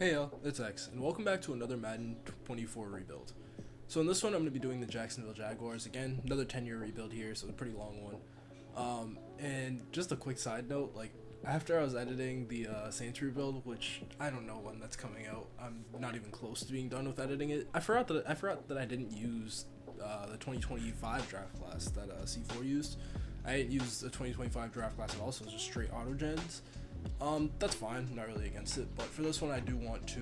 Hey y'all, it's X, and welcome back to another Madden 24 rebuild. So in this one, I'm going to be doing the Jacksonville Jaguars. Again, another 10-year rebuild here, so a pretty long one. And just a quick side note, like, after I was editing the Saints rebuild, which I don't know when that's coming out, I'm not even close to being done with editing it. I forgot that I didn't use the 2025 draft class that C4 used. I didn't use the 2025 draft class at all, so it was just straight auto gens. That's fine, I'm not really against it, but for this one I do want to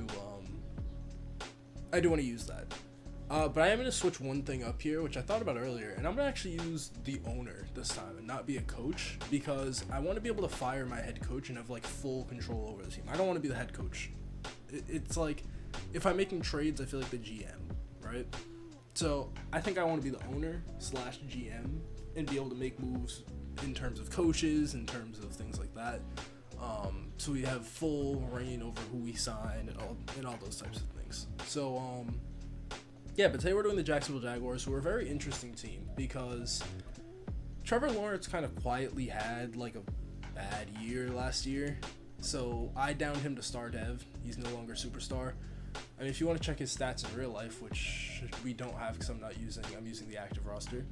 use that. But I am going to switch one thing up here, which I thought about earlier, and I'm going to actually use the owner this time and not be a coach, because I want to be able to fire my head coach and have like full control over the team. I don't want to be the head coach. It's like, if I'm making trades, I feel like the GM, right? So I think I want to be the owner / GM and be able to make moves in terms of coaches, in terms of things like that. So we have full reign over who we sign and all those types of things. So, yeah, but today we're doing the Jacksonville Jaguars, who are a very interesting team because Trevor Lawrence kind of quietly had like a bad year last year. So I downed him to star dev. He's no longer superstar. I mean, if you want to check his stats in real life, which we don't have because I'm using the active roster.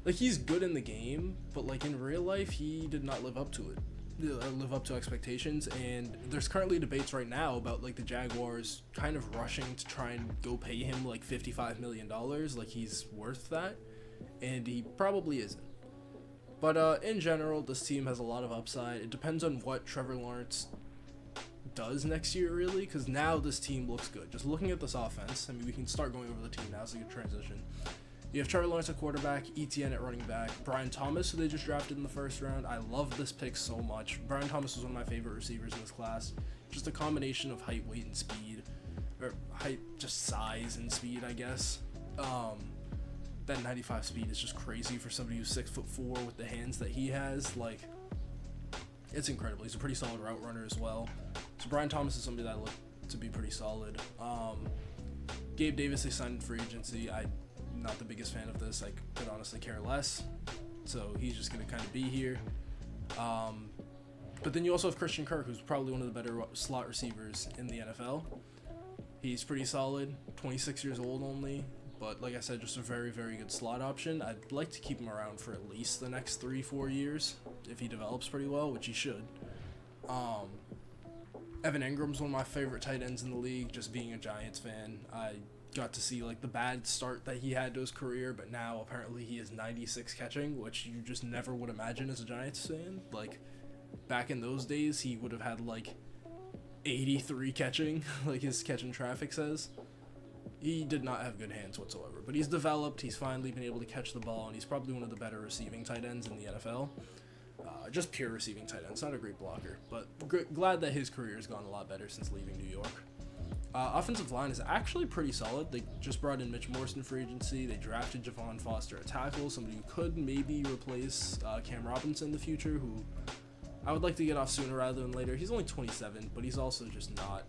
Like, he's good in the game, but like in real life, he did not live up to expectations, and there's currently debates right now about like the Jaguars kind of rushing to try and go pay him like $55 million, like he's worth that, and he probably isn't. But in general, this team has a lot of upside. It depends on what Trevor Lawrence does next year, really, because now this team looks good. Just looking at this offense, I mean, we can start going over the team now, so a good transition. You have Trevor Lawrence at quarterback, Etienne at running back, Brian Thomas, who they just drafted in the first round. I love this pick so much. Brian Thomas was one of my favorite receivers in this class. Just a combination of height, weight, and speed. Or height, just size and speed, I guess. That 95 speed is just crazy for somebody who's 6'4" with the hands that he has. Like, it's incredible. He's a pretty solid route runner as well. So Brian Thomas is somebody that I look to be pretty solid. Gabe Davis, they signed in free agency. I'm not the biggest fan of this. I could honestly care less. So he's just going to kind of be here. But then you also have Christian Kirk, who's probably one of the better slot receivers in the NFL. He's pretty solid, 26 years old only. But like I said, just a very, very good slot option. I'd like to keep him around for at least the next 3-4 years if he develops pretty well, which he should. Evan Ingram's one of my favorite tight ends in the league, just being a Giants fan. I got to see like the bad start that he had to his career, but now apparently he is 96 catching, which you just never would imagine as a Giants fan. Like, back in those days, he would have had like 83 catching, like his catch in traffic says. He did not have good hands whatsoever, but he's developed. He's finally been able to catch the ball, and he's probably one of the better receiving tight ends in the NFL. Just pure receiving tight ends, not a great blocker, but glad that his career has gone a lot better since leaving New York. Offensive line is actually pretty solid. They just brought in Mitch Morse in free agency. They drafted Javon Foster at tackle, somebody who could maybe replace Cam Robinson in the future, who I would like to get off sooner rather than later. He's only 27, but he's also just not,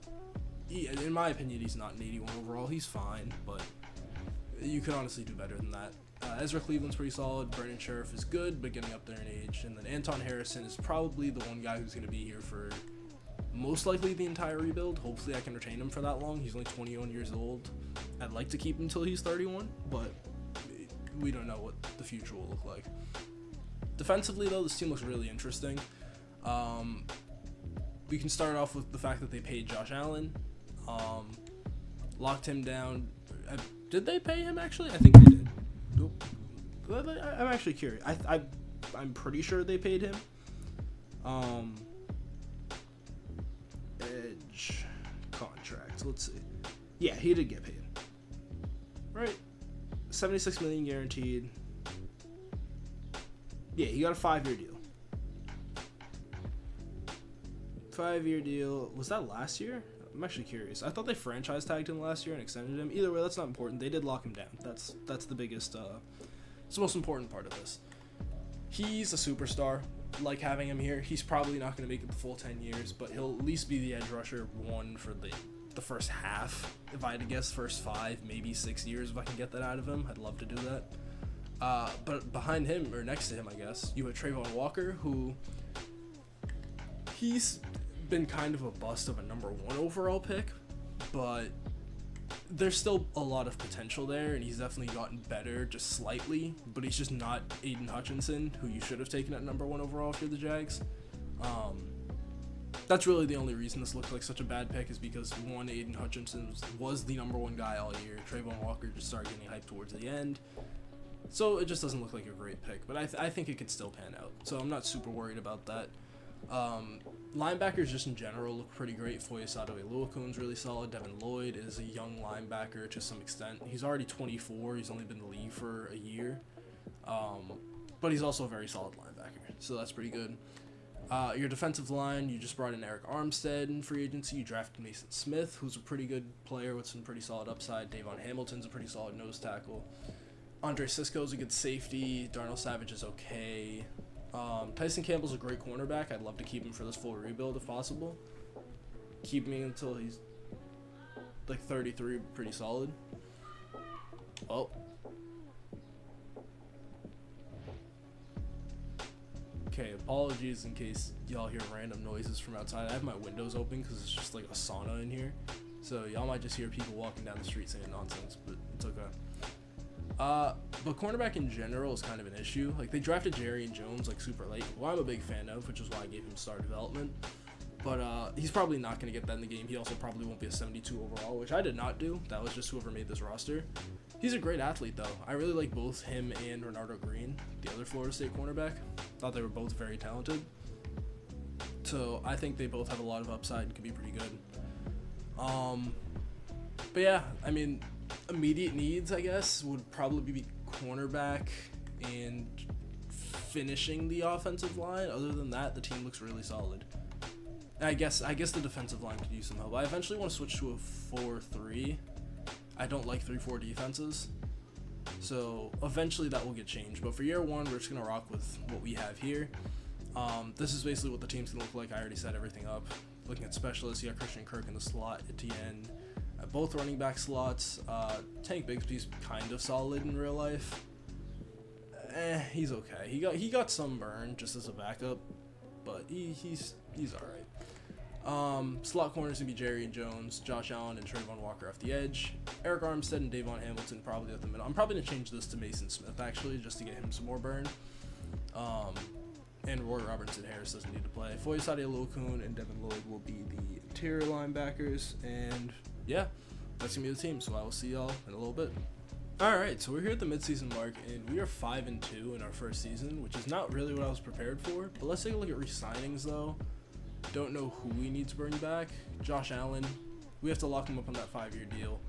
in my opinion, he's not an 81 overall. He's fine, but you could honestly do better than that. Ezra Cleveland's pretty solid. Brandon Sheriff is good, but getting up there in age. And then Anton Harrison is probably the one guy who's going to be here for most likely the entire rebuild. Hopefully I can retain him for that long. He's only 21 years old. I'd like to keep him until he's 31, but we don't know what the future will look like. Defensively, though, this team looks really interesting. We can start off with the fact that they paid Josh Allen. Locked him down. Did they pay him, actually? I think they did. I'm actually curious. I'm pretty sure they paid him. Edge contract. Let's see. Yeah, he did get paid. Right. $76 million guaranteed. Yeah, he got a 5-year deal. 5-year deal. Was that last year? I'm actually curious. I thought they franchise tagged him last year and extended him. Either way, that's not important. They did lock him down. That's the biggest, it's the most important part of this. He's a superstar. Like having him here. He's probably not going to make it the full 10 years, but he'll at least be the edge rusher one for the first half. If I had to guess, first 5, maybe 6 years if I can get that out of him. I'd love to do that. But behind him, or next to him, I guess, you have Trayvon Walker, who he's been kind of a bust of a number 1 overall pick, but there's still a lot of potential there, and he's definitely gotten better just slightly, but he's just not Aiden Hutchinson, who you should have taken at number 1 overall for the Jags. That's really the only reason this looked like such a bad pick, is because one, Aiden Hutchinson was the number 1 guy all year. Trayvon Walker just started getting hyped towards the end. So it just doesn't look like a great pick, but I think it could still pan out. So I'm not super worried about that. Linebackers just in general look pretty great. Foyesade Oluokun's really solid. Devin Lloyd is a young linebacker to some extent. He's already 24. He's only been in the league for a year. But he's also a very solid linebacker, so that's pretty good. Your defensive line, you just brought in Eric Armstead in free agency. You drafted Mason Smith, who's a pretty good player with some pretty solid upside. Davon Hamilton's a pretty solid nose tackle. Andre Sisco's a good safety. Darnell Savage is okay. Tyson Campbell's a great cornerback. I'd love to keep him for this full rebuild if possible. Keep me until he's like 33, pretty solid. Oh. Okay, apologies in case y'all hear random noises from outside. I have my windows open because it's just like a sauna in here. So y'all might just hear people walking down the street saying nonsense, but it's okay. But cornerback in general is kind of an issue. Like, they drafted Jerry Jones like super late, who I'm a big fan of, which is why I gave him star development. But he's probably not going to get that in the game. He also probably won't be a 72 overall, which I did not do. That was just whoever made this roster. He's a great athlete, though. I really like both him and Renardo Green, the other Florida State cornerback. Thought they were both very talented. So I think they both have a lot of upside and could be pretty good. But yeah, I mean, immediate needs, I guess, would probably be cornerback and finishing the offensive line. Other than that, the team looks really solid. I guess the defensive line could use some help. I eventually want to switch to a 4-3. I don't like 3-4 defenses. So eventually that will get changed. But for year 1, we're just going to rock with what we have here. This is basically what the team's going to look like. I already set everything up. Looking at specialists, you got Christian Kirk in the slot, Etienne at both running back slots. Tank Bigsby's kind of solid in real life. He's okay. He got some burn just as a backup, but he's all right. Slot corners gonna be Jerry Jones, Josh Allen, and Trayvon Walker off the edge. Eric Armstead and Davon Hamilton probably at the middle. I'm probably gonna change this to Mason Smith actually, just to get him some more burn. And Roy Robertson Harris doesn't need to play. Foyesade Oluokun and Devin Lloyd will be the interior linebackers, and yeah, that's gonna be the team. So I will see y'all in a little bit. Alright, so we're here at the midseason mark, and we are 5-2 in our first season, which is not really what I was prepared for. But let's take a look at re-signings, though. Don't know who we need to bring back. Josh Allen, we have to lock him up on that 5-year deal.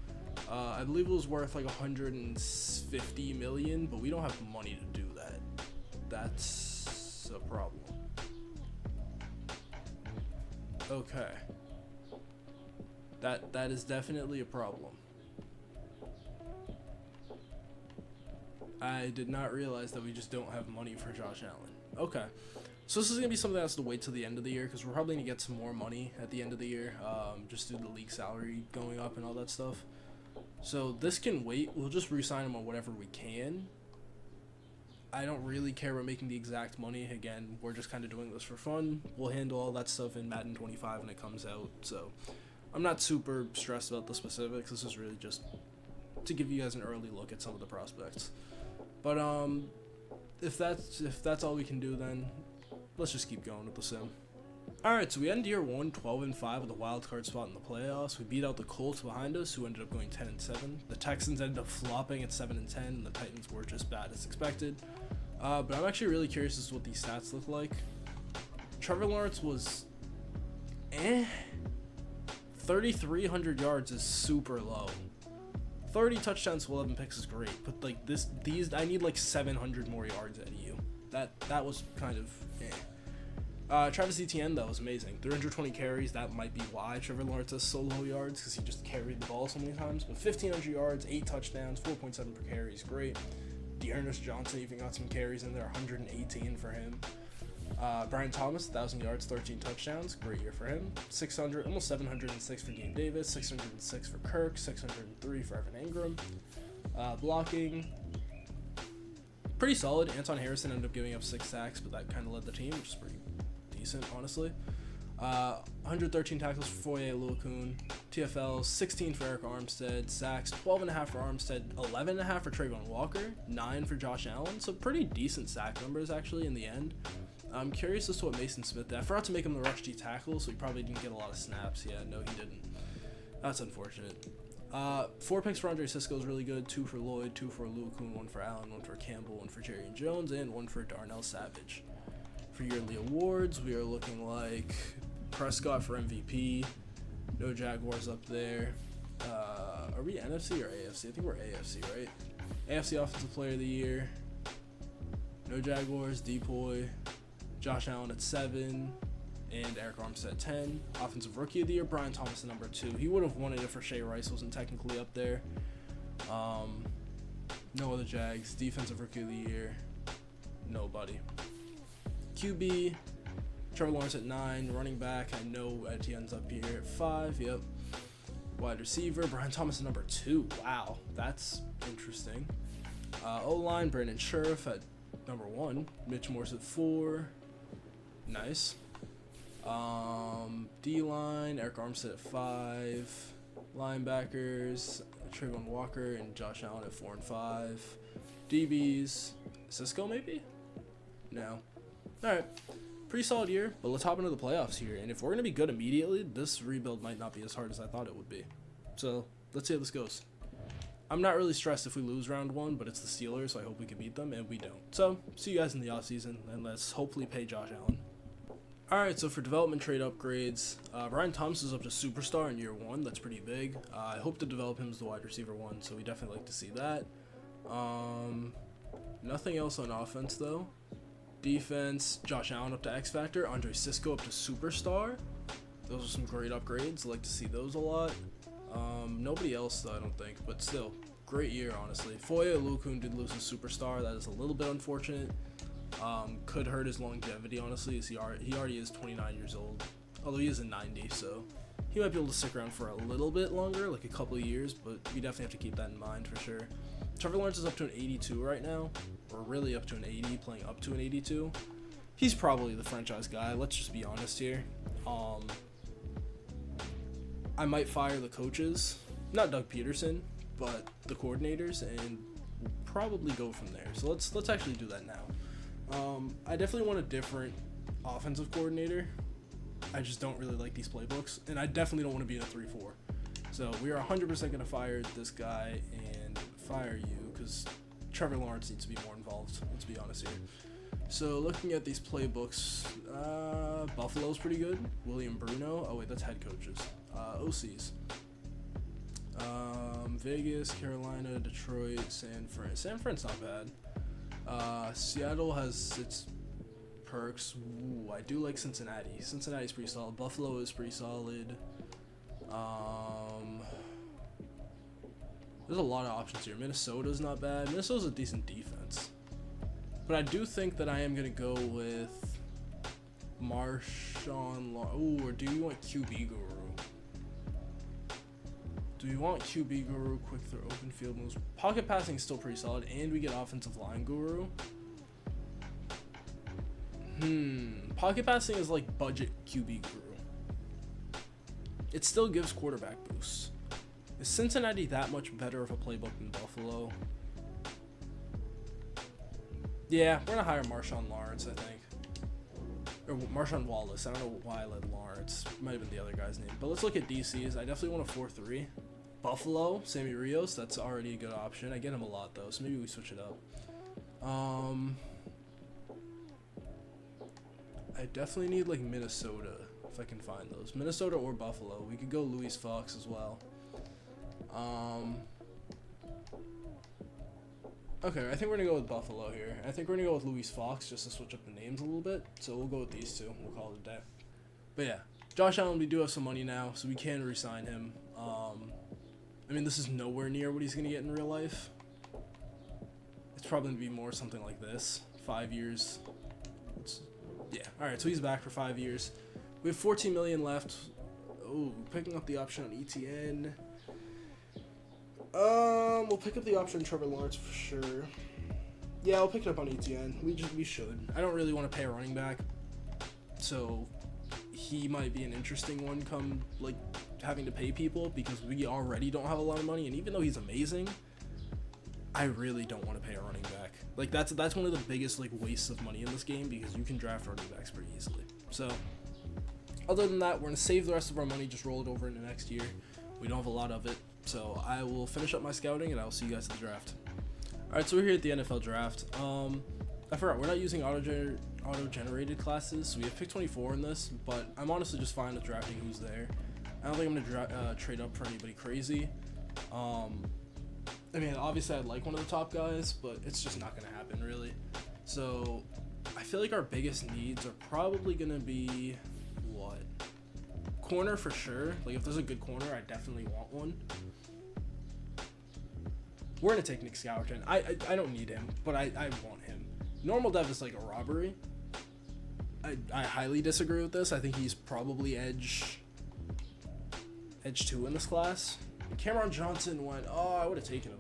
I believe it was worth like $150 million, but we don't have money to do that. That's a problem. Okay. That is definitely a problem. I did not realize that we just don't have money for Josh Allen. Okay. So this is going to be something that has to wait till the end of the year, because we're probably going to get some more money at the end of the year, just due to the league salary going up and all that stuff. So this can wait. We'll just re-sign him on whatever we can. I don't really care about making the exact money. Again, we're just kind of doing this for fun. We'll handle all that stuff in Madden 25 when it comes out. So I'm not super stressed about the specifics. This is really just to give you guys an early look at some of the prospects. But if that's all we can do, then let's just keep going with the sim. Alright, so we end year 1 12-5 with a wild card spot in the playoffs. We beat out the Colts behind us, who ended up going 10-7. The Texans ended up flopping at 7-10, and the Titans were just bad as expected. But I'm actually really curious as to what these stats look like. Trevor Lawrence was 3,300 yards is super low. 30 touchdowns to 11 picks is great, but like these I need like 700 more yards out of you. That was kind of Travis Etienne, that was amazing. 320 carries, that might be why Trevor Lawrence has so low yards, because he just carried the ball so many times. But 1,500 yards, 8 touchdowns, 4.7 per carry is great. Dearness Johnson even got some carries in there, 118 for him. Brian Thomas, 1,000 yards, 13 touchdowns, great year for him. 600, almost 706 for Gabe Davis, 606 for Kirk, 603 for Evan Ingram. Blocking, pretty solid. Anton Harrison ended up giving up 6 sacks, but that kind of led the team, which is pretty decent, honestly. 113 tackles for Foye Luakun. TFL 16 for Eric Armstead. Sacks 12.5 for Armstead, 11.5 for Trayvon Walker, 9 for Josh Allen. So pretty decent sack numbers actually in the end. I'm curious as to what Mason Smith did. I forgot to make him the rush D tackle, so he probably didn't get a lot of snaps. Yeah, no, he didn't. That's unfortunate. 4 picks for Andre Cisco is really good. 2 for Lloyd, 2 for Luakun, 1 for Allen, 1 for Campbell, 1 for Jerry and Jones, and 1 for Darnell Savage. For yearly awards, we are looking like Prescott for MVP. No Jaguars up there. Are we NFC or AFC? I think we're AFC, right? AFC Offensive Player of the Year. No Jaguars. Depoy. Josh Allen at 7. And Eric Armstead at 10. Offensive Rookie of the Year. Brian Thomas at number 2. He would have won it if Rashee Rice wasn't technically up there. No other Jags. Defensive Rookie of the Year. Nobody. QB. Trevor Lawrence at 9, running back, I know Etienne's up here at 5, yep. Wide receiver, Brian Thomas at number 2, wow, that's interesting. O-line, Brandon Scherff at number 1, Mitch Morse at 4, nice. D-line, Eric Armstead at 5, linebackers, Trayvon Walker and Josh Allen at 4 and 5, DBs, Cisco maybe? No. Alright. Pretty solid year, but let's hop into the playoffs here. And if we're going to be good immediately, this rebuild might not be as hard as I thought it would be. So, let's see how this goes. I'm not really stressed if we lose round 1, but it's the Steelers, so I hope we can beat them, and we don't. So, see you guys in the offseason, and let's hopefully pay Josh Allen. Alright, so for development trade upgrades, Brian Thomas is up to Superstar in year 1. That's pretty big. I hope to develop him as the wide receiver 1, so we definitely like to see that. Nothing else on offense, though. Defense, Josh Allen up to X Factor, Andre Cisco up to Superstar. Those are some great upgrades. I like to see those a lot. Nobody else, though, I don't think, but still, great year, honestly. Foye Luakun did lose his Superstar. That is a little bit unfortunate. Could hurt his longevity, honestly, as he already is 29 years old, although he is a 90, so he might be able to stick around for a little bit longer, like a couple of years, but we definitely have to keep that in mind for sure. Trevor Lawrence is up to an 82 right now, or really up to an 80, playing up to an 82. He's probably the franchise guy, let's just be honest here. I might fire the coaches, not Doug Peterson, but the coordinators, and we'll probably go from there. So let's actually do that now. I definitely want a different offensive coordinator. I just don't really like these playbooks, and I definitely don't want to be in a 3-4. So we are 100% going to fire this guy and fire you, because Trevor Lawrence needs to be more involved, let's be honest here. So looking at these playbooks, Buffalo's pretty good. William Bruno, oh wait, that's head coaches. OCs. Vegas, Carolina, Detroit, San Fran. San Fran's not bad. Seattle has its perks. Ooh, I do like Cincinnati. Cincinnati's pretty solid. Buffalo is pretty solid. There's a lot of options here. Minnesota's not bad. Minnesota's a decent defense. But I do think that I am going to go with Marshawn Lawrence. Ooh, or do you want QB Guru? Do you want QB Guru, quick throw, open field moves? Pocket passing is still pretty solid, and we get offensive line Guru. Pocket passing is like budget QB Guru. It still gives quarterback boosts. Is Cincinnati that much better of a playbook than Buffalo? Yeah, we're going to hire Marshawn Lawrence, I think. Or Marshawn Wallace. I don't know why I led Lawrence. Might have been the other guy's name. But let's look at DCs. I definitely want a 4-3. Buffalo, Sammy Rios. That's already a good option. I get him a lot, though, so maybe we switch it up. I definitely need, like, Minnesota, if I can find those. Minnesota or Buffalo. We could go Louis Fox as well. Okay, I think we're going to go with Buffalo here. I think we're going to go with Louis Fox just to switch up the names a little bit. So we'll go with these two. We'll call it a day. But yeah, Josh Allen, we do have some money now, so we can re-sign him. I mean, this is nowhere near what he's going to get in real life. It's probably going to be more something like this. 5 years. Yeah, alright, so he's back for 5 years. We have $14 million left. Oh, picking up the option on ETN. We'll pick up the option on Trevor Lawrence for sure. Yeah, I'll pick it up on ETN. We should. I don't really want to pay a running back, so he might be an interesting one come like having to pay people, because we already don't have a lot of money, and even though he's amazing, I really don't want to pay a running back. Like that's one of the biggest like wastes of money in this game, because you can draft running backs pretty easily. So other than that, we're gonna save the rest of our money, just roll it over into next year. We don't have a lot of it, so I will finish up my scouting and I will see you guys at the draft. Alright, so we're here at the NFL draft. I forgot, we're not using auto-generated classes, so we have pick 24 in this, but I'm honestly just fine with drafting who's there. I don't think I'm gonna trade up for anybody crazy. I mean, obviously I'd like one of the top guys, but it's just not gonna happen really. So I feel like our biggest needs are probably gonna be what? Corner for sure. Like if there's a good corner, I definitely want one. We're gonna take Nick Scourton. I don't need him, but I want him. Normal dev is like a robbery. I highly disagree with this. I think he's probably edge 2 in this class. Cameron Johnson went, oh, I would have taken him.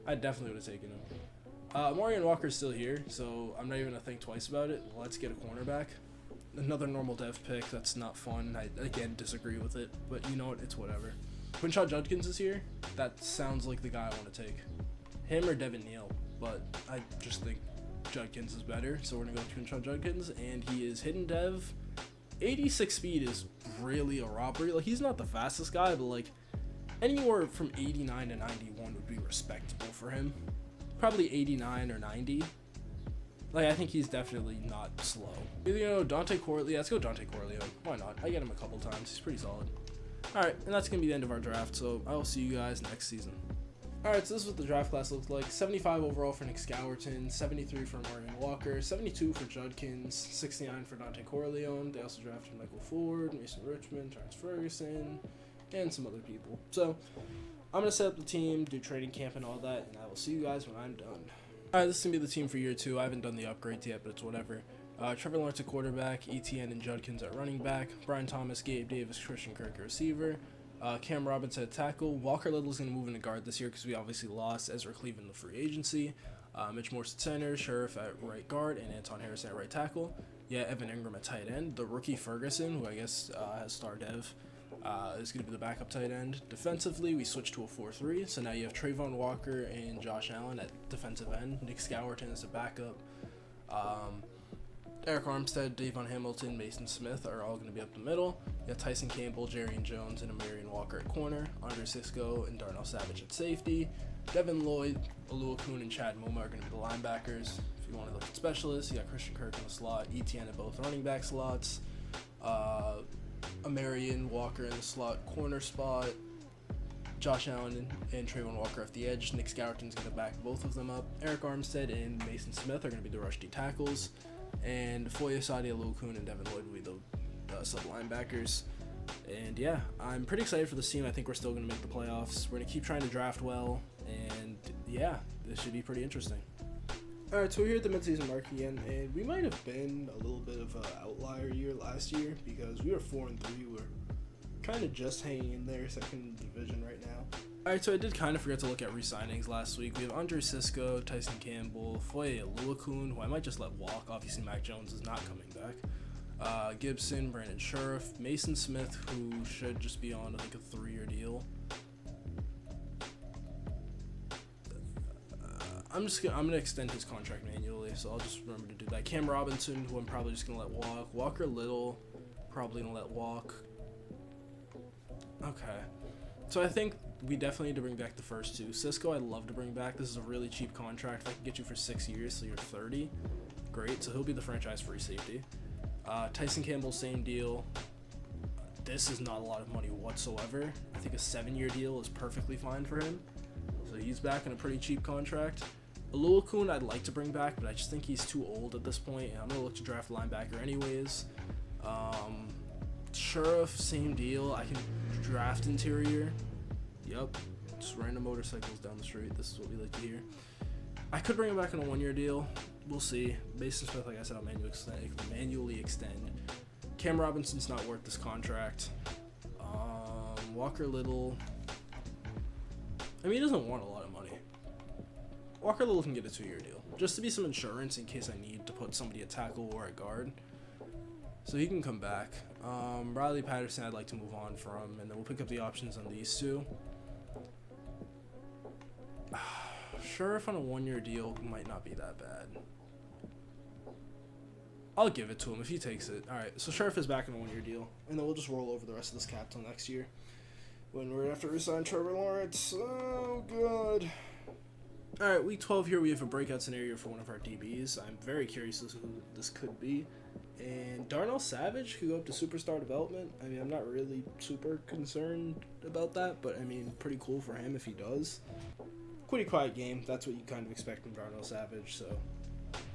I definitely would have taken him. Marion Walker's still here, so I'm not even gonna think twice about it. Let's get a cornerback. Another normal dev pick. That's not fun. I again disagree with it, but you know what? It's whatever. Quinshon Judkins is here. That sounds like the guy I want to take. Him or Devin Neal, but I just think Judkins is better, so we're gonna go with Quinshon Judkins, and he is hidden dev. 86 speed is really a robbery. Like he's not the fastest guy, but like anywhere from 89 to 91 would be respectable for him. Probably 89 or 90. Like I think he's definitely not slow. You know, Dante Corleone. Let's go Dante Corleone. Why not? I get him a couple times. He's pretty solid. Alright, and that's going to be the end of our draft, so I will see you guys next season. Alright, so this is what the draft class looks like. 75 overall for Nick Scourton, 73 for Marion Walker, 72 for Judkins, 69 for Dante Corleone. They also drafted Michael Ford, Mason Richmond, Terrence Ferguson, and some other people. So I'm going to set up the team, do training camp and all that, and I will see you guys when I'm done. Alright, this is going to be the team for year 2. I haven't done the upgrades yet, but it's whatever. Trevor Lawrence at quarterback, ETN and Judkins at running back, Brian Thomas, Gabe Davis, Christian Kirk at receiver, Cam Robinson at tackle. Walker Little's going to move into guard this year because we obviously lost Ezra Cleveland in the free agency. Mitch Morse at center, Sheriff at right guard, and Anton Harrison at right tackle. Yeah, Evan Ingram at tight end. The rookie Ferguson, who I guess has star dev, is going to be the backup tight end. Defensively, we switched to a 4-3, so now you have Trayvon Walker and Josh Allen at defensive end. Nick Scourton is a backup. Eric Armstead, Davon Hamilton, Mason Smith are all going to be up the middle. You have Tyson Campbell, Jarian Jones, and Marion Walker at corner. Andre Cisco and Darnell Savage at safety. Devin Lloyd, Alua Kuhn, and Chad Moma are going to be the linebackers. If you want to look at specialists, you got Christian Kirk in the slot, ETN at both running back slots, Marion Walker in the slot corner spot, Josh Allen and Trayvon Walker off the edge. Nick Scourton's going to back both of them up. Eric Armstead and Mason Smith are going to be the rush D tackles. And Foye Sadia, Alua Kuhn, and Devin Lloyd will be the sub linebackers. And yeah, I'm pretty excited for this team. I think we're still going to make the playoffs. We're going to keep trying to draft well. And yeah, this should be pretty interesting. Alright, so we're here at the midseason mark again, and we might have been a little bit of an outlier year last year because we were 4-3. We're kind of just hanging in there, second division right now. Alright, so I did kind of forget to look at re-signings last week. We have Andre Cisco, Tyson Campbell, Foye Alua Kuhn, who I might just let walk. Obviously, Mac Jones is not coming back. Gibson, Brandon Sheriff, Mason Smith, who should just be on like a 3-year deal. I'm gonna extend his contract manually, so I'll just remember to do that. Cam Robinson, who I'm probably just gonna let walk. Walker Little, probably gonna let walk. Okay, so I think we definitely need to bring back the first two. Cisco, I'd love to bring back. This is a really cheap contract. I can get you for 6 years, so you're 30. Great, so he'll be the franchise free safety. Tyson Campbell, same deal. This is not a lot of money whatsoever. I think a 7-year deal is perfectly fine for him. So he's back in a pretty cheap contract. Alua Kuhn I'd like to bring back, but I just think he's too old at this point, and I'm going to look to draft linebacker anyways. Sheriff, same deal. I can draft interior. Yep, just random motorcycles down the street. This is what we like to hear. I could bring him back on a 1-year deal. We'll see. Mason Smith, like I said, I'll manually extend. Cam Robinson's not worth this contract. Walker Little, I mean, he doesn't want a lot of money. Walker Little can get a 2-year deal, just to be some insurance in case I need to put somebody at tackle or at guard. So he can come back. Riley Patterson I'd like to move on from, and then we'll pick up the options on these two. Sheriff on a 1-year deal might not be that bad. I'll give it to him if he takes it. Alright, so Sheriff is back on a 1-year deal, and then we'll just roll over the rest of this cap till next year, when we're going to have to resign Trevor Lawrence. Oh, God. Alright, week 12 here, we have a breakout scenario for one of our DBs. I'm very curious as to who this could be. And Darnell Savage could go up to superstar development. I mean, I'm not really super concerned about that, but I mean, pretty cool for him if he does. Pretty quiet game. That's what you kind of expect from Darnell Savage, so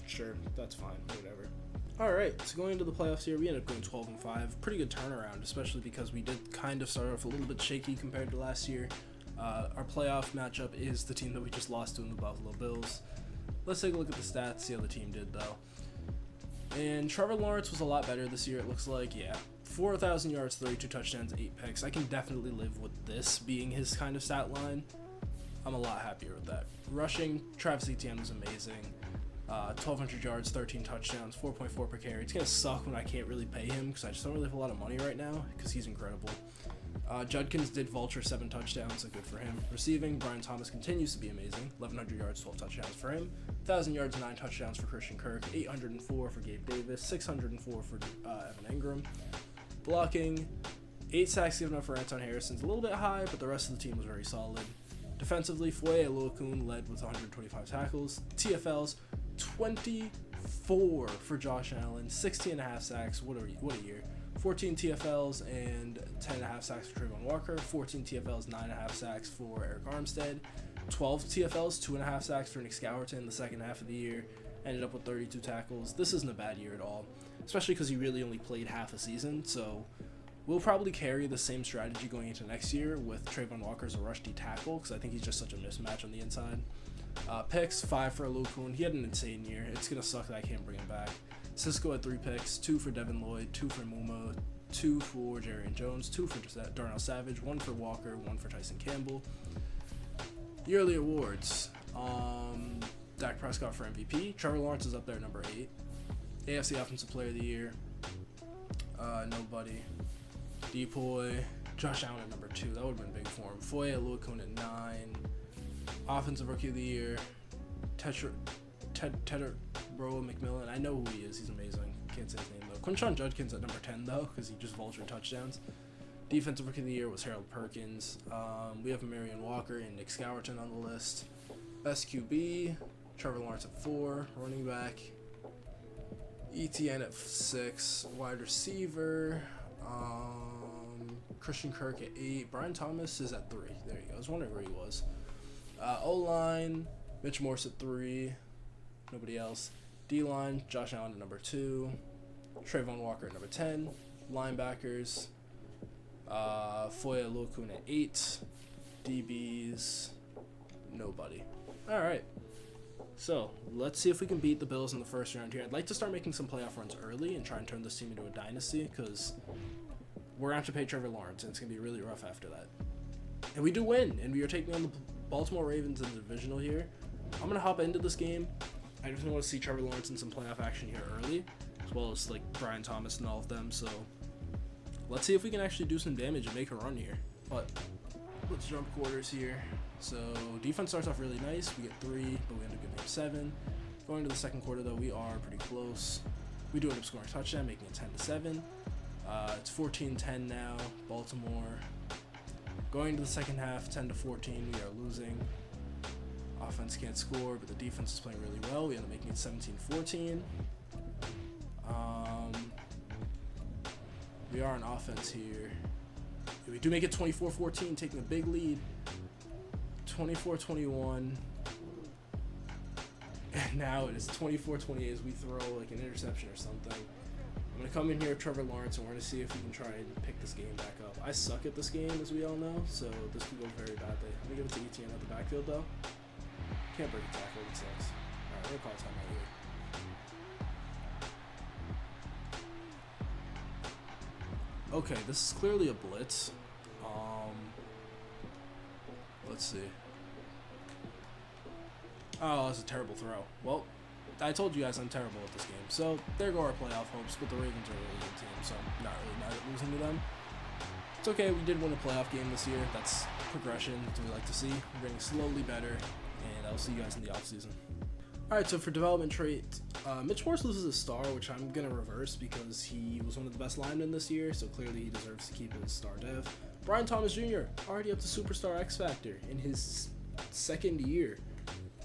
sure, that's fine, whatever. Alright, so going into the playoffs here, we ended up going 12-5. Pretty good turnaround, especially because we did kind of start off a little bit shaky compared to last year. Our playoff matchup is the team that we just lost to in the Buffalo Bills. Let's take a look at the stats, see how the team did though. And Trevor Lawrence was a lot better this year, it looks like. Yeah, 4,000 yards, 32 touchdowns, 8 picks. I can definitely live with this being his kind of stat line. I'm a lot happier with that. Rushing, Travis Etienne was amazing. 1,200 yards, 13 touchdowns, 4.4 per carry. It's going to suck when I can't really pay him because I just don't really have a lot of money right now because he's incredible. Judkins did vulture 7 touchdowns, so good for him. Receiving, Brian Thomas continues to be amazing. 1,100 yards, 12 touchdowns for him. 1,000 yards, 9 touchdowns for Christian Kirk. 804 for Gabe Davis. 604 for Evan Ingram. Blocking, 8 sacks given up for Anton Harrison's a little bit high, but the rest of the team was very solid. Defensively, Foye Oluokun led with 125 tackles. TFLs, 24 for Josh Allen. 16.5 sacks. What a year. 14 TFLs and 10.5 sacks for Trayvon Walker, 14 TFLs, 9.5 sacks for Eric Armstead, 12 TFLs, 2.5 sacks for Nick Scourton the second half of the year, ended up with 32 tackles. This isn't a bad year at all, especially because he really only played half a season, so we'll probably carry the same strategy going into next year with Trayvon Walker as a rush D tackle, because I think he's just such a mismatch on the inside. Picks, 5 for Oluokun. He had an insane year. It's going to suck that I can't bring him back. Cisco had 3 picks, 2 for Devin Lloyd, 2 for Mumo, 2 for Jarian Jones, 2 for Darnell Savage, 1 for Walker, 1 for Tyson Campbell. Yearly awards. Dak Prescott for MVP. Trevor Lawrence is up there at number 8. AFC Offensive Player of the Year. Nobody. Depoy. Josh Allen at number 2. That would have been big for him. Foye Oluokun at 9. Offensive Rookie of the Year. Bro McMillan, I know who he is. He's amazing. Can't say his name though. Quinshon Judkins at number 10 though, because he just vultured touchdowns. Defensive Rookie of the Year was Harold Perkins. We have Marion Walker and Nick Scourton on the list. Best QB, Trevor Lawrence at 4. Running back, ETN at 6. Wide receiver, Christian Kirk at 8. Brian Thomas is at 3. There you go. I was wondering where he was. O-line, Mitch Morse at 3. Nobody else. D-line, Josh Allen at number 2. Trayvon Walker at number 10. Linebackers, Foye Oluokun at 8. DBs, nobody. Alright. So, let's see if we can beat the Bills in the first round here. I'd like to start making some playoff runs early and try and turn this team into a dynasty, because we're going to have to pay Trevor Lawrence, and it's going to be really rough after that. And we do win, and we are taking on the Baltimore Ravens in the divisional here. I'm going to hop into this game. I definitely want to see Trevor Lawrence in some playoff action here early, as well as like Brian Thomas and all of them. So let's see if we can actually do some damage and make a run here. But let's jump quarters here. So defense starts off really nice. We get 3, but we end up giving up 7. Going to the second quarter though, we are pretty close. We do end up scoring a touchdown, making it 10-7. It's 14-10 now, Baltimore. Going to the second half, 10-14, we are losing. Offense can't score, but the defense is playing really well. We end up making it 17-14. We are on offense here. We do make it 24-14, taking a big lead. 24-21. And now it is 24-28 as we throw like an interception or something. I'm going to come in here with Trevor Lawrence, and we're going to see if we can try and pick this game back up. I suck at this game, as we all know, so this could go very badly. I'm going to give it to Etienne at the backfield, though. Can't break a tackle, it sucks. Alright, we're going to call timeout here. Okay, this is clearly a blitz. Let's see. Oh, that's a terrible throw. Well, I told you guys I'm terrible at this game. So there go our playoff hopes, but the Ravens are a really good team, so I'm not really mad at losing to them. It's okay, we did win a playoff game this year. That's progression, that's what we like to see. We're getting slowly better, and I'll see you guys in the offseason. Alright, so for development trait, Mitch Morse loses a star, which I'm going to reverse because he was one of the best linemen this year, so clearly he deserves to keep his star dev. Brian Thomas Jr., already up to Superstar X Factor in his second year.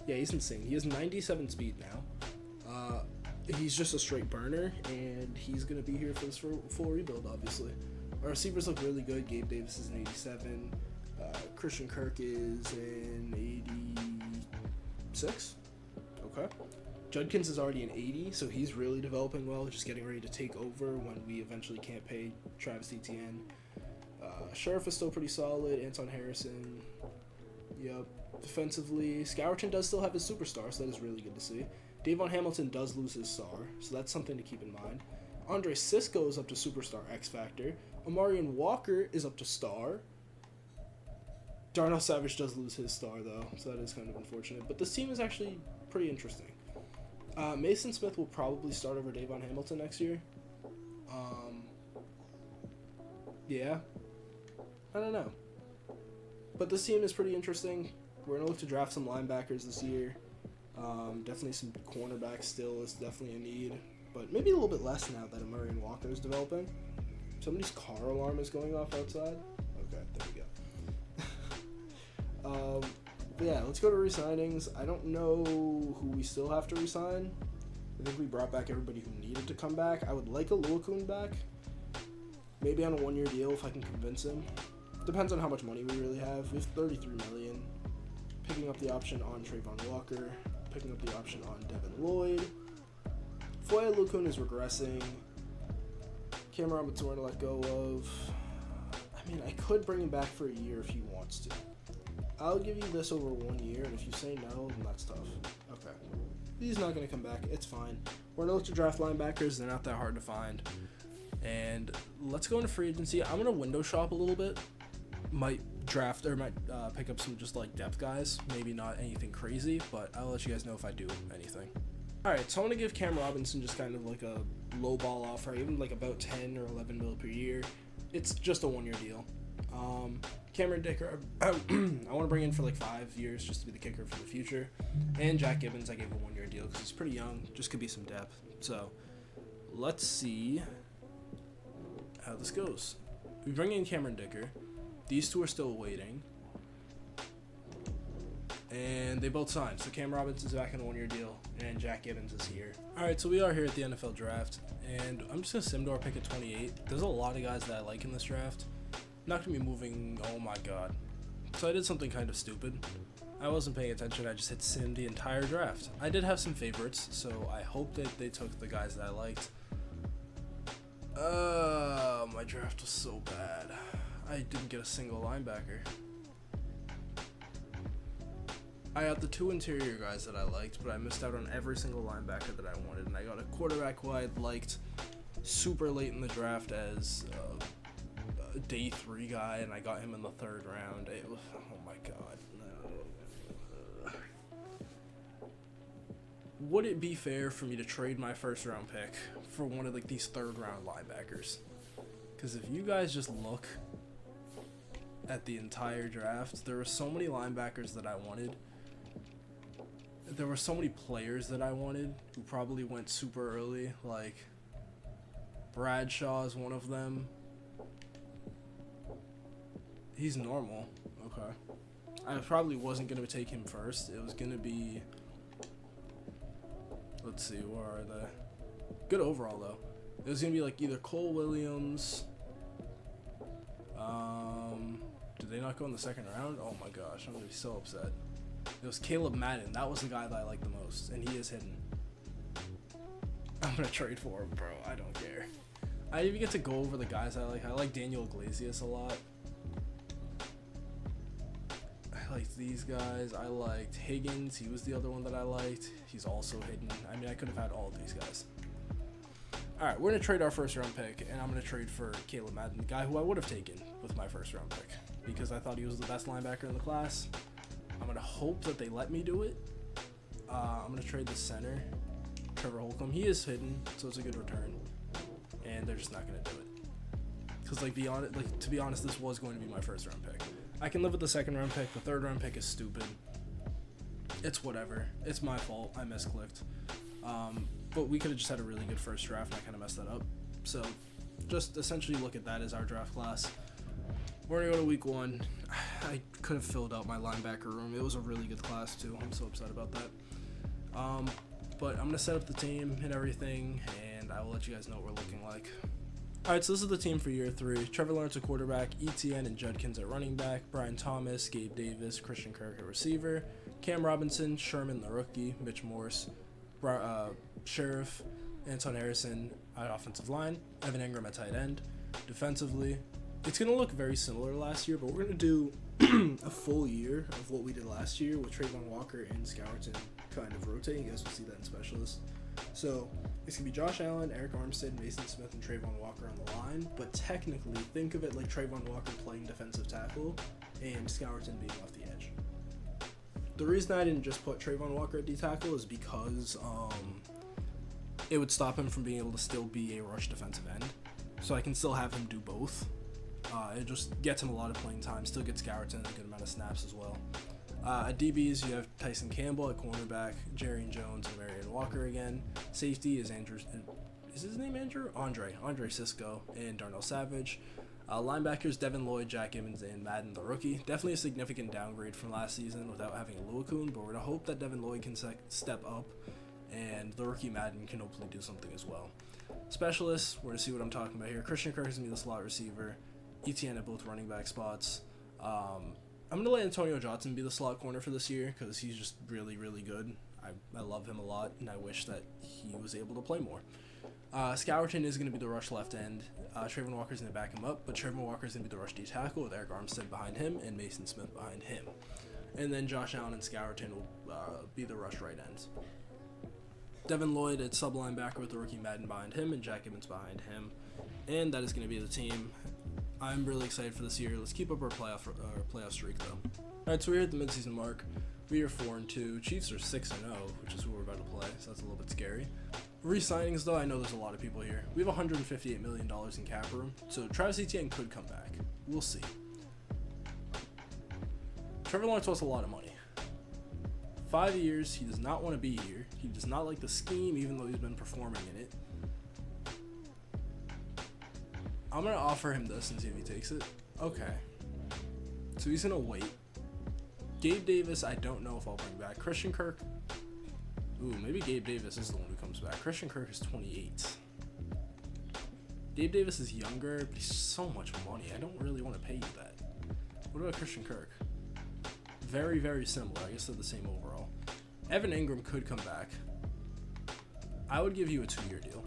Yeah, he's insane. He has 97 speed now. He's just a straight burner, and he's going to be here for this full rebuild, obviously. Our receivers look really good. Gabe Davis is an 87. Christian Kirk is an 86. Okay. Judkins is already an 80, so he's really developing well, just getting ready to take over when we eventually can't pay Travis Etienne. Sheriff is still pretty solid. Anton Harrison. Yep. Defensively, Scourton does still have his superstar, so that is really good to see. Davon Hamilton does lose his star, so that's something to keep in mind. Andre Sisco is up to Superstar X Factor. Amarian Walker is up to star. Darnell Savage does lose his star, though, so that is kind of unfortunate. But this team is actually pretty interesting. Mason Smith will probably start over Davon Hamilton next year. Yeah. I don't know. But this team is pretty interesting. We're going to look to draft some linebackers this year. Definitely some cornerbacks still is definitely a need. But maybe a little bit less now that Amarian Walker is developing. Somebody's car alarm is going off outside. Okay, there we go. But yeah, let's go to re-signings. I don't know who we still have to re-sign. I think we brought back everybody who needed to come back. I would like a Luakun back. Maybe on a one-year deal if I can convince him. Depends on how much money we really have. We have $33 million. Picking up the option on Trayvon Walker. Picking up the option on Devin Lloyd. Foya Luakun is regressing. Cam Robinson we're going to let go of. I mean, I could bring him back for a year if he wants to. I'll give you this over 1 year, and if you say no, then that's tough. Okay. He's not going to come back. It's fine. We're going to look to draft linebackers. They're not that hard to find. And let's go into free agency. I'm going to window shop a little bit. Might draft or might pick up some just like depth guys. Maybe not anything crazy, but I'll let you guys know if I do anything. Alright, so I'm going to give Cam Robinson just kind of like a low ball offer, even like about 10 or 11 mil per year. It's just a 1 year deal. Cameron Dicker, I want to bring in for like 5 years just to be the kicker for the future. And Jack Gibbons, I gave a 1 year deal because he's pretty young, just could be some depth. So let's see how this goes. We bring in Cameron Dicker. These two are still waiting. And they both signed. So Cam Robinson's back in a 1 year deal, and Jack Gibbons is here. Alright, so we are here at the NFL draft, and I'm just going to Simdor pick at 28. There's a lot of guys that I like in this draft. I'm not going to be moving, oh my god. So I did something kind of stupid. I wasn't paying attention, I just hit sim the entire draft. I did have some favorites, so I hope that they took the guys that I liked. My draft was so bad. I didn't get a single linebacker. I got the 2 interior guys that I liked, but I missed out on every single linebacker that I wanted, and I got a quarterback who I liked super late in the draft as a day 3 guy, and I got him in the 3rd round. It was, oh my god. No. Would it be fair for me to trade my 1st round pick for one of like these 3rd round linebackers? Because if you guys just look at the entire draft, there were so many linebackers that I wanted. There were so many players that I wanted who probably went super early, like Bradshaw is one of them. He's normal. Okay. I probably wasn't going to take him first. It was going to be, let's see, where are they? Good overall, though. It was going to be like either Cole Williams. Did they not go in the 2nd round? Oh my gosh, I'm going to be so upset. It was Caleb Madden. That was the guy that I liked the most, and he is hidden. I'm going to trade for him, bro. I don't care. I even get to go over the guys I like. I like Daniel Iglesias a lot. I liked these guys. I liked Higgins. He was the other one that I liked. He's also hidden. I mean, I could have had all of these guys. Alright, we're going to trade our 1st round pick, and I'm going to trade for Caleb Madden, the guy who I would have taken with my 1st round pick, because I thought he was the best linebacker in the class. I'm going to hope that they let me do it. I'm going to trade the center. Trevor Holcomb. He is hidden, so it's a good return. And they're just not going to do it. Because, like, to be honest, this was going to be my first round pick. I can live with the second round pick. The third round pick is stupid. It's whatever. It's my fault. I misclicked. But we could have just had a really good first draft, and I kind of messed that up. So, just essentially look at that as our draft class. We're going to go to week 1. I could have filled out my linebacker room. It was a really good class, too. I'm so upset about that. But I'm going to set up the team and everything, and I will let you guys know what we're looking like. Alright, so this is the team for year 3. Trevor Lawrence at quarterback, Etienne and Judkins at running back, Brian Thomas, Gabe Davis, Christian Kirk at receiver, Cam Robinson, Sherman the rookie, Mitch Morse, Sheriff, Anton Harrison at offensive line, Evan Ingram at tight end. Defensively, it's going to look very similar to last year, but we're going to do a full year of what we did last year with Trayvon Walker and Scourton kind of rotating. You guys will see that in specialists. So it's going to be Josh Allen, Eric Armstead, Mason Smith, and Trayvon Walker on the line. But technically, think of it like Trayvon Walker playing defensive tackle and Scourton being off the edge. The reason I didn't just put Trayvon Walker at D-tackle is because it would stop him from being able to still be a rush defensive end. So I can still have him do both. It just gets him a lot of playing time, still gets Scourton a good amount of snaps as well. At DBs, you have Tyson Campbell at cornerback, Jarian Jones and Marion Walker again. Safety is Andrew. Is his name Andrew? Andre Cisco and Darnell Savage. Linebackers, Devin Lloyd, Jack Emmons, and Madden the rookie. Definitely a significant downgrade from last season without having a Luakun, but we're going to hope that Devin Lloyd can step up, and the rookie Madden can hopefully do something as well. Specialists, we're going to see what I'm talking about here. Christian Kirk is going to be the slot receiver. Etienne at both running back spots. I'm going to let Antonio Johnson be the slot corner for this year because he's just really, really good. I love him a lot, and I wish that he was able to play more. Scourton is going to be the rush left end. Trayvon Walker is going to back him up, but Trayvon Walker is going to be the rush D tackle with Eric Armstead behind him and Mason Smith behind him. And then Josh Allen and Scourton will be the rush right ends. Devin Lloyd at sub linebacker with the rookie Madden behind him and Jack Emmons behind him. And that is going to be the team. I'm really excited for this year. Let's keep up our playoff streak, though. All right, so we're at the midseason mark. We are 4-2. Chiefs are 6-0, which is who we're about to play, so that's a little bit scary. Re-signings, though, I know there's a lot of people here. We have $158 million in cap room, so Travis Etienne could come back. We'll see. Trevor Lawrence wants a lot of money. 5 years, he does not want to be here. He does not like the scheme, even though he's been performing in it. I'm going to offer him this and see if he takes it. Okay. So he's going to wait. Gabe Davis, I don't know if I'll bring back. Christian Kirk. Ooh, maybe Gabe Davis is the one who comes back. Christian Kirk is 28. Gabe Davis is younger, but he's so much money. I don't really want to pay you that. What about Christian Kirk? Very, very similar. I guess they're the same overall. Evan Ingram could come back. I would give you a 2-year deal.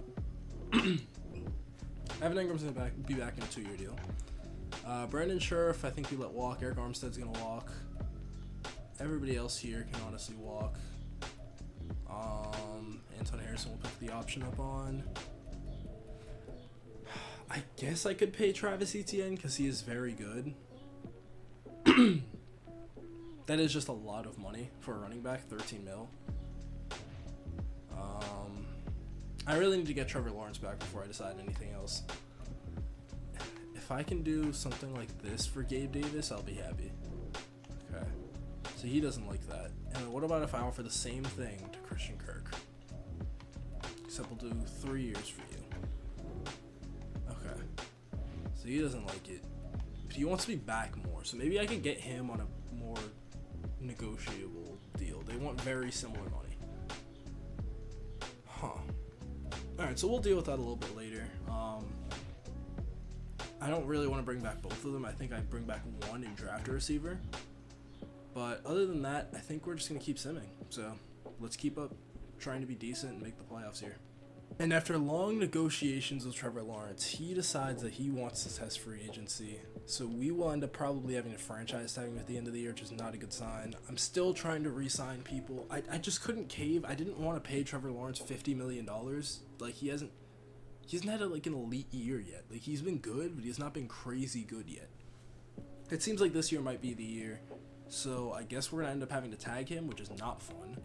Evan Ingram's going to be back in a 2-year deal. Brandon Sheriff, I think we let walk. Eric Armstead's going to walk. Everybody else here can honestly walk. Anton Harrison will pick the option up on. I guess I could pay Travis Etienne because he is very good. That is just a lot of money for a running back, 13 mil. I really need to get Trevor Lawrence back before I decide anything else. If I can do something like this for Gabe Davis, I'll be happy. Okay. So he doesn't like that. And what about if I offer the same thing to Christian Kirk? Except we'll do 3 years for you. Okay. So he doesn't like it. But he wants to be back more. So maybe I can get him on a more negotiable deal. They want very similar money. Huh. Alright, so we'll deal with that a little bit later. I don't really want to bring back both of them. I think I'd bring back one and draft a receiver. But other than that, I think we're just going to keep simming. So let's keep up trying to be decent and make the playoffs here. And after long negotiations with Trevor Lawrence, he decides that he wants to test free agency. So we will end up probably having a franchise tag him at the end of the year, which is not a good sign. I'm still trying to re-sign people. I just couldn't cave. I didn't want to pay Trevor Lawrence $50 million. Like, he hasn't had like an elite year yet. Like, he's been good, but he's not been crazy good yet. It seems like this year might be the year. So I guess we're going to end up having to tag him, which is not fun.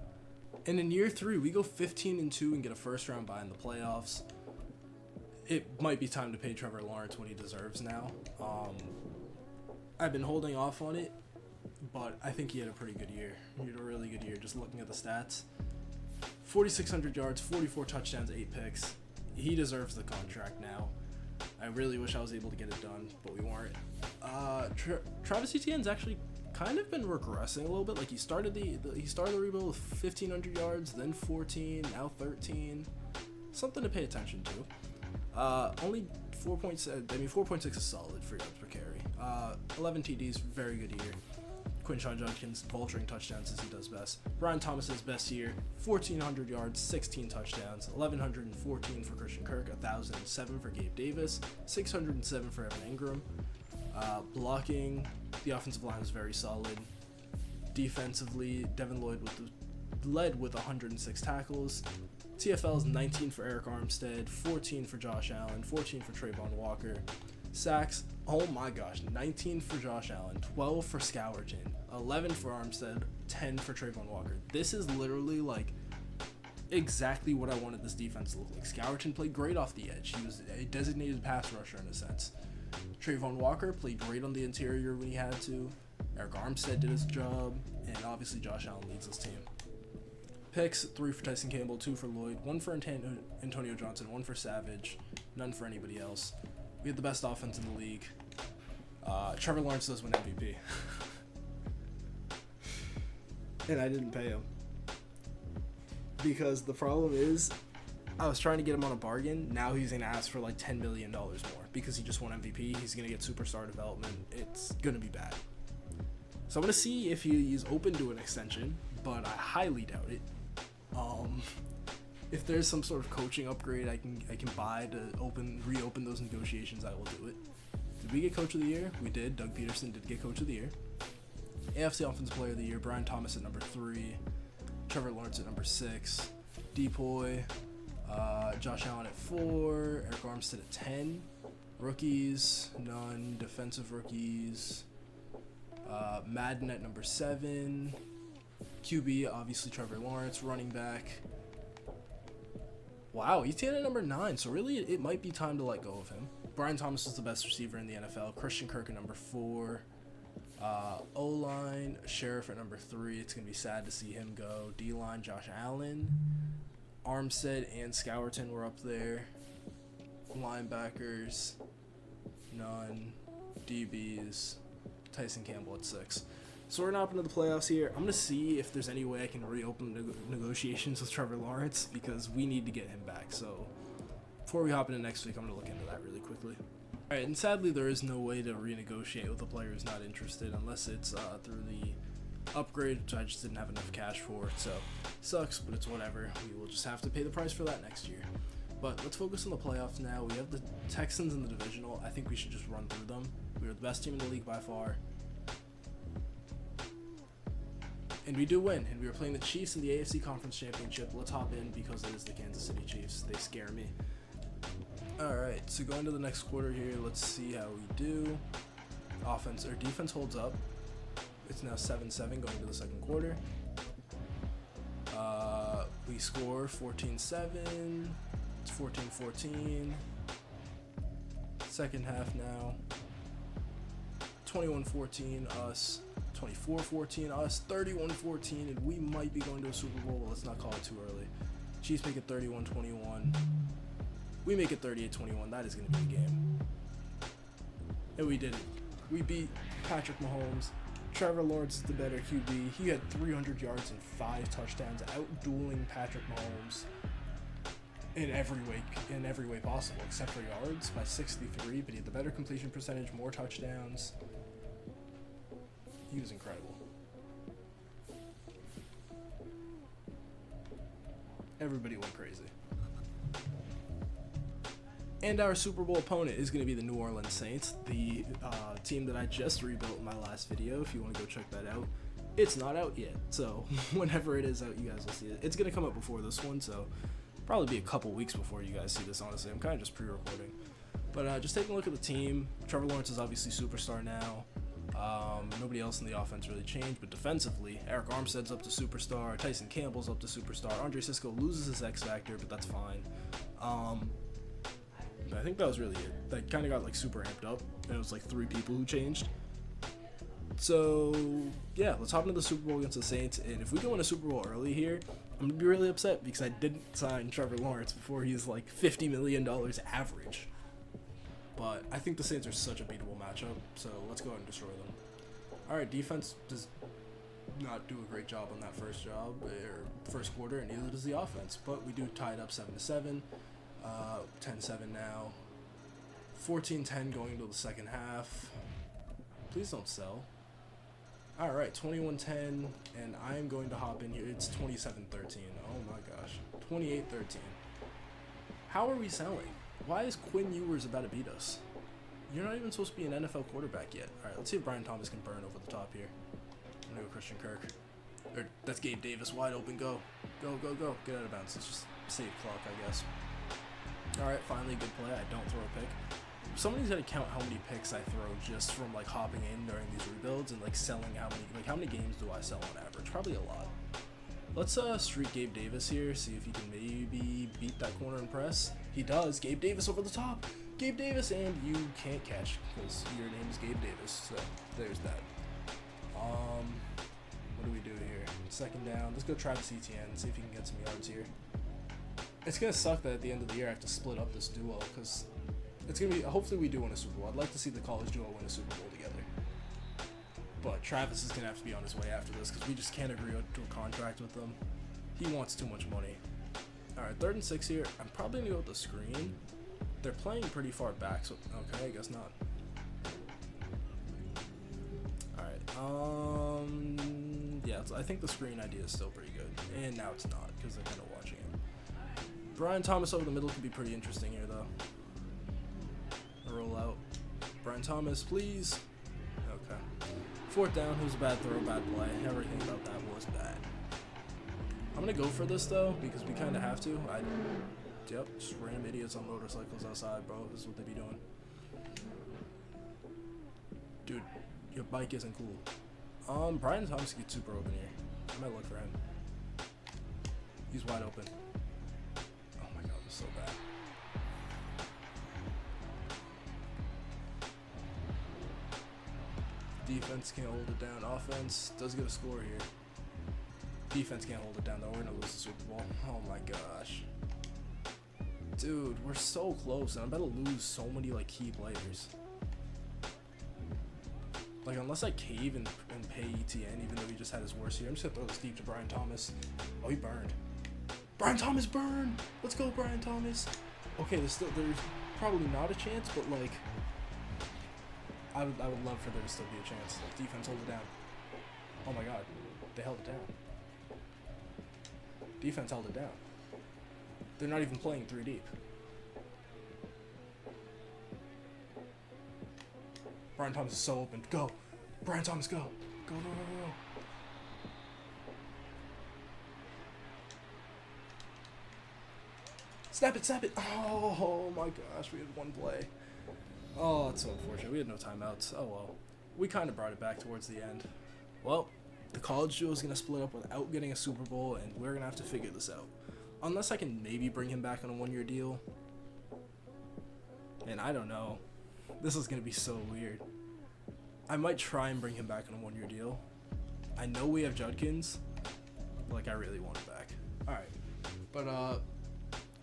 And in year 3, we go 15-2 and get a first-round bye in the playoffs. It might be time to pay Trevor Lawrence what he deserves now. I've been holding off on it, but I think he had a pretty good year. He had a really good year, just looking at the stats. 4,600 yards, 44 touchdowns, 8 picks. He deserves the contract now. I really wish I was able to get it done, but we weren't. Travis Etienne's actually kind of been regressing a little bit. Like he started the rebuild with 1,500 yards, then 14, now 13. Something to pay attention to. Only 4.6. I mean, 4.6 is solid for yards per carry. 11 TDs, very good year. Quinshon Judkins vulturing touchdowns as he does best. Brian Thomas's best year, 1,400 yards, 16 touchdowns, 1,114 for Christian Kirk, 1,007 for Gabe Davis, 607 for Evan Ingram. Blocking, the offensive line was very solid. Defensively, Devin Lloyd led with 106 tackles. TFL's 19 for Eric Armstead, 14 for Josh Allen, 14 for Trayvon Walker. Sacks, oh my gosh, 19 for Josh Allen, 12 for Scourton, 11 for Armstead, 10 for Trayvon Walker. This is literally like exactly what I wanted this defense to look like. Scourton played great off the edge. He was a designated pass rusher in a sense. Trayvon Walker played great on the interior when he had to. Eric Armstead did his job, and obviously Josh Allen leads this team. Picks, 3 for Tyson Campbell, 2 for Lloyd, 1 for Antonio Johnson, 1 for Savage, none for anybody else. We had the best offense in the league. Trevor Lawrence does win MVP. And I didn't pay him. Because the problem is, I was trying to get him on a bargain. Now he's going to ask for like $10 million more. Because he just won MVP, he's going to get superstar development. It's going to be bad. So I'm going to see if he's open to an extension. But I highly doubt it. If there's some sort of coaching upgrade I can buy to reopen those negotiations, I will do it. Did we get Coach of the Year? We did. Doug Peterson did get Coach of the Year. AFC Offensive Player of the Year, Brian Thomas at number 3, Trevor Lawrence at number 6, Depoy, Josh Allen at 4, Eric Armstead at 10. Rookies, none. Defensive rookies, Madden at number 7. QB, obviously Trevor Lawrence. Running back, wow, Etienne at number 9. So really, it might be time to let go of him. Brian Thomas was the best receiver in the NFL. Christian Kirk at number 4. O-line, Sheriff at number 3. It's going to be sad to see him go. D-line, Josh Allen. Armstead and Scourton were up there. Linebackers, none. DBs, Tyson Campbell at 6. So we're not up into the playoffs here. I'm going to see if there's any way I can reopen negotiations with Trevor Lawrence because we need to get him back. So before we hop into next week, I'm going to look into that really quickly. All right, and sadly, there is no way to renegotiate with a player who's not interested unless it's through the upgrade, which I just didn't have enough cash for. So sucks, but it's whatever. We will just have to pay the price for that next year. But let's focus on the playoffs now. We have the Texans in the divisional. I think we should just run through them. We are the best team in the league by far. And we do win, and we are playing the Chiefs in the AFC Conference Championship. Let's hop in because it is the Kansas City Chiefs. They scare me. Alright, so going to the next quarter here, let's see how we do. Offense, or defense holds up. It's now 7-7 going to the second quarter. We score 14-7. It's 14-14. Second half now. 21-14 us. 24-14 us. 31-14, and we might be going to a Super Bowl, but let's not call it too early. Chiefs make it 31-21. We make it 38-21. That is going to be the game. And we did it. We beat Patrick Mahomes. Trevor Lawrence is the better QB. He had 300 yards and 5 touchdowns, out-dueling Patrick Mahomes in every way possible, except for yards by 63. But he had the better completion percentage, more touchdowns. He was incredible. Everybody went crazy. And our Super Bowl opponent is going to be the New Orleans Saints, the team that I just rebuilt in my last video. If you want to go check that out, it's not out yet. So whenever it is out, you guys will see it. It's going to come up before this one, so probably be a couple weeks before you guys see this, honestly. I'm kind of just pre-recording. But just taking a look at the team. Trevor Lawrence is obviously superstar now. Nobody else in the offense really changed, but defensively, Eric Armstead's up to superstar, Tyson Campbell's up to superstar, Andre Cisco loses his X factor, but that's fine. I think that was really it. That kind of got like super amped up, and it was like 3 people who changed. So yeah, let's hop into the Super Bowl against the Saints, and if we go in a Super Bowl early here, I'm gonna be really upset because I didn't sign Trevor Lawrence before he's like $50 million average. But I think the Saints are such a beatable matchup, so let's go ahead and destroy them. Alright, defense does not do a great job on that first quarter, and neither does the offense. But we do tie it up 7-7, 10-7 now, 14-10 going into the second half. Please don't sell. Alright, 21-10, and I'm going to hop in here. It's 27-13. Oh my gosh. 28-13. How are we selling? Why is Quinn Ewers about to beat us? You're not even supposed to be an NFL quarterback yet. Alright, let's see if Brian Thomas can burn over the top here. I'm going to go Christian Kirk. Or, that's Gabe Davis, wide open, go. Go, go, go. Get out of bounds. Let's just save clock, I guess. Alright, finally a good play. I don't throw a pick. Somebody's got to count how many picks I throw just from like hopping in during these rebuilds and like selling how many games do I sell on average? Probably a lot. Let's streak Gabe Davis here, see if he can maybe beat that corner and press. He does. Gabe Davis over the top. Gabe Davis, and you can't catch because your name is Gabe Davis. So there's that. What do we do here? Second down. Let's go Travis Etienne and see if he can get some yards here. It's gonna suck that at the end of the year I have to split up this duo because it's gonna be. Hopefully we do win a Super Bowl. I'd like to see the college duo win a Super Bowl together. But Travis is gonna have to be on his way after this because we just can't agree to a contract with him. He wants too much money. All right, 3rd and 6 here. I'm probably gonna go with the screen. They're playing pretty far back, so okay, I guess not. All right. Yeah, I think the screen idea is still pretty good, and now it's not because they're kind of watching it. Brian Thomas over the middle could be pretty interesting here, though. Roll out. Brian Thomas, please. Okay. 4th down. It was a bad throw, bad play. Everything about that was bad. I'm gonna go for this though because we kind of have to. Yep, just random idiots on motorcycles outside, bro. This is what they be doing. Dude, your bike isn't cool. Brian Thomas gets super open here. I might look for him. He's wide open. Oh my god, this is so bad. Defense can't hold it down. Offense does get a score here. Defense can't hold it down though. We're gonna lose the Super Bowl. Oh my gosh. Dude, we're so close, and I'm about to lose so many like key players. Like unless I cave and pay ETN, even though he just had his worst year, I'm just gonna throw this deep to Brian Thomas. Oh, he burned. Brian Thomas burned. Let's go, Brian Thomas. Okay, there's probably not a chance, but like I would love for there to still be a chance. Defense hold it down. Oh my god, they held it down. Defense held it down. They're not even playing 3 deep. Brian Thomas is so open. Go. Brian Thomas, go. Go, go, go, go. Snap it, snap it. Oh my gosh, we had 1 play. Oh, it's so unfortunate. We had no timeouts. Oh well. We kind of brought it back towards the end. Well, the college duo is going to split up without getting a Super Bowl, and we're going to have to figure this out. Unless I can maybe bring him back on a 1-year deal. And I don't know. This is going to be so weird. I might try and bring him back on a 1-year deal. I know we have Judkins. Like, I really want him back. Alright. But,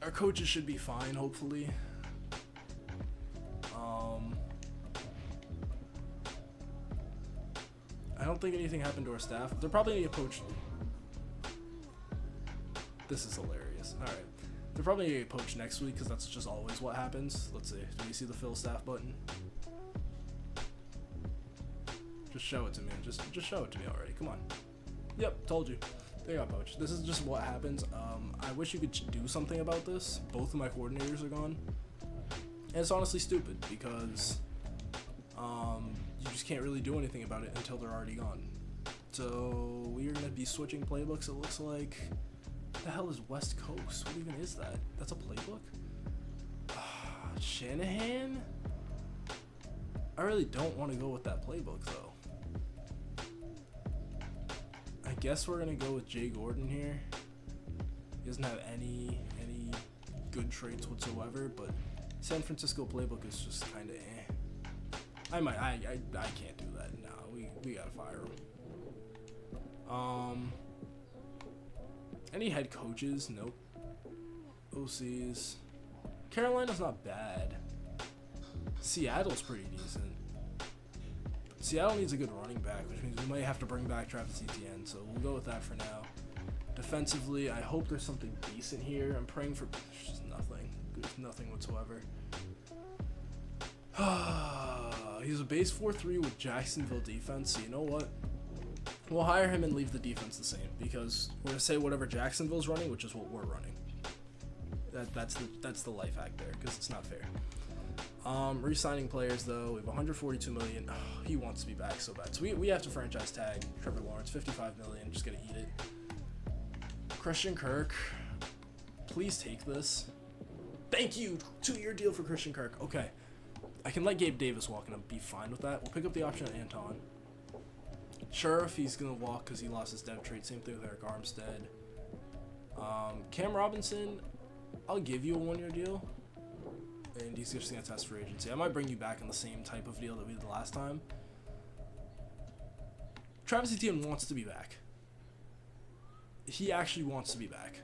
our coaches should be fine, hopefully. I don't think anything happened to our staff. They're probably going to get poached. This is hilarious. Alright. They're probably going to get poached next week because that's just always what happens. Let's see. Do you see the fill staff button? Just show it to me. Just show it to me already. Come on. Yep, told you. They got poached. This is just what happens. I wish you could do something about this. Both of my coordinators are gone. And it's honestly stupid because you just can't really do anything about it until they're already gone. So we are going to be switching playbooks, it looks like. What the hell is West Coast? What even is that? That's a playbook? Shanahan? I really don't want to go with that playbook, though. guess we're gonna go with Jay Gordon here. He doesn't have any good traits whatsoever, but San Francisco playbook is just kind of eh. I can't do that. No, we gotta fire him. Any head coaches? Nope. OCs. Carolina's not bad. Seattle's pretty decent. Seattle needs a good running back, which means we might have to bring back Travis Etienne, so we'll go with that for now. Defensively, I hope there's something decent here. I'm praying for just nothing. There's nothing whatsoever. He's a base 4-3 with Jacksonville defense, so you know what? We'll hire him and leave the defense the same, because we're going to say whatever Jacksonville's running, which is what we're running. That's the life hack there, because it's not fair. Re-signing players though, we have 142 million. Oh, he wants to be back so bad. So we have to franchise tag Trevor Lawrence, 55 million. Just gonna eat it. Christian Kirk, please take this. Thank you. 2-year deal for Christian Kirk. Okay, I can let Gabe Davis walk and I'll be fine with that. We'll pick up the option on Anton. Sure, if he's gonna walk because he lost his dev trait. Same thing with Eric Armstead. Cam Robinson, I'll give you a 1-year deal. And he's just going to test for agency. I might bring you back on the same type of deal that we did the last time. Travis Etienne wants to be back. He actually wants to be back.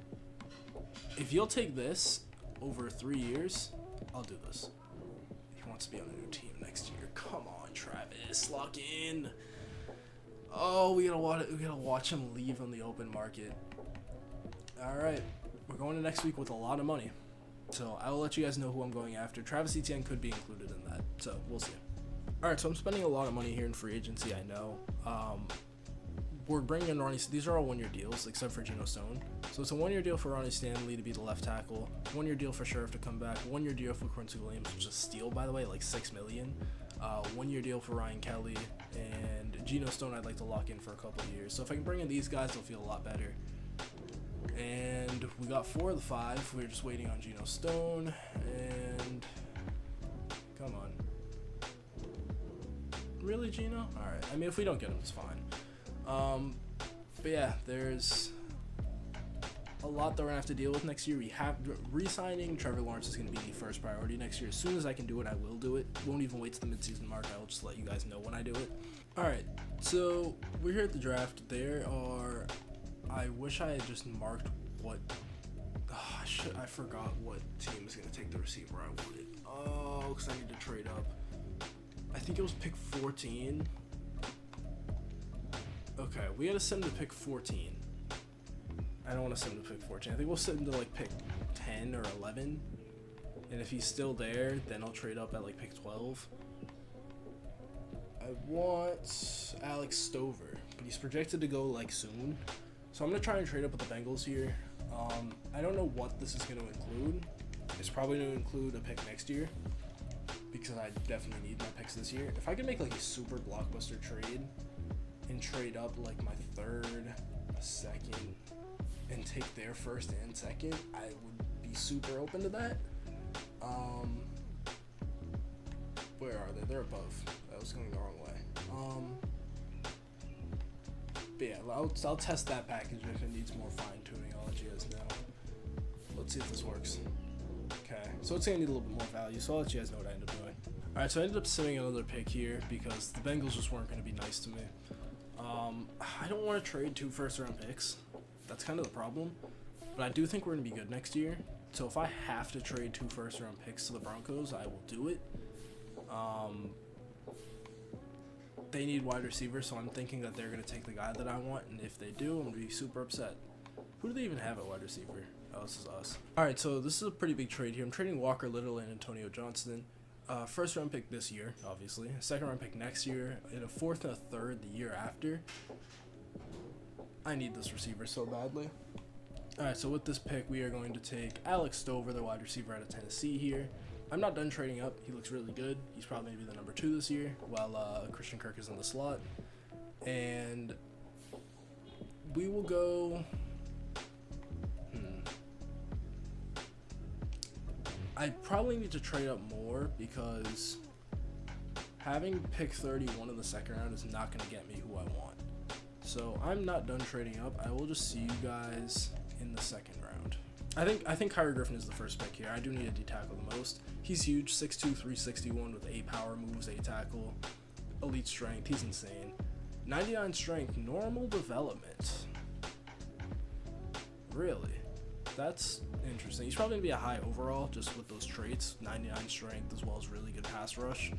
If you'll take this over 3 years, I'll do this. He wants to be on a new team next year. Come on, Travis. Lock in. Oh, we gotta watch him leave on the open market. All right. We're going to next week with a lot of money. So I will let you guys know who I'm going after. Travis Etienne could be included in that, so we'll see. All right, so I'm spending a lot of money here in free agency, I know. We're bringing in Ronnie. These are all 1-year deals, except for Geno Stone. So it's a 1-year deal for Ronnie Stanley to be the left tackle, 1-year deal for Sheriff to come back, 1-year deal for Quincy Williams, which is a steal, by the way, like $6 million. 1-year deal for Ryan Kelly, and Geno Stone I'd like to lock in for a couple of years. So if I can bring in these guys, they'll feel a lot better. And we got 4 of the 5. We're just waiting on Geno Stone. And come on. Really, Geno? Alright. I mean, if we don't get him, it's fine. But yeah, there's a lot that we're going to have to deal with next year. We have re-signing Trevor Lawrence is going to be the first priority next year. As soon as I can do it, I will do it. Won't even wait to the midseason mark. I will just let you guys know when I do it. Alright. So we're here at the draft. I wish I had just marked what. I forgot what team is going to take the receiver I wanted. Oh, because I need to trade up. I think it was pick 14. Okay, we got to send him to pick 14. I don't want to send him to pick 14. I think we'll send him to like pick 10 or 11. And if he's still there, then I'll trade up at like pick 12. I want Alex Stover, but he's projected to go like soon. So I'm going to try and trade up with the Bengals here. I don't know what this is going to include. It's probably going to include a pick next year, because I definitely need my picks this year. If I could make like a super blockbuster trade and trade up like my 3rd, 2nd, and take their 1st and 2nd, I would be super open to that. Where are they? They're above. I was going the wrong way. But yeah, I'll test that package if it needs more fine-tuning. I'll let you guys know. Let's see if this works. Okay, so it's going to need a little bit more value, so I'll let you guys know what I end up doing. Alright, so I ended up simming another pick here because the Bengals just weren't going to be nice to me. I don't want to trade 2 first-round picks. That's kind of the problem. But I do think we're going to be good next year. So if I have to trade 2 first-round picks to the Broncos, I will do it. They need wide receivers, so I'm thinking that they're going to take the guy that I want, and if they do, I'm going to be super upset. Who do they even have at wide receiver? Oh, this is us. Alright, so this is a pretty big trade here. I'm trading Walker Little and Antonio Johnson. 1st round pick this year, obviously. 2nd round pick next year, and a 4th and a 3rd the year after. I need this receiver so badly. Alright, so with this pick, we are going to take Alex Stover, the wide receiver out of Tennessee here. I'm not done trading up. He looks really good. He's probably going to be the number 2 this year, while Christian Kirk is in the slot. And we will go... I probably need to trade up more because having pick 31 in the 2nd round is not going to get me who I want. So I'm not done trading up. I will just see you guys in the second round. I think Kyrie Griffin is the first pick here. I do need a D-tackle the most. He's huge, 6'2", 361 with 8 power moves, 8 tackle, elite strength. He's insane. 99 strength, normal development. Really? That's interesting. He's probably going to be a high overall just with those traits. 99 strength as well as really good pass rush.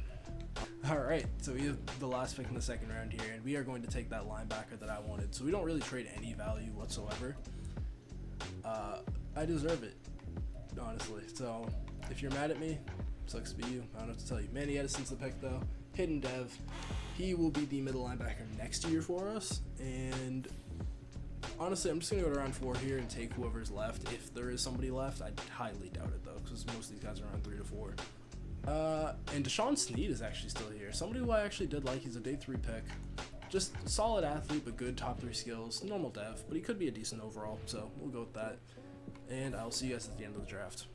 Alright, so we have the last pick in the second round here, and we are going to take that linebacker that I wanted. So we don't really trade any value whatsoever. I deserve it, honestly. So if you're mad at me, sucks to be you. I don't know what to tell you. Manny Edison's the pick though. Hidden dev. He will be the middle linebacker next year for us. And honestly, I'm just going to go to round 4 here and take whoever's left. If there is somebody left, I highly doubt it though, because most of these guys are around 3 to 4. And Deshaun Sneed is actually still here. Somebody who I actually did like. He's a day 3 pick. Just solid athlete, but good top 3 skills. Normal dev, but he could be a decent overall, so we'll go with that. And I'll see you guys at the end of the draft.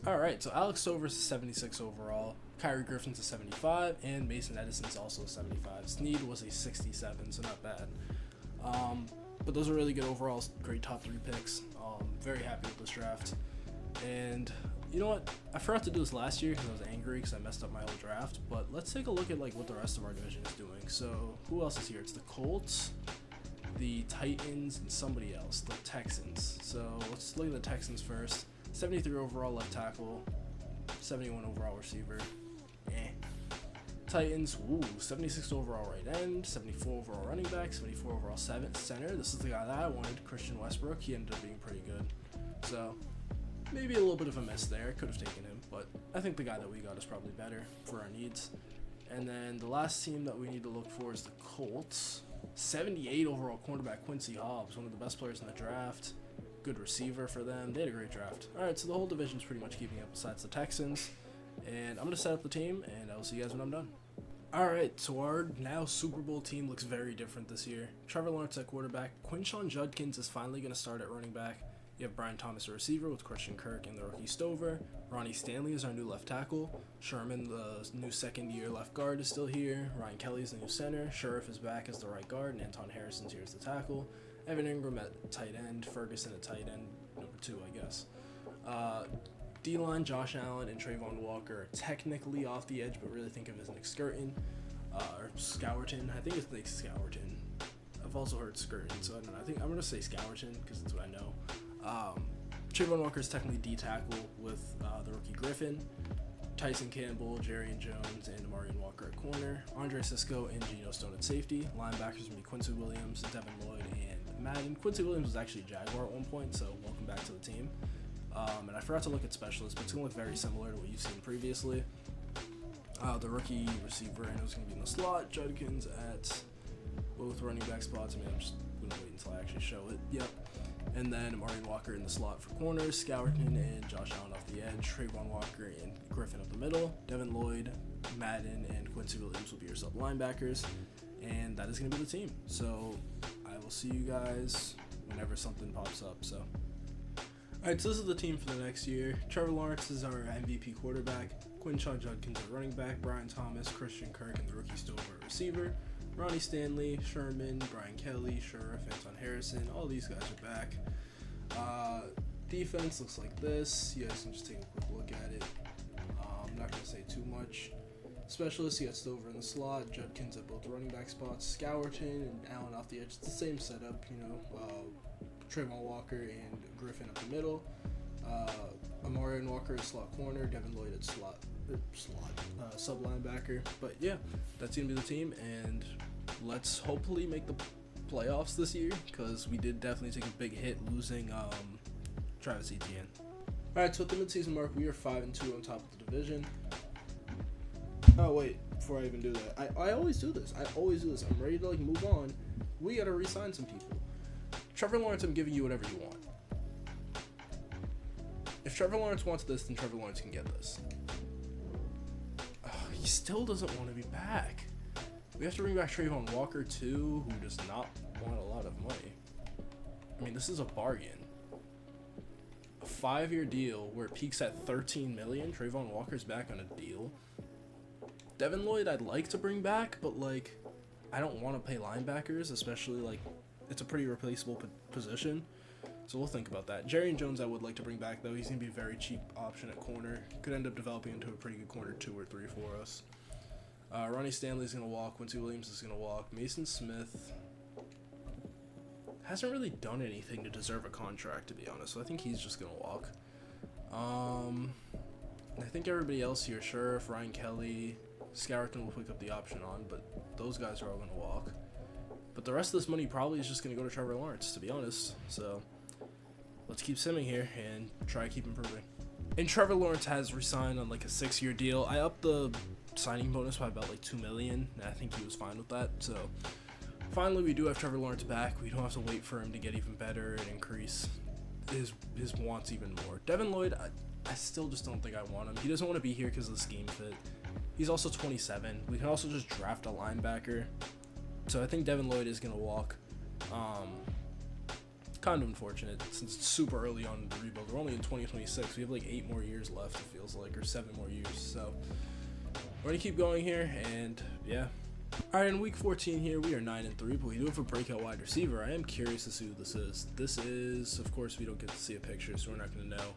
Alright, so Alex Stover's a 76 overall, Kyrie Griffin's a 75, and Mason Edison's also a 75. Sneed was a 67, so not bad. But those are really good overalls, great top 3 picks. Very happy with this draft. And you know what? I forgot to do this last year because I was angry because I messed up my whole draft. But let's take a look at like what the rest of our division is doing. So who else is here? It's the Colts, the Titans, and somebody else, the Texans. So let's look at the Texans first. 73 overall left tackle, 71 overall receiver. Titans, 76 overall right end, 74 overall running back, 74 overall center. This is the guy that I wanted, Christian Westbrook. He ended up being pretty good. So maybe a little bit of a miss there. Could have taken him, but I think the guy that we got is probably better for our needs. And then the last team that we need to look for is the Colts. 78 overall cornerback Quincy Hobbs, one of the best players in the draft. Good receiver for them. They had a great draft. All right, so the whole division's pretty much keeping up besides the Texans. And I'm going to set up the team, and I'll see you guys when I'm done. All right, so our now Super Bowl team looks very different this year. Trevor Lawrence at quarterback. Quinshon Judkins is finally going to start at running back. You have Brian Thomas, a receiver, with Christian Kirk and the rookie Stover. Ronnie Stanley is our new left tackle. Sherman, the new second-year left guard, is still here. Ryan Kelly is the new center. Sheriff is back as the right guard, and Anton Harrison's here as the tackle. Evan Ingram at tight end. Ferguson at tight end, number 2, I guess. D-line, Josh Allen and Trayvon Walker are technically off the edge, but really think of it as Nick Skirton. Or Scourton. I think it's Nick Scourton. I've also heard Skirton, so I don't know. I think I'm going to say Scourton because that's what I know. Trayvon Walker is technically D-tackle with the rookie Griffin. Tyson Campbell, Jerry Jones, and Amarian Walker at corner. Andre Sisco and Geno Stone at safety. Linebackers will be Quincy Williams, Devin Lloyd, and Madden. Quincy Williams was actually a Jaguar at one point, so welcome back to the team. And I forgot to look at specialists, but it's going to look very similar to what you've seen previously. The rookie receiver, I know is going to be in the slot. Judkins at both running back spots. I mean, I'm just going to wait until I actually show it. Yep. And then Amarian Walker in the slot for corners. Scourton and Josh Allen off the edge. Trayvon Walker and Griffin up the middle. Devin Lloyd, Madden, and Quincy Williams will be your sub linebackers. And that is going to be the team. So I will see you guys whenever something pops up. So. Alright, so this is the team for the next year. Trevor Lawrence is our MVP quarterback. Quinshon Judkins at running back. Brian Thomas, Christian Kirk, and the rookie Stover at receiver. Ronnie Stanley, Sherman, Brian Kelly, Sheriff, Anton Harrison. All these guys are back. Defense looks like this. You guys can just take a quick look at it. I'm not going to say too much. Specialists, you got Stover in the slot. Judkins at both running back spots. Scourton and Allen off the edge. It's the same setup, you know. Trayvon Walker and Griffin up the middle. Amarian Walker at slot corner. Devin Lloyd at sub linebacker. But yeah, that's gonna be the team, and let's hopefully make the playoffs this year because we did definitely take a big hit losing Travis Etienne. All right, so at the midseason mark, we are 5-2 on top of the division. Oh wait, before I even do that, I always do this. I'm ready to like move on. We gotta re-sign some people. Trevor Lawrence, I'm giving you whatever you want. If Trevor Lawrence wants this, then Trevor Lawrence can get this. He still doesn't want to be back. We have to bring back Trayvon Walker too, who does not want a lot of money. I mean, this is a bargain. A 5-year deal where it peaks at $13 million. Trayvon Walker's back on a deal. Devin Lloyd, I'd like to bring back, but like, I don't want to pay linebackers, especially like it's a pretty replaceable position. So we'll think about that. Jerry Jones I would like to bring back, though. He's going to be a very cheap option at corner. Could end up developing into a pretty good corner 2 or 3 for us. Ronnie Stanley's going to walk. Quincy Williams is going to walk. Mason Smith hasn't really done anything to deserve a contract, to be honest. So I think he's just going to walk. I think everybody else here, Sheriff, Ryan Kelly, Scourton will pick up the option on, but those guys are all going to walk. But the rest of this money probably is just going to go to Trevor Lawrence, to be honest. So let's keep simming here and try to keep improving. And Trevor Lawrence has resigned on like a 6-year deal. I upped the signing bonus by about like $2 million, and I think he was fine with that. So finally, we do have Trevor Lawrence back. We don't have to wait for him to get even better and increase his wants even more. Devin Lloyd, I still just don't think I want him. He doesn't want to be here because of the scheme fit. He's also 27. We can also just draft a linebacker. So I think Devin Lloyd is going to walk. Kind of unfortunate since it's super early on in the rebuild. We're only in 2026. We have like 8 more years left, it feels like, or 7 more years. So we're going to keep going here, and yeah. All right, in week 14 here, we are 9-3, but we do have a breakout wide receiver. I am curious to see who this is. This is, of course, we don't get to see a picture, so we're not going to know.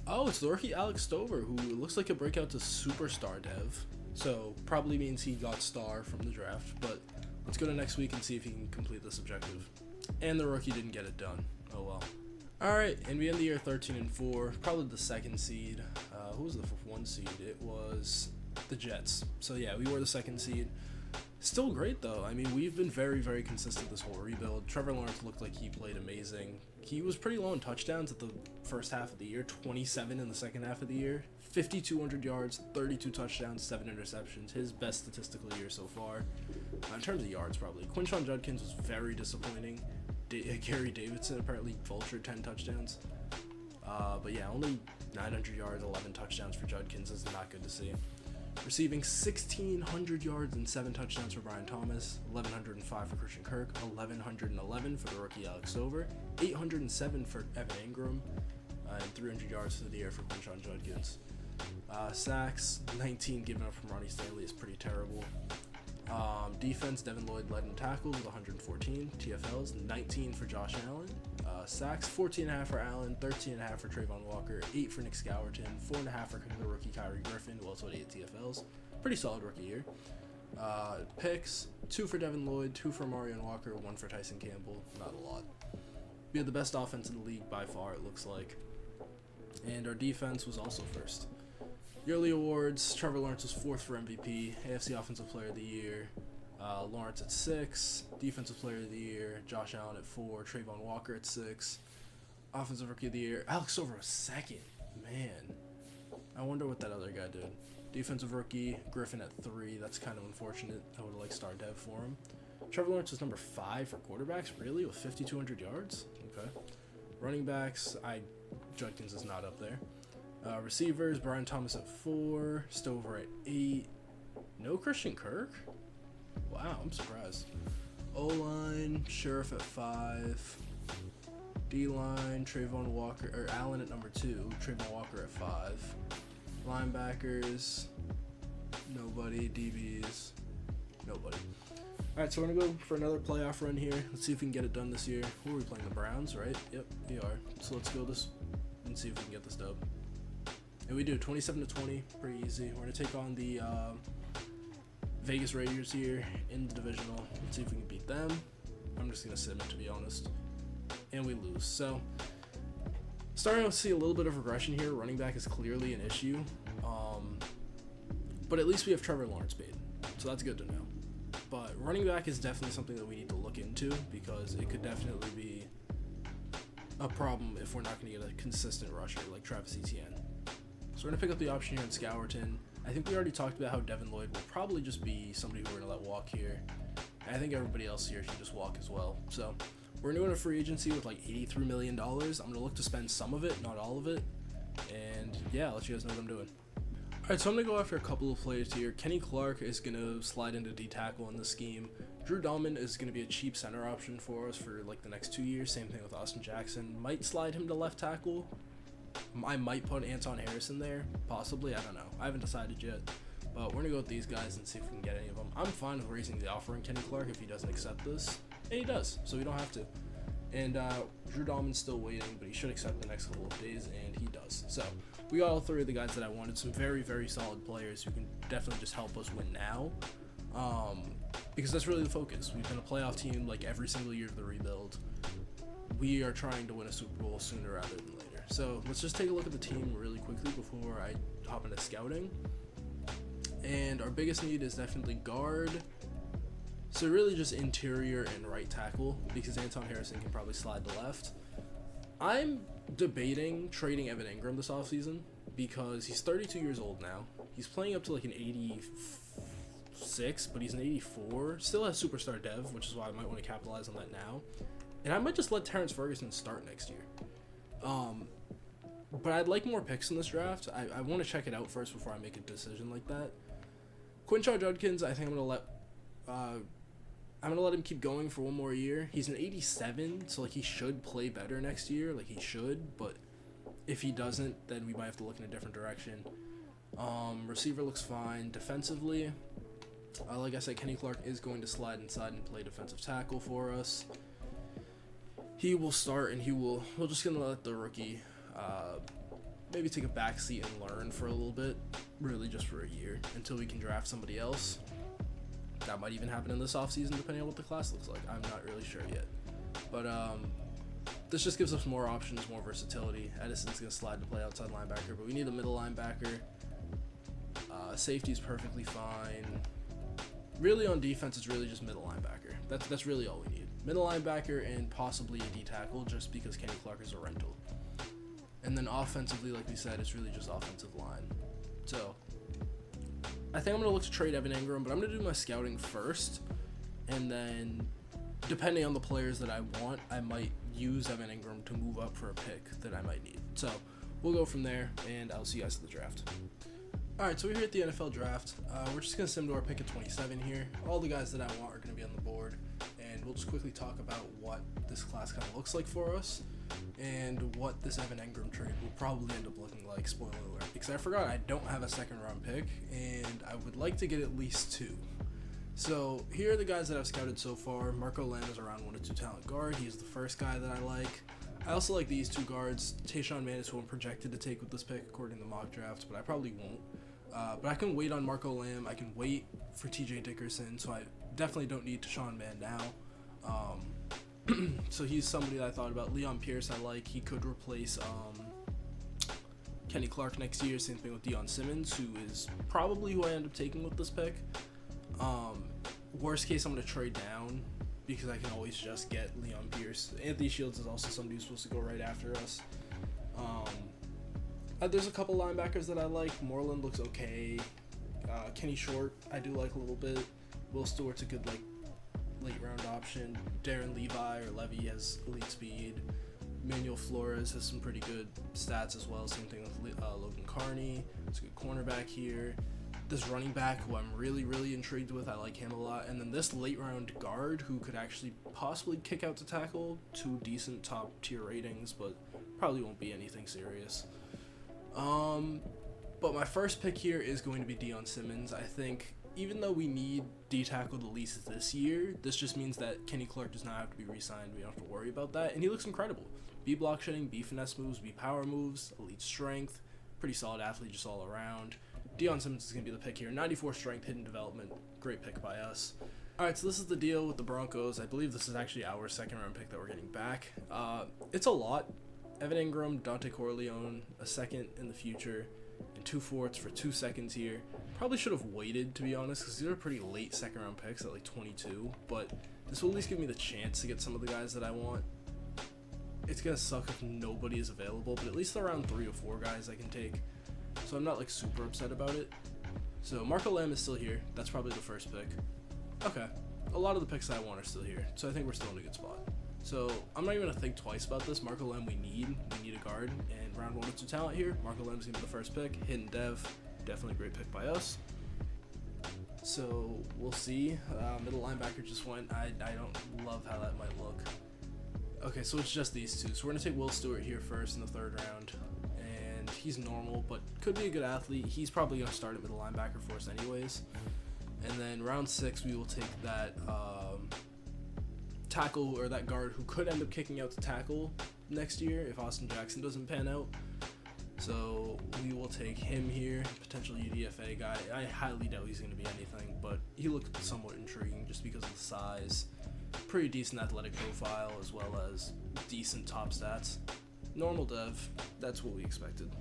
Oh, it's the rookie Alex Stover, who looks like a breakout to superstar dev. So probably means he got star from the draft, but let's go to next week and see if he can complete this objective. And the rookie didn't get it done. Oh well. All right, and we end the year 13-4, probably the 2nd seed. Who was the 1 seed? It was the Jets. So yeah, we were the 2nd seed. Still great though. I mean, we've been very, very consistent this whole rebuild. Trevor Lawrence looked like he played amazing. He was pretty low in touchdowns at the first half of the year, 27 in the second half of the year, 5,200 yards, 32 touchdowns, 7 interceptions. His best statistical year so far. In terms of yards, probably. Quinshon Judkins was very disappointing. Gary Davidson apparently vultured 10 touchdowns. But yeah, only 900 yards, 11 touchdowns for Judkins is not good to see. Receiving 1,600 yards and 7 touchdowns for Brian Thomas, 1,105 for Christian Kirk, 1,111 for the rookie Alex Stover, 807 for Evan Ingram, and 300 yards for the year for Quinshon Judkins. Sacks, 19 given up from Ronnie Stanley is pretty terrible. Defense, Devin Lloyd led in tackles with 114. TFLs, 19 for Josh Allen. Sacks, 14.5 for Allen, 13.5 for Trayvon Walker, 8 for Nick Scourton, 4.5 for the rookie Kyrie Griffin, who also had 8 TFLs. Pretty solid rookie year. Picks, 2 for Devin Lloyd, 2 for Marion Walker, 1 for Tyson Campbell. Not a lot. We had the best offense in the league by far, it looks like. And our defense was also first. Yearly awards, Trevor Lawrence was 4th for MVP, AFC Offensive Player of the Year, Lawrence at 6, Defensive Player of the Year, Josh Allen at 4, Trayvon Walker at 6, Offensive Rookie of the Year, Alex Stover was 2nd, man, I wonder what that other guy did. Defensive Rookie, Griffin at 3, that's kind of unfortunate, I would have liked star dev for him. Trevor Lawrence was number 5 for quarterbacks, really, with 5,200 yards, okay. Running backs, Judkins is not up there. Receivers, Brian Thomas at 4, Stover at 8. No Christian Kirk? Wow, I'm surprised. O-line, Sheriff at 5. D-line, Trayvon Walker, or Allen at number 2, Trayvon Walker at 5. Linebackers, nobody. DBs, nobody. Alright, so we're going to go for another playoff run here. Let's see if we can get it done this year. Who are we playing? The Browns, right? Yep, we are. So let's go this and see if we can get this dub. And we do 27-20, pretty easy. We're gonna take on the Vegas Raiders here in the divisional. Let's see if we can beat them. I'm just gonna sim it, to be honest, and we lose. So starting to see a little bit of regression here. Running back is clearly an issue, but at least we have Trevor Lawrence paid, so that's good to know. But running back is definitely something that we need to look into because it could definitely be a problem if we're not going to get a consistent rusher like Travis Etienne. So we're going to pick up the option here in Scourton. I think we already talked about how Devin Lloyd will probably just be somebody who we're going to let walk here. And I think everybody else here should just walk as well. So we're doing a free agency with like $83 million. I'm going to look to spend some of it, not all of it. And yeah, I'll let you guys know what I'm doing. Alright, so I'm going to go after a couple of players here. Kenny Clark is going to slide into D-tackle in the scheme. Drew Dahlman is going to be a cheap center option for us for like the next 2 years. Same thing with Austin Jackson. Might slide him to left tackle. I might put Anton Harrison there, possibly. I don't know. I haven't decided yet. But we're going to go with these guys and see if we can get any of them. I'm fine with raising the offer on Kenny Clark if he doesn't accept this. And he does, so we don't have to. And Drew Dahlman's still waiting, but he should accept the next couple of days, and he does. So we got all three of the guys that I wanted. Some very, very solid players who can definitely just help us win now. Because that's really the focus. We've been a playoff team like every single year of the rebuild. We are trying to win a Super Bowl sooner rather than later. So let's just take a look at the team really quickly before I hop into scouting. And our biggest need is definitely guard. So really just interior and right tackle, because Anton Harrison can probably slide to left. I'm debating trading Evan Ingram this offseason because he's 32 years old now. He's playing up to like an 86, but he's an 84. Still has superstar dev, which is why I might want to capitalize on that now. And I might just let Terrence Ferguson start next year. But I'd like more picks in this draft. I want to check it out first before I make a decision like that. Quinshon Judkins, I think I'm gonna let him keep going for one more year. He's an 87, so like he should play better next year. Like he should, but if he doesn't, then we might have to look in a different direction. Receiver looks fine. Defensively, like I said, Kenny Clark is going to slide inside and play defensive tackle for us. He will start, and we're just gonna let the rookie maybe take a back seat and learn for a little bit, really just for a year, until we can draft somebody else. That might even happen in this offseason, depending on what the class looks like. I'm not really sure yet. But this just gives us more options, more versatility. Edison's going to slide to play outside linebacker, but we need a middle linebacker. Safety's perfectly fine. Really on defense, it's really just middle linebacker. That's really all we need. Middle linebacker and possibly a D tackle, just because Kenny Clark is a rental. And then offensively, like we said, it's really just offensive line. So I think I'm going to look to trade Evan Ingram, but I'm going to do my scouting first. And then, depending on the players that I want, I might use Evan Ingram to move up for a pick that I might need. So we'll go from there, and I'll see you guys at the draft. Alright, so we're here at the NFL draft. We're just going to sim to our pick at 27 here. All the guys that I want are going to be on the board. And we'll just quickly talk about what this class kind of looks like for us, and what this Evan Ingram trade will probably end up looking like, spoiler alert, because I forgot I don't have a second round pick, and I would like to get at least 2. So here are the guys that I've scouted so far. Marco Lamb is a round 1 to 2 talent guard. He's the first guy that I like. I also like these 2 guards. Tayshaun Mann is who I'm projected to take with this pick according to the mock draft, but I probably won't. But I can wait on Marco Lamb. I can wait for TJ Dickerson, so I definitely don't need Tayshaun Mann now. So he's somebody that I thought about. Leon Pierce I like. He could replace Kenny Clark next year. Same thing with Deion Simmons, who is probably who I end up taking with this pick. Worst case, I'm going to trade down because I can always just get Leon Pierce. Anthony Shields is also somebody who's supposed to go right after us. There's a couple linebackers that I like. Moreland looks okay. Kenny Short I do like a little bit. Will Stewart's a good late round option. Darren Levi or Levy has elite speed. Manuel Flores has some pretty good stats as well. Same thing with Logan Carney. It's a good cornerback here. This running back who I'm really, really intrigued with. I like him a lot. And then this late round guard who could actually possibly kick out to tackle. 2 decent top tier ratings, but probably won't be anything serious. But my first pick here is going to be Deion Simmons. I think even though we need D-tackle the least this year, this just means that Kenny Clark does not have to be re-signed. We don't have to worry about that. And he looks incredible. B block shedding, B finesse moves, B power moves, elite strength, pretty solid athlete just all around. Deion Simmons is going to be the pick here. 94 strength, hidden development. Great pick by us. Alright, so this is the deal with the Broncos. I believe this is actually our second round pick that we're getting back. It's a lot. Evan Ingram, Dante Corleone, a second in the future, and 2 fourths for 2 seconds here. Probably should have waited, to be honest, because these are pretty late second round picks at like 22, but this will at least give me the chance to get some of the guys that I want. It's going to suck if nobody is available, but at least around 3 or 4 guys I can take, so I'm not like super upset about it. So Marco Lamb is still here. That's probably the first pick. Okay, a lot of the picks that I want are still here, so I think we're still in a good spot. So I'm not even going to think twice about this. Marco Lamb we need a guard, and round 1 to 2 talent here. Marco Lamb's going to be the first pick. Hidden dev, definitely a great pick by us. So we'll see. Middle linebacker just went. I don't love how that might look. Okay, so it's just these 2. So we're going to take Will Stewart here first in the 3rd round. and he's normal, but could be a good athlete. He's probably going to start at middle linebacker for us anyways. And then round 6, we will take that tackle, or that guard who could end up kicking out to tackle next year if Austin Jackson doesn't pan out. So we will take him here, potential UDFA guy. I highly doubt he's going to be anything, but he looked somewhat intriguing just because of the size. Pretty decent athletic profile, as well as decent top stats. Normal dev, that's what we expected.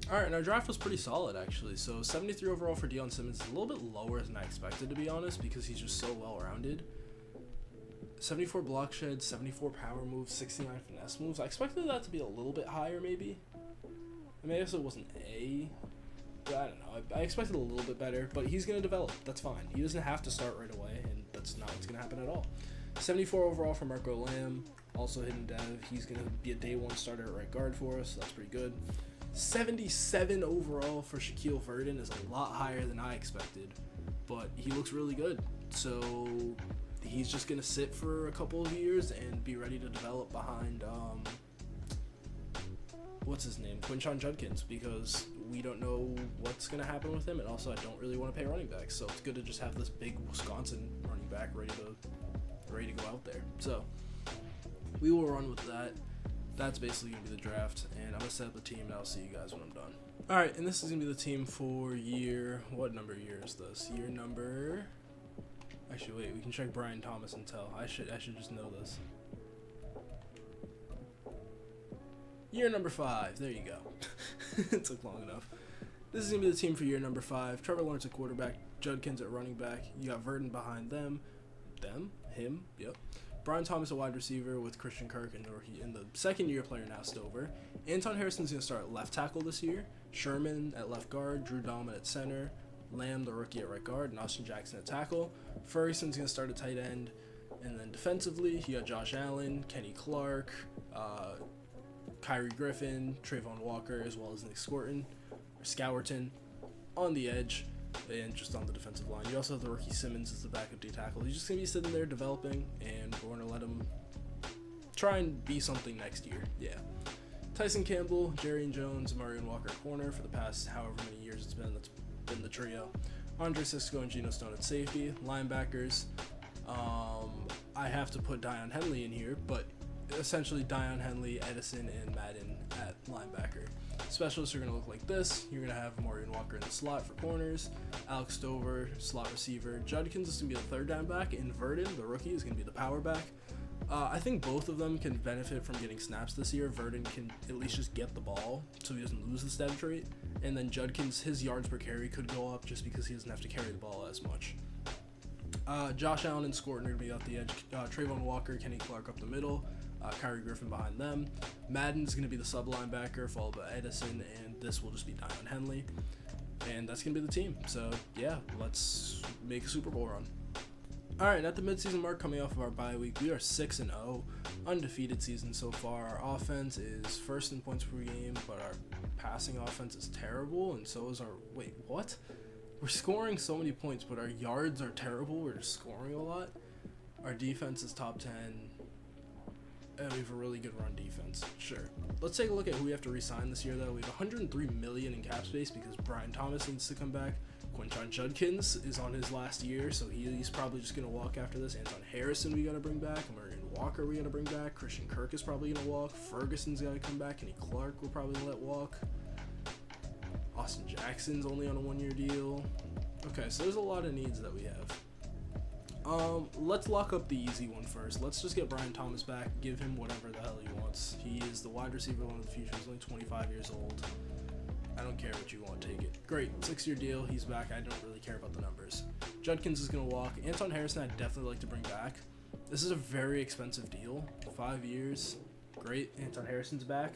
Alright, and our draft was pretty solid actually. So 73 overall for Deion Simmons is a little bit lower than I expected, to be honest, because he's just so well rounded. 74 block shed, 74 power moves, 69 finesse moves. I expected that to be a little bit higher maybe. I mean, I guess it wasn't A, but I don't know. I expected a little bit better, but he's going to develop. That's fine. He doesn't have to start right away, and that's not what's going to happen at all. 74 overall for Marco Lamb, also hidden dev. He's going to be a day 1 starter at right guard for us, so that's pretty good. 77 overall for Shaquille Verdon is a lot higher than I expected, but he looks really good. So he's just going to sit for a couple of years and be ready to develop behind, what's his name? Quinshon Judkins, because we don't know what's going to happen with him, and also I don't really want to pay running backs, so it's good to just have this big Wisconsin running back ready to go out there. So we will run with that. That's basically going to be the draft, and I'm going to set up the team, and I'll see you guys when I'm done. Alright, and this is going to be the team for what number year is this? Year number, actually wait, we can check Brian Thomas and tell. I should just know this. Year number 5, there you go. It took long enough. This is going to be the team for year number 5. Trevor Lawrence at quarterback, Judkins at running back. You got Verdon behind him, yep. Brian Thomas at wide receiver with Christian Kirk and the second year player now Stover. Anton Harrison's going to start at left tackle this year. Sherman at left guard, Drew Dalman at center, Lamb the rookie at right guard, and Austin Jackson at tackle. Ferguson's going to start at tight end. And then defensively, you got Josh Allen, Kenny Clark, Kyrie Griffin, Trayvon Walker, as well as Nick Scourton on the edge and just on the defensive line. You also have the rookie Simmons as the backup D tackle. He's just going to be sitting there developing, and we're going to let him try and be something next year. Yeah. Tyson Campbell, Jerry Jones, Marion Walker at corner for the past however many years it's been. That's been the trio. Andre Cisco and Geno Stone at safety. Linebackers, I have to put Dion Henley in here, but essentially Dion Henley, Edison, and Madden at linebacker. Specialists are going to look like this. You're going to have Marion Walker in the slot for corners, Alex Stover, slot receiver. Judkins is going to be the third down back, and Verdon, the rookie, is going to be the power back. I think both of them can benefit from getting snaps this year. Verdon can at least just get the ball so he doesn't lose the stat trait. And then Judkins, his yards per carry could go up just because he doesn't have to carry the ball as much. Josh Allen and Scourton are going to be out the edge. Trayvon Walker, Kenny Clark up the middle. Kyrie Griffin behind them. Madden's going to be the sub linebacker, followed by Edison, and this will just be Dion Henley. And that's going to be the team. So, yeah, let's make a Super Bowl run. Alright, at the midseason mark coming off of our bye week, we are 6-0, undefeated season so far. Our offense is first in points per game, but our passing offense is terrible, and so is our... Wait, what? We're scoring so many points, but our yards are terrible. We're just scoring a lot. Our defense is top 10. And we have a really good run defense. Sure. Let's take a look at who we have to re-sign this year, though. We have $103 million in cap space because Brian Thomas needs to come back. Quinshon Judkins is on his last year, so he's probably just going to walk after this. Anton Harrison we got to bring back. Marion Walker we got to bring back. Christian Kirk is probably going to walk. Ferguson's got to come back. Kenny Clark we're probably going to let walk. Austin Jackson's only on a 1-year deal. Okay, so there's a lot of needs that we have. Let's lock up the easy one first. Let's just get Brian Thomas back, give him whatever the hell he wants. He is the wide receiver one of the future. He's only 25 years old. I don't care what you want, take it. Great, 6-year deal, he's back. I don't really care about the numbers. Judkins is going to walk. Anton Harrison I'd definitely like to bring back. This is a very expensive deal. 5 years. Great, Anton Harrison's back.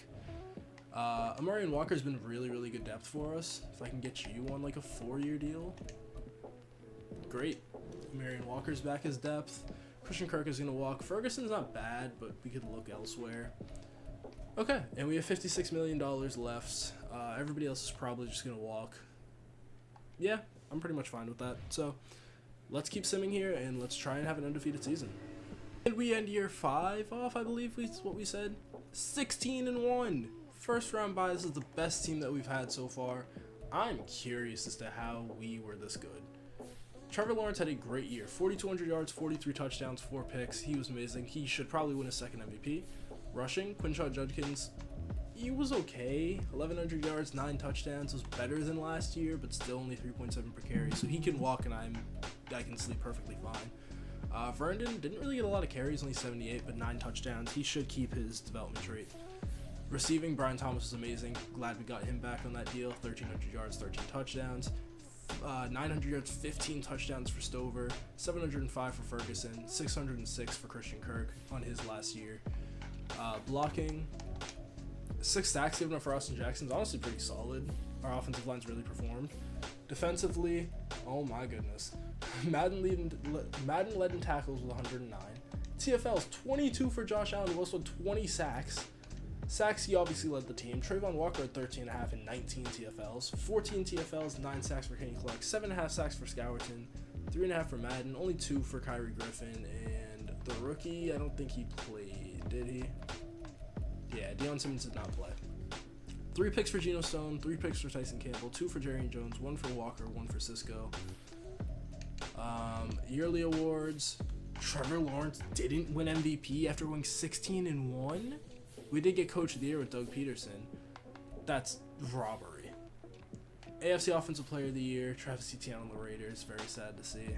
Amarian Walker's been really, really good depth for us. If I can get you on like a 4-year deal. Great. Marion Walker's back as depth. Christian Kirk is going to walk. Ferguson's not bad, but we could look elsewhere. Okay, and we have $56 million left. Everybody else is probably just going to walk. Yeah, I'm pretty much fine with that. So, let's keep simming here, and let's try and have an undefeated season. And we end year 5 off, I believe is what we said. 16-1. first round bye. This is the best team that we've had so far. I'm curious as to how we were this good. Trevor Lawrence had a great year. 4,200 yards, 43 touchdowns, 4 picks. He was amazing. He should probably win a second MVP. Rushing, Quinshot Judkins, he was okay. 1,100 yards, 9 touchdowns. Was better than last year, but still only 3.7 per carry. So he can walk, and I can sleep perfectly fine. Vernon didn't really get a lot of carries, only 78, but 9 touchdowns. He should keep his development rate. Receiving, Brian Thomas was amazing. Glad we got him back on that deal. 1,300 yards, 13 touchdowns. 900 yards, 15 touchdowns for Stover, 705 for Ferguson, 606 for Christian Kirk on his last year. Blocking, 6 sacks given up for Austin Jackson's honestly pretty solid. Our offensive line's really performed. Defensively, oh my goodness. Madden led in tackles with 109. TFLs, 22 for Josh Allen, who also had 20 sacks. Sacks, he obviously led the team. Trayvon Walker had 13.5 and 19 TFLs. 14 TFLs, 9 sacks for Kenny Clark, 7.5 sacks for Scourton, 3.5 for Madden, only 2 for Kyrie Griffin, and the rookie, I don't think he played, did he? Yeah, Deion Simmons did not play. 3 picks for Geno Stone, 3 picks for Tyson Campbell, 2 for Jerry Jones, 1 for Walker, 1 for Cisco. Yearly awards, Trevor Lawrence didn't win MVP after winning 16-1. We did get Coach of the Year with Doug Peterson. That's robbery. AFC Offensive Player of the Year, Travis Etienne on the Raiders. Very sad to see.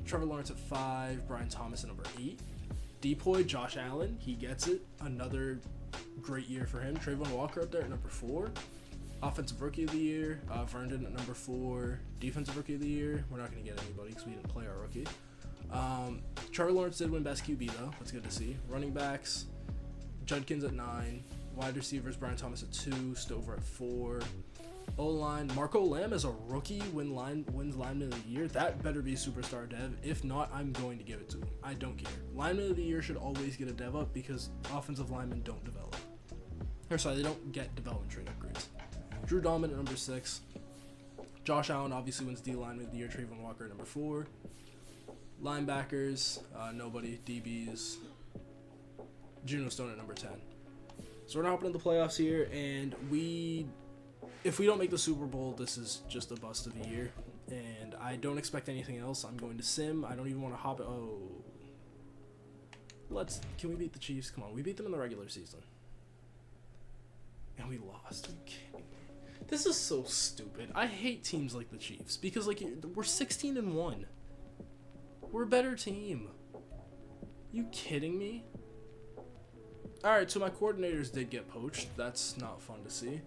Trevor Lawrence at 5, Brian Thomas at number 8. Depoy, Josh Allen, he gets it. Another great year for him. Trayvon Walker up there at number 4. Offensive Rookie of the Year, Vernon at number 4. Defensive Rookie of the Year, we're not going to get anybody because we didn't play our rookie. Trevor Lawrence did win Best QB though. That's good to see. Running backs, Judkins at 9, wide receivers Brian Thomas at 2, Stover at 4, O-line Marco Lamb as a rookie wins lineman of the year. That better be superstar dev. If not, I'm going to give it to him. I don't care. Lineman of the year should always get a dev up because offensive linemen don't develop. Or sorry, they don't get development trade upgrades. Drew Dalman at number 6. Josh Allen obviously wins D lineman of the year. Trayvon Walker at number 4. Linebackers, nobody. DBs, Geno Stone at number 10. So we're not hopping into the playoffs here, and if we don't make the Super Bowl, this is just a bust of a year, and I don't expect anything else. I'm going to sim. I don't even want to hop it. Oh. Can we beat the Chiefs? Come on, we beat them in the regular season. And we lost. Are you kidding me? This is so stupid. I hate teams like the Chiefs, because we're 16-1. We're a better team. You kidding me? Alright, so my coordinators did get poached. That's not fun to see.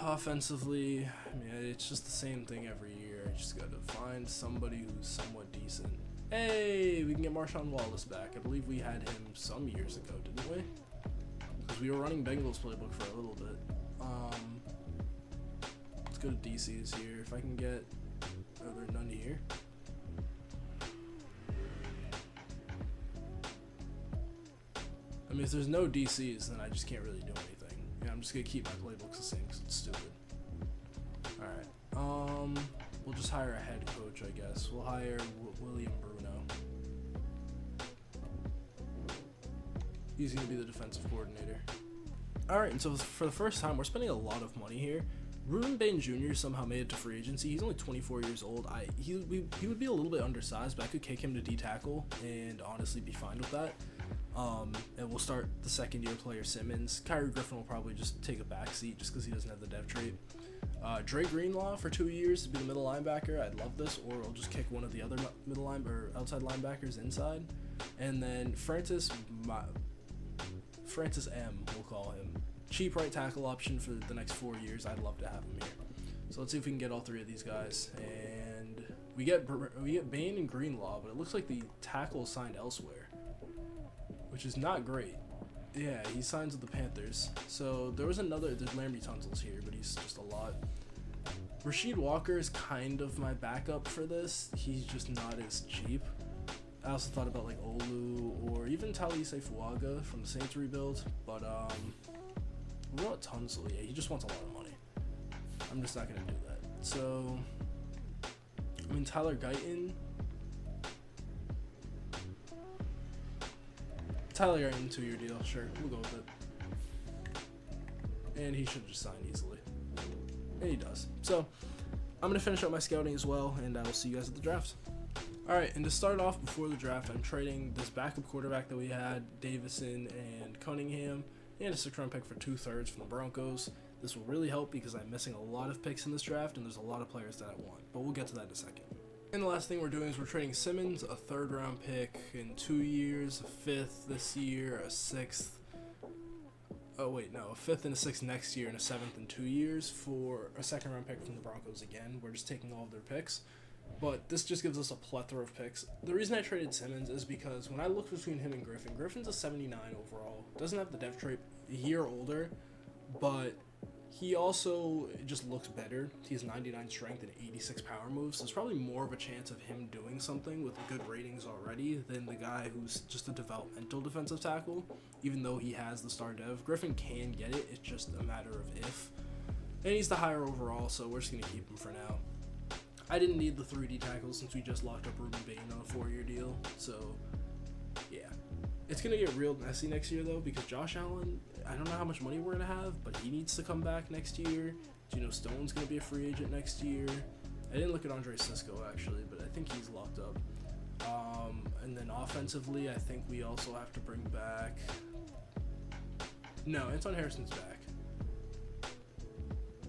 Offensively, I mean, it's just the same thing every year. I just gotta find somebody who's somewhat decent. Hey, we can get Marshawn Wallace back. I believe we had him some years ago, didn't we? Because we were running Bengals playbook for a little bit. Let's go to DC's here. If I can get... Oh, there are none here. I mean, if there's no DCs, then I just can't really do anything. Yeah, I'm just gonna keep my playbooks the same because it's stupid. Alright, we'll just hire a head coach, I guess. We'll hire William Bruno. He's gonna be the defensive coordinator. Alright, and so for the first time, we're spending a lot of money here. Ruben Bain Jr. somehow made it to free agency. He's only 24 years old. He would be a little bit undersized, but I could kick him to D tackle and honestly be fine with that. And we'll start the second-year player Simmons. Kyrie Griffin will probably just take a back seat just because he doesn't have the dev trait. Dre Greenlaw for 2 years to be the middle linebacker. I'd love this, or I'll just kick one of the other outside linebackers inside. And then Francis M, we'll call him. Cheap right tackle option for the next 4 years. I'd love to have him here. So let's see if we can get all 3 of these guys. And we get Bain and Greenlaw, but it looks like the tackle is signed elsewhere, which is not great. Yeah, he signs with the Panthers. So there's Laramie Tunsil's here, but he's just a lot. Rasheed Walker is kind of my backup for this. He's just not as cheap. I also thought about like Olu or even Talise Fuaga from the Saints rebuild, but what about Tunsil? Yeah, he just wants a lot of money. I'm just not gonna do that. So I mean, Tyler Guyton. Tyler Guyton, 2-year deal. Sure, we'll go with it. and he should just sign easily. And he does. So I'm going to finish up my scouting as well, and I will see you guys at the draft. Alright, and to start off before the draft, I'm trading this backup quarterback that we had, Davison and Cunningham, and a 6th-round pick for 2/3 from the Broncos. This will really help because I'm missing a lot of picks in this draft, and there's a lot of players that I want, but we'll get to that in a second. And the last thing we're doing is we're trading Simmons, a 3rd-round pick in 2 years, a 5th this year, a 6th, a 5th and a 6th next year, and a 7th in 2 years for a 2nd-round pick from the Broncos again. We're just taking all of their picks. But this just gives us a plethora of picks. The reason I traded Simmons is because when I looked between him and Griffin, Griffin's a 79 overall. Doesn't have the depth trait, a year older, but he also just looks better. He has 99 strength and 86 power moves, so there's probably more of a chance of him doing something with good ratings already than the guy who's just a developmental defensive tackle, even though he has the star dev. Griffin can get it, it's just a matter of if. And he's the higher overall, so we're just going to keep him for now. I didn't need the 3D tackles since we just locked up Ruben Bain on a 4-year deal, so yeah. It's going to get real messy next year, though, because Josh Allen, I don't know how much money we're going to have, but he needs to come back next year. Geno Stone's going to be a free agent next year. I didn't look at Andre Sisco, actually, but I think he's locked up. And then offensively, I think we also have to bring back... No, Anton Harrison's back.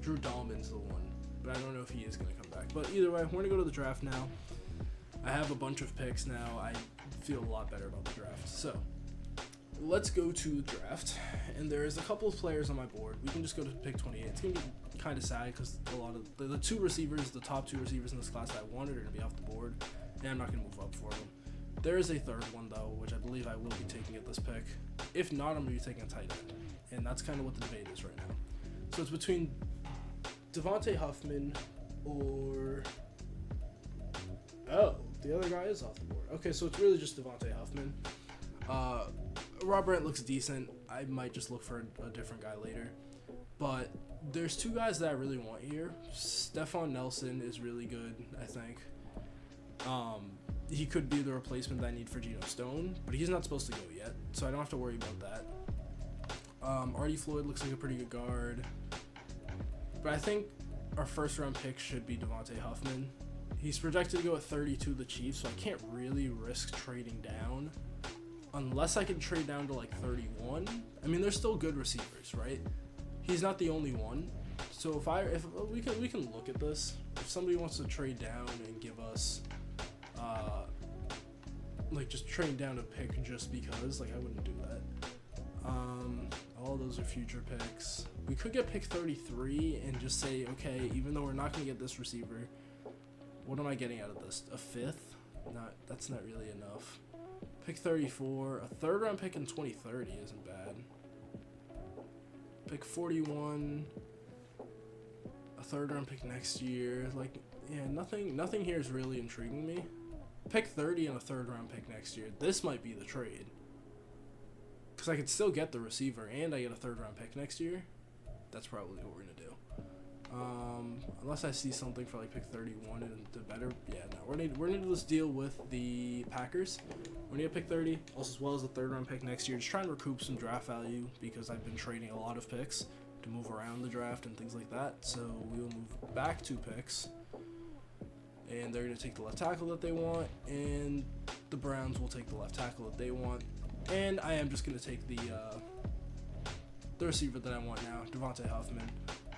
Drew Dahlman's the one, but I don't know if he is going to come back. But either way, we're going to go to the draft now. I have a bunch of picks now. I feel a lot better about the draft. So, let's go to the draft. And there's a couple of players on my board. We can just go to pick 28. It's going to be kind of sad because a lot of the two receivers, the top 2 receivers in this class that I wanted are going to be off the board. And I'm not going to move up for them. There is a 3rd one, though, which I believe I will be taking at this pick. If not, I'm going to be taking a tight end. And that's kind of what the debate is right now. So it's between Devontae Huffman or... Oh, the other guy is off the board. Okay, so it's really just Devontae Huffman. Rob Brant looks decent. I might just look for a different guy later. But there's 2 guys that I really want here. Stephon Nelson is really good, I think. He could be the replacement that I need for Geno Stone, but he's not supposed to go yet, so I don't have to worry about that. Artie Floyd looks like a pretty good guard. But I think our 1st-round pick should be Devontae Huffman. He's projected to go at 32 to the Chiefs, so I can't really risk trading down unless I can trade down to like 31. I mean, there's still good receivers, right? He's not the only one. So if we can look at this. If somebody wants to trade down and give us like just trade down a pick just because, like I wouldn't do that. All those are future picks. We could get pick 33 and just say, okay, even though we're not going to get this receiver, what am I getting out of this? A 5th? That's not really enough. Pick 34, a 3rd-round pick in 2030 isn't bad. Pick 41, a 3rd-round pick next year. Like, yeah, nothing here is really intriguing me. Pick 30 and a 3rd-round pick next year. This might be the trade. Because I could still get the receiver and I get a 3rd-round pick next year. That's probably what we're going to do. Unless I see something for like pick 31 and the better. Yeah, no. We're going to do this deal with the Packers. We're going to get pick 30, also as well as the 3rd-round pick next year. Just trying to recoup some draft value because I've been trading a lot of picks to move around the draft and things like that. So we will move back 2 picks. And they're going to take the left tackle that they want. And the Browns will take the left tackle that they want. And I am just going to take the receiver that I want now, Devontae Huffman.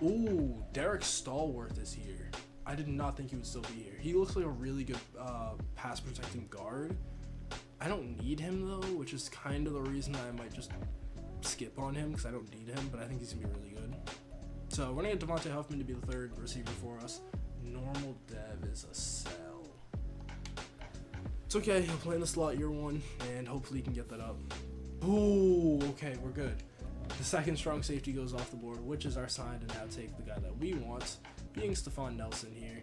Ooh, Derek Stallworth is here. I did not think he would still be here. He looks like a really good pass protecting guard. I don't need him though, which is kind of the reason I might just skip on him because I don't need him, but I think he's going to be really good. So we're going to get Devontae Huffman to be the 3rd receiver for us. Normal dev is a sell. It's okay, he'll play in the slot year 1, and hopefully he can get that up. Ooh, okay, we're good. The 2nd strong safety goes off the board, which is our sign to now take the guy that we want, being Stephon Nelson here.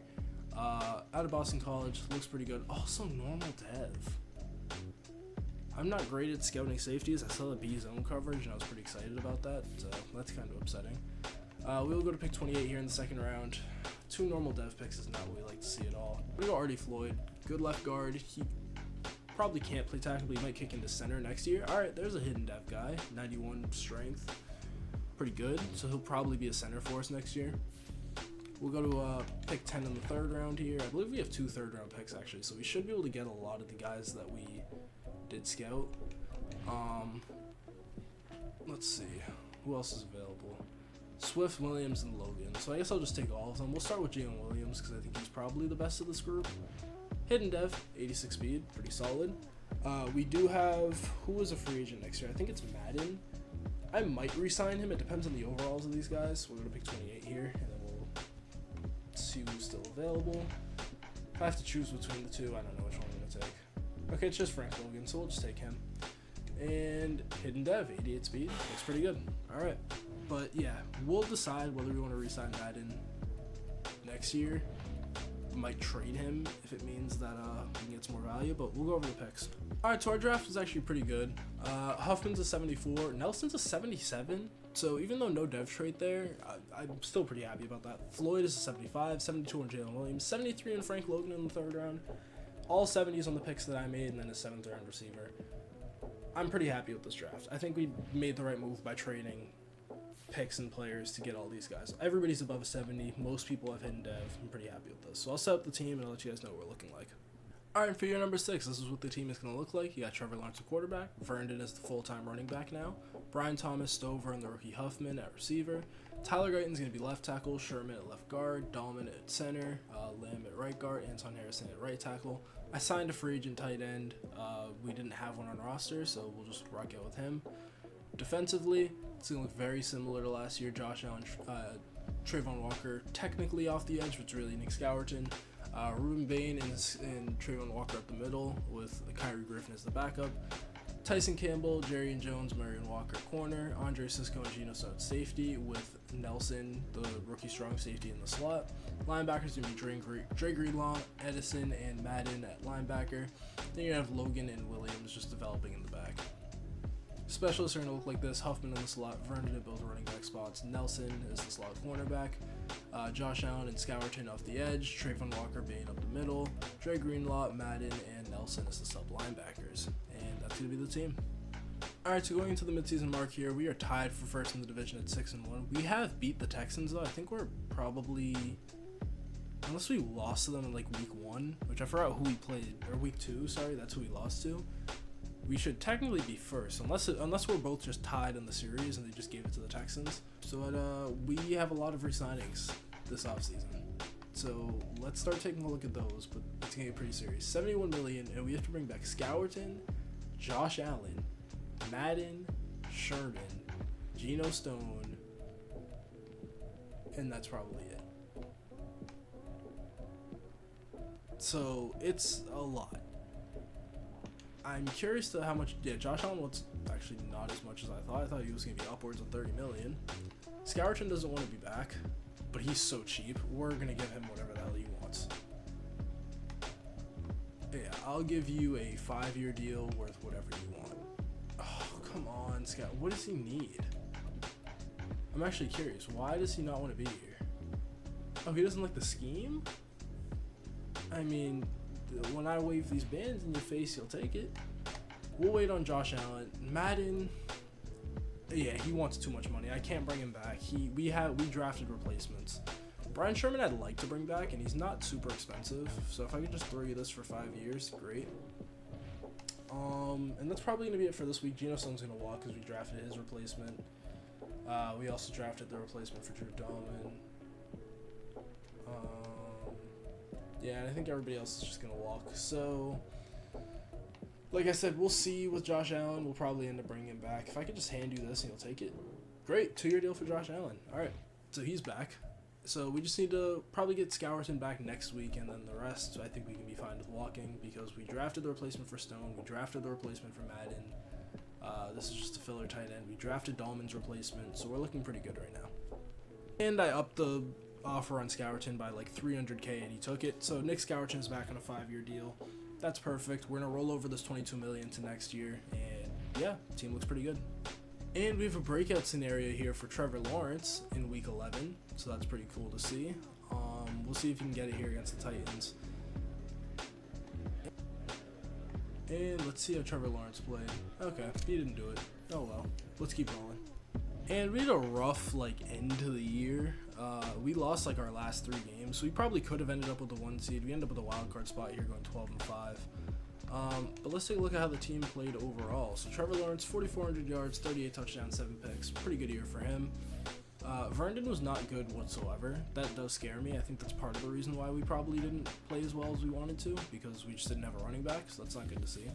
Out of Boston College, looks pretty good. Also, normal dev. I'm not great at scouting safeties. I saw the B zone coverage, and I was pretty excited about that, so that's kind of upsetting. We will go to pick 28 here in the 2nd round. 2 normal dev picks is not what we like to see at all. We're going to go Artie Floyd. Good left guard. He probably can't play tackle, but he might kick into center next year. All right, there's a hidden dev guy. 91 strength. pretty good, so he'll probably be a center for us next year. We'll go to pick 10 in the 3rd round here. I believe we have 2 3rd-round picks, actually, so we should be able to get a lot of the guys that we did scout. Let's see. Who else is available? Swift, Williams, and Logan. So I guess I'll just take all of them. We'll start with Jalen Williams because I think he's probably the best of this group. Hidden Dev, 86 speed, pretty solid. We do have, who is a free agent next year? I think it's Madden. I might re-sign him. It depends on the overalls of these guys. We're going to pick 28 here, and then we'll see who's still available. If I have to choose between the two, I don't know which one I'm going to take. Okay, it's just Frank Logan, so we'll just take him. And Hidden Dev, 88 speed. Looks pretty good. All right. But yeah, we'll decide whether we want to re-sign Madden next year. We might trade him if it means that we can get some more value, but we'll go over the picks. All right, so our draft is actually pretty good. Huffman's a 74, Nelson's a 77. So even though no dev trait there, I'm still pretty happy about that. Floyd is a 75, 72 on Jalen Williams, 73 on Frank Logan in the 3rd round. All 70s on the picks that I made, and then a 7th round receiver. I'm pretty happy with this draft. I think we made the right move by trading picks and players to get all these guys. Everybody's above a 70. Most people have hidden dev. I'm pretty happy with this. So I'll set up the team and I'll let you guys know what we're looking like. All right, for year number 6, this is what the team is going to look like. You got Trevor Lawrence at quarterback. Vernon is the full-time running back now. Brian Thomas, Stover, and the rookie Huffman at receiver. Tyler Guyton's going to be left tackle. Sherman at left guard. Dahlman at center. Lamb at right guard. Anton Harrison at right tackle. I signed a free agent tight end. We didn't have one on roster, so we'll just rock out with him. Defensively, it's going to look very similar to last year. Josh Allen, Trayvon Walker technically off the edge, but it's really Nick Scourton. Ruben Bain and Trayvon Walker up the middle with Kyrie Griffin as the backup. Tyson Campbell, Jerry and Jones, Marion Walker corner. Andre Sisco and Geno Stone safety with Nelson, the rookie strong safety, in the slot. Linebackers going to be Dre Greenlaw, Edison, and Madden at linebacker. Then you have Logan and Williams just developing in the back. Specialists are going to look like this: Huffman in the slot, Vernon at both running back spots, Nelson is the slot cornerback, Josh Allen and Scourton off the edge, Trayvon Walker being up the middle, Dre Greenlaw, Madden, and Nelson as the sub linebackers. And that's going to be the team. Alright, so going into the midseason mark here, we are tied for first in the division at 6-1. We have beat the Texans, though. I think we're probably, unless we lost to them in like week 1, which I forgot who we played, or week 2, sorry, that's who we lost to. We should technically be first, unless we're both just tied in the series and they just gave it to the Texans. So we have a lot of re-signings this offseason. So let's start taking a look at those, but it's going to get pretty serious. $71 million, and we have to bring back Scourton, Josh Allen, Madden, Sherman, Geno Stone, and that's probably it. So it's a lot. I'm curious to how much. Yeah, Josh Allen was actually not as much as I thought. I thought he was going to be upwards of $30 million. Scourton doesn't want to be back, but he's so cheap. We're going to give him whatever the hell he wants. Yeah, I'll give you a 5-year deal worth whatever you want. Oh, come on, Scout. What does he need? I'm actually curious. Why does he not want to be here? Oh, he doesn't like the scheme? I mean, when I wave these bands in your face, you'll take it. We'll wait on Josh Allen. Madden, yeah, he wants too much money. I can't bring him back. We drafted replacements. Brian Sherman I'd like to bring back, and he's not super expensive. So if I could just throw you this for 5 years, great. And that's probably going to be it for this week. Geno Stone's going to walk because we drafted his replacement. We also drafted the replacement for Drew Dahlman. Yeah, and I think everybody else is just going to walk. So, like I said, we'll see with Josh Allen. We'll probably end up bringing him back. If I could just hand you this and you'll take it. Great, 2-year deal for Josh Allen. All right, so he's back. So we just need to probably get Scourton back next week, and then the rest I think we can be fine with walking because we drafted the replacement for Stone. We drafted the replacement for Madden. This is just a filler tight end. We drafted Dahlman's replacement, so we're looking pretty good right now. And I upped the offer on Scourton by like $300K, and he took it. So Nick Scourton is back on a 5-year deal. That's perfect. We're gonna roll over this $22 million to next year, and yeah, team looks pretty good. And we have a breakout scenario here for Trevor Lawrence in Week 11, so that's pretty cool to see. We'll see if he can get it here against the Titans. And let's see how Trevor Lawrence played. Okay, he didn't do it. Oh well, let's keep rolling. And we had a rough end to the year. We lost our last 3 games, so we probably could have ended up with the 1 seed. We ended up with a wild card spot here, going 12-5. But let's take a look at how the team played overall. So Trevor Lawrence, 4,400 yards, 38 touchdowns, 7 picks. Pretty good year for him. Vernon was not good whatsoever. That does scare me. I think that's part of the reason why we probably didn't play as well as we wanted to, because we just didn't have a running back, so that's not good to see.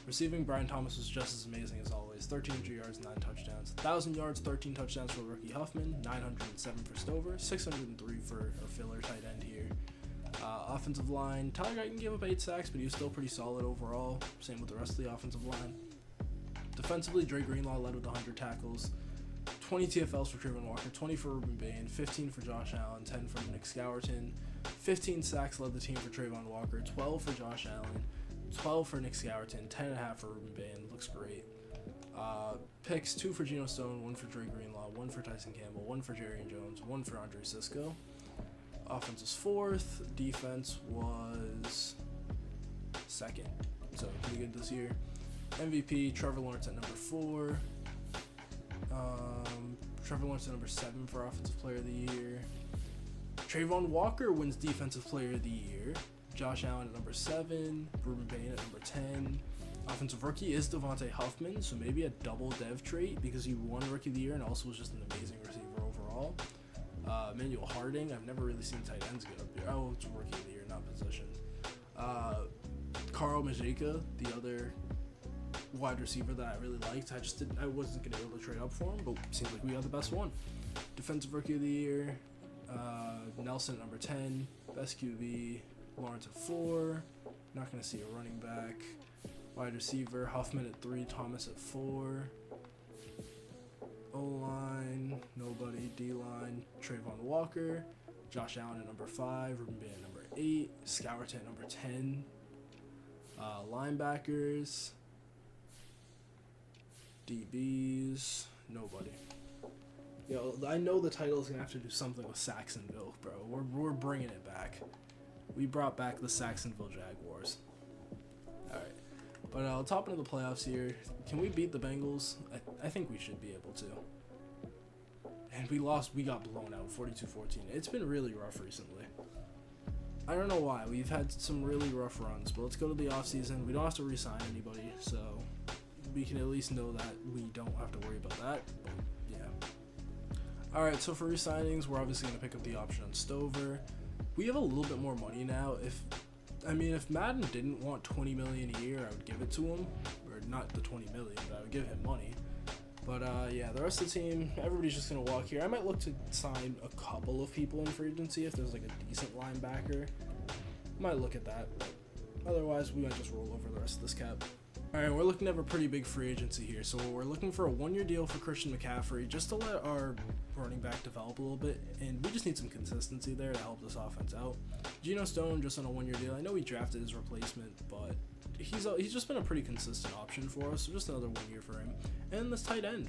Receiving, Brian Thomas was just as amazing as always. 1,300 yards, 9 touchdowns. 1,000 yards, 13 touchdowns for rookie Huffman. 907 for Stover. 603 for our filler tight end here. Offensive line, Tyler Guyton gave up 8 sacks, but he was still pretty solid overall. Same with the rest of the offensive line. Defensively, Dre Greenlaw led with 100 tackles. 20 TFLs for Trayvon Walker, 20 for Ruben Bain, 15 for Josh Allen, 10 for Nick Scourton. 15 sacks led the team for Trayvon Walker, 12 for Josh Allen, 12 for Nick Scourton, 10.5 for Ruben Bain. Looks great. Picks, 2 for Geno Stone, 1 for Dre Greenlaw, 1 for Tyson Campbell, 1 for Jerry Jones, 1 for Andre Sisco. Offense was 4th. Defense was 2nd. So pretty good this year. MVP, Trevor Lawrence at number 4. Trevor Lawrence at number 7 for Offensive Player of the Year. Trayvon Walker wins Defensive Player of the Year. Josh Allen at number 7. Ruben Bain at number 10. Offensive Rookie is Devontae Huffman, so maybe a double dev trait because he won Rookie of the Year and also was just an amazing receiver overall. Manuel Harding, I've never really seen tight ends get up here. Oh, it's Rookie of the Year, not position. Carl Majeka, the other wide receiver that I really liked. I wasn't gonna be able to trade up for him, but seems like we got the best one. Defensive Rookie of the Year, Nelson at number 10, best QB, Lawrence at 4. Not gonna see a running back. Wide receiver, Huffman at 3, Thomas at 4. O-line, nobody. D-line, Trayvon Walker, Josh Allen at number 5, Ruben Bain at number 8, Scourton at number 10. Linebackers, DBs, nobody. Yo, I know the title is gonna have to do something with Sacksonville, bro. We're bringing it back. We brought back the Jacksonville Jaguars. All right, but top into the playoffs here. Can we beat the Bengals? I think we should be able to. And we lost. We got blown out, 42-14. It's been really rough recently. I don't know why. We've had some really rough runs, but let's go to the offseason. We don't have to re-sign anybody, so we can at least know that we don't have to worry about that. But yeah. All right, so for re-signings, we're obviously going to pick up the option on Stover. We have a little bit more money now. If Madden didn't want $20 million a year, I would give it to him. Or not the $20 million, but I would give him money. But yeah, the rest of the team, everybody's just going to walk here. I might look to sign a couple of people in free agency if there's a decent linebacker. Might look at that, but otherwise we might just roll over the rest of this cap. Alright, we're looking to have a pretty big free agency here. So we're looking for a 1-year deal for Christian McCaffrey just to let our running back develop a little bit, and we just need some consistency there to help this offense out. Geno Stone just on a 1-year deal. I know we drafted his replacement, but he's just been a pretty consistent option for us, so just another 1 year for him. And this tight end,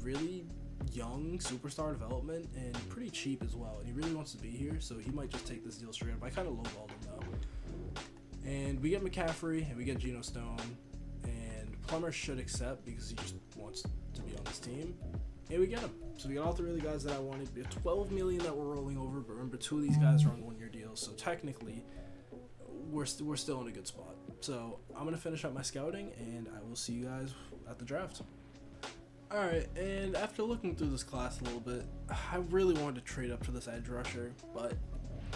really young superstar development and pretty cheap as well, and he really wants to be here, so he might just take this deal straight up. I kind of lowballed him though. And we get McCaffrey and we get Geno Stone, and Plummer should accept because he just wants to be on this team, and we get him. So we got all 3 of the guys that I wanted. We have $12 million that we're rolling over, but remember 2 of these guys are on 1-year deals, so technically we're still in a good spot. So I'm gonna finish up my scouting, and I will see you guys at the draft. Alright, and after looking through this class a little bit, I really wanted to trade up to this edge rusher, but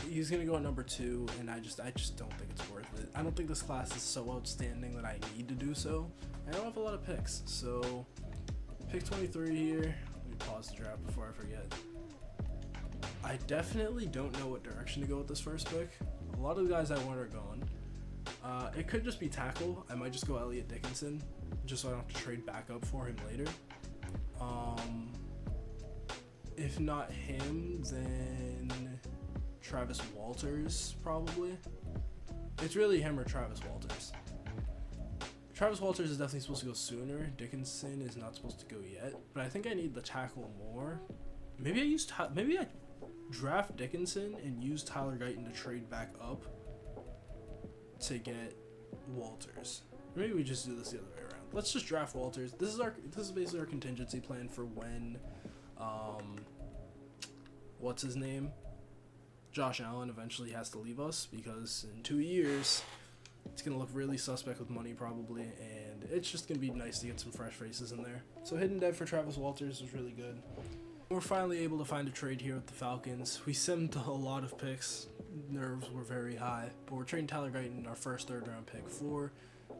he's going to go at number 2, and I just don't think it's worth it. I don't think this class is so outstanding that I need to do so. I don't have a lot of picks, so pick 23 here. Let me pause the draft before I forget. I definitely don't know what direction to go with this first pick. A lot of the guys I want are gone. It could just be tackle. I might just go Elliott Dickinson, just so I don't have to trade back up for him later. If not him, then Travis Walters, probably. It's really him or Travis Walters. Travis Walters is definitely supposed to go sooner. Dickinson is not supposed to go yet, but I think I need the tackle more. Maybe I draft Dickinson and use Tyler Guyton to trade back up to get Walters. Maybe we just do this the other way around. Let's just draft Walters. This is basically our contingency plan for when What's his name? Josh Allen eventually has to leave us because in 2 years, it's going to look really suspect with money probably, and it's just going to be nice to get some fresh faces in there. So hidden dev for Travis Walters was really good. We're finally able to find a trade here with the Falcons. We simmed a lot of picks. Nerves were very high, but we're trading Tyler Guyton, our first third-round pick, for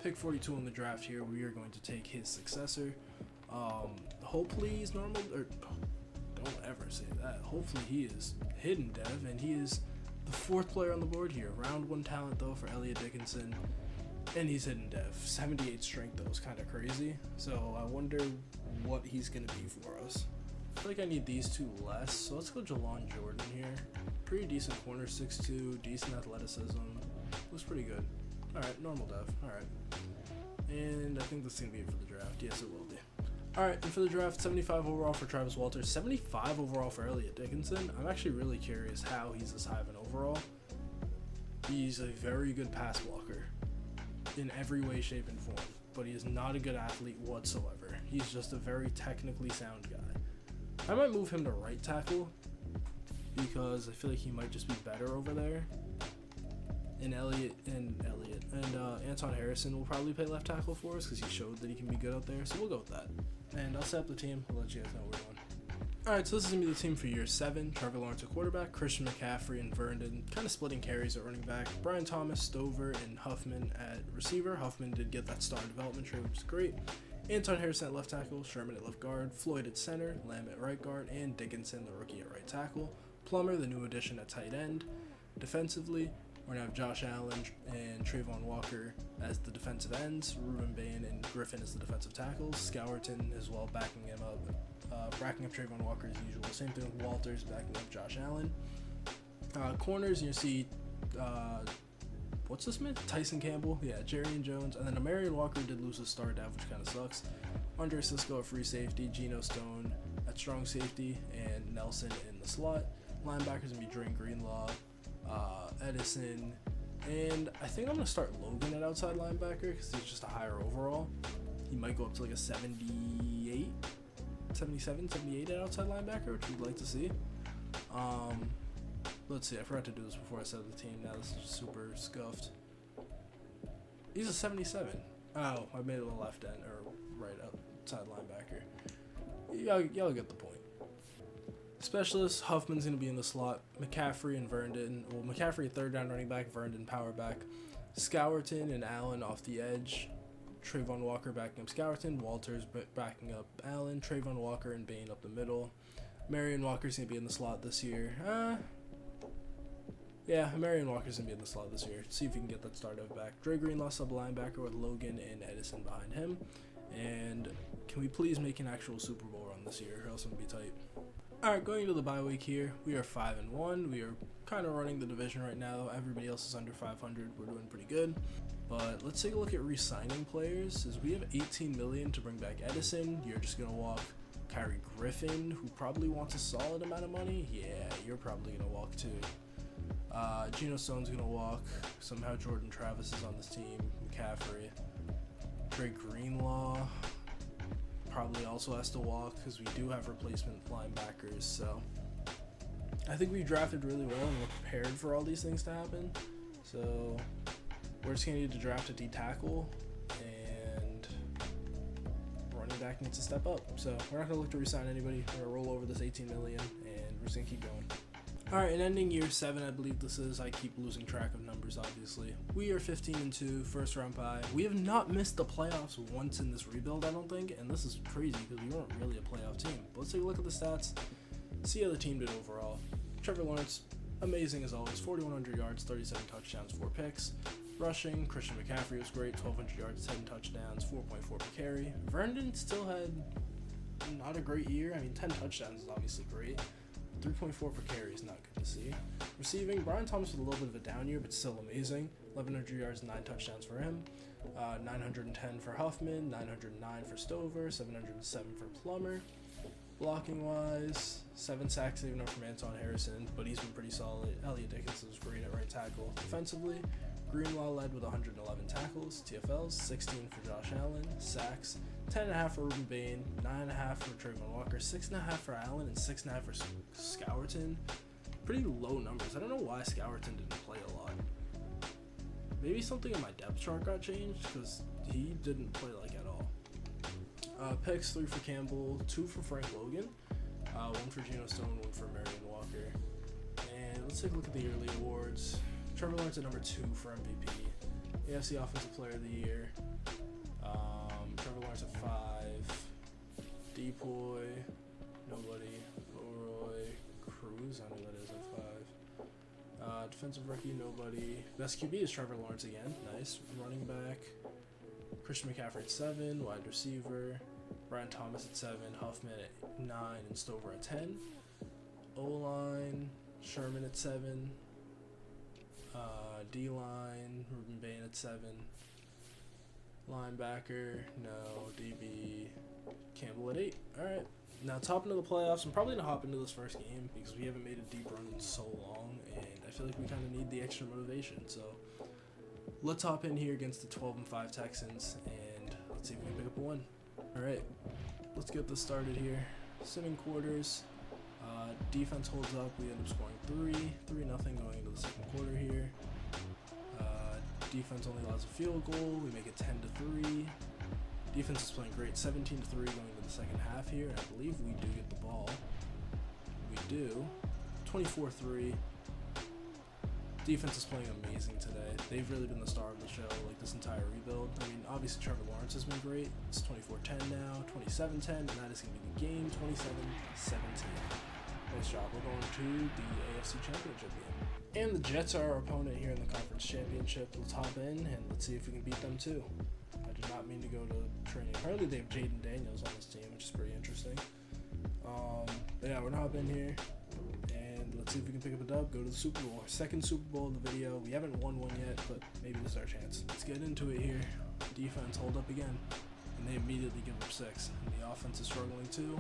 pick 42 in the draft here. We are going to take his successor. Hopefully he's normal, or don't ever say that. Hopefully he is hidden dev, and he is the 4th player on the board here. Round 1 talent though for Elliott Dickinson, and he's hidden dev. 78 strength though is kind of crazy. So I wonder what he's gonna be for us. I feel like I need these two less, so let's go Jelon Jordan here. Pretty decent corner, 6'2", decent athleticism. Looks pretty good. Alright, normal dev. Alright. And I think this is going to be it for the draft. Yes, it will be. Alright, and for the draft, 75 overall for Travis Walters, 75 overall for Elliott Dickinson. I'm actually really curious how he's this high of an overall. He's a very good pass blocker in every way, shape, and form, but he is not a good athlete whatsoever. He's just a very technically sound guy. I might move him to right tackle because I feel like he might just be better over there. And Anton Harrison will probably play left tackle for us because he showed that he can be good out there. So we'll go with that. And I'll set up the team. I'll let you guys know what we're doing. Alright, so this is going to be the team for year 7. Trevor Lawrence at quarterback, Christian McCaffrey and Vernon kind of splitting carries at running back, Brian Thomas, Stover, and Huffman at receiver. Huffman did get that star development trade, which is great. Anton Harrison at left tackle, Sherman at left guard, Floyd at center, Lamb at right guard, and Dickinson, the rookie, at right tackle. Plummer, the new addition, at tight end. Defensively, we're going to have Josh Allen and Trayvon Walker as the defensive ends, Ruben Bain and Griffin as the defensive tackles, Scourton as well backing him up, backing up Trayvon Walker as usual. Same thing with Walters backing up Josh Allen. Corners, you see, what's this man? Tyson Campbell, yeah, Jerry Jones, and then Marion Walker did lose his star down, which kind of sucks. Andre Cisco at free safety, Geno Stone at strong safety, and Nelson in the slot. Linebackers gonna be Drain Greenlaw, Edison, and I think I'm gonna start Logan at outside linebacker because he's just a higher overall. He might go up to like a 78, 77, 78 at outside linebacker, which we'd like to see. Let's see, I forgot to do this before I set up the team. Now this is super scuffed. He's a 77. Oh, I made it a left end or right outside linebacker. Y'all get the point. Specialist, Huffman's going to be in the slot. McCaffrey and Vernon. Well, McCaffrey third down running back, Vernon power back. Scourton and Allen off the edge. Trayvon Walker backing up Scourton. Walters backing up Allen. Trayvon Walker and Bain up the middle. Marion Walker's going to be in the slot this year. Yeah, Marion Walker's going to be in the slot this year. See if we can get that start of back. Dre Greenlaw sub linebacker with Logan and Edison behind him. And can we please make an actual Super Bowl run this year, or else I'm going to be tight. Alright, going into the bye week here, we are 5-1. We are kind of running the division right now. Everybody else is under 500. We're doing pretty good. But let's take a look at re-signing players. As we have $18 million to bring back Edison. You're just going to walk Kyrie Griffin, who probably wants a solid amount of money. Yeah, you're probably going to walk too. Geno Stone's going to walk. Somehow Jordan Travis is on this team. McCaffrey. Dre Greenlaw probably also has to walk because we do have replacement linebackers. So I think we drafted really well and we're prepared for all these things to happen. So we're just going to need to draft a D-tackle, and running back needs to step up. So we're not going to look to re-sign anybody. We're going to roll over this $18 million and we're just going to keep going. Alright, and ending year 7, I believe this is. I keep losing track of numbers, obviously. We are 15-2, first round bye. We have not missed the playoffs once in this rebuild, I don't think, and this is crazy because we weren't really a playoff team. But let's take a look at the stats, see how the team did overall. Trevor Lawrence, amazing as always, 4,100 yards, 37 touchdowns, 4 picks. Rushing, Christian McCaffrey was great, 1,200 yards, 10 touchdowns, 4.4 per carry. Vernon still had not a great year. I mean, 10 touchdowns is obviously great. 3.4 per carry is not good to see. Receiving, Brian Thomas with a little bit of a down year, but still amazing. 1,100 yards, 9 touchdowns for him. 910 for Huffman, 909 for Stover, 707 for Plummer. Blocking wise, 7 sacks even up from Anton Harrison, but he's been pretty solid. Elliott Dickinson was great at right tackle. Defensively, Greenlaw led with 111 tackles, TFLs, 16 for Josh Allen, sacks, 10.5 for Ruben Bain, 9.5 for Trayvon Walker, 6.5 for Allen, and 6.5 for Scourton. Pretty low numbers. I don't know why Scourton didn't play a lot. Maybe something in my depth chart got changed because he didn't play like at all. Picks, 3 for Campbell, 2 for Frank Logan, 1 for Geno Stone, 1 for Marion Walker. And let's take a look at the yearly awards. Trevor Lawrence at number 2 for MVP. AFC Offensive Player of the Year. Trevor Lawrence at 5. Depoy, nobody. Leroy Cruz, I know who that is at 5. Defensive rookie, nobody. Best QB is Trevor Lawrence again. Nice. Running back. Christian McCaffrey at 7. Wide receiver. Brian Thomas at 7. Huffman at 9. And Stover at 10. O-line. Sherman at 7. D-line. Ruben Bain at 7. Linebacker. No. DB. Campbell at 8. Alright. Now, top into the playoffs. I'm probably going to hop into this first game because we haven't made a deep run in so long, and I feel like we kind of need the extra motivation. So, let's hop in here against the 12-5 Texans, and let's see if we can pick up a win. Alright, let's get this started here. Sitting quarters. Defense holds up. We end up scoring 3-0 going into the second quarter here. Defense only allows a field goal. We make it 10-3. Defense is playing great, 17-3 going into the second half here. I believe we do get the ball. We do. 24-3. Defense is playing amazing today. They've really been the star of the show, like this entire rebuild. I mean, obviously Trevor Lawrence has been great. It's 24-10 now, 27-10, and that is going to be the game, 27-17. Nice job. We're going to the AFC Championship game. And the Jets are our opponent here in the Conference Championship. Let's hop in, and let's see if we can beat them too. I did not mean to go to training. Apparently they have Jaden Daniels on this team, which is pretty interesting. But yeah, we're gonna hop in here and let's see if we can pick up a dub, go to the Super Bowl. Our second Super Bowl of the video. We haven't won one yet, but maybe this is our chance. Let's get into it here. Defense hold up again, and they immediately give up 6. And the offense is struggling too.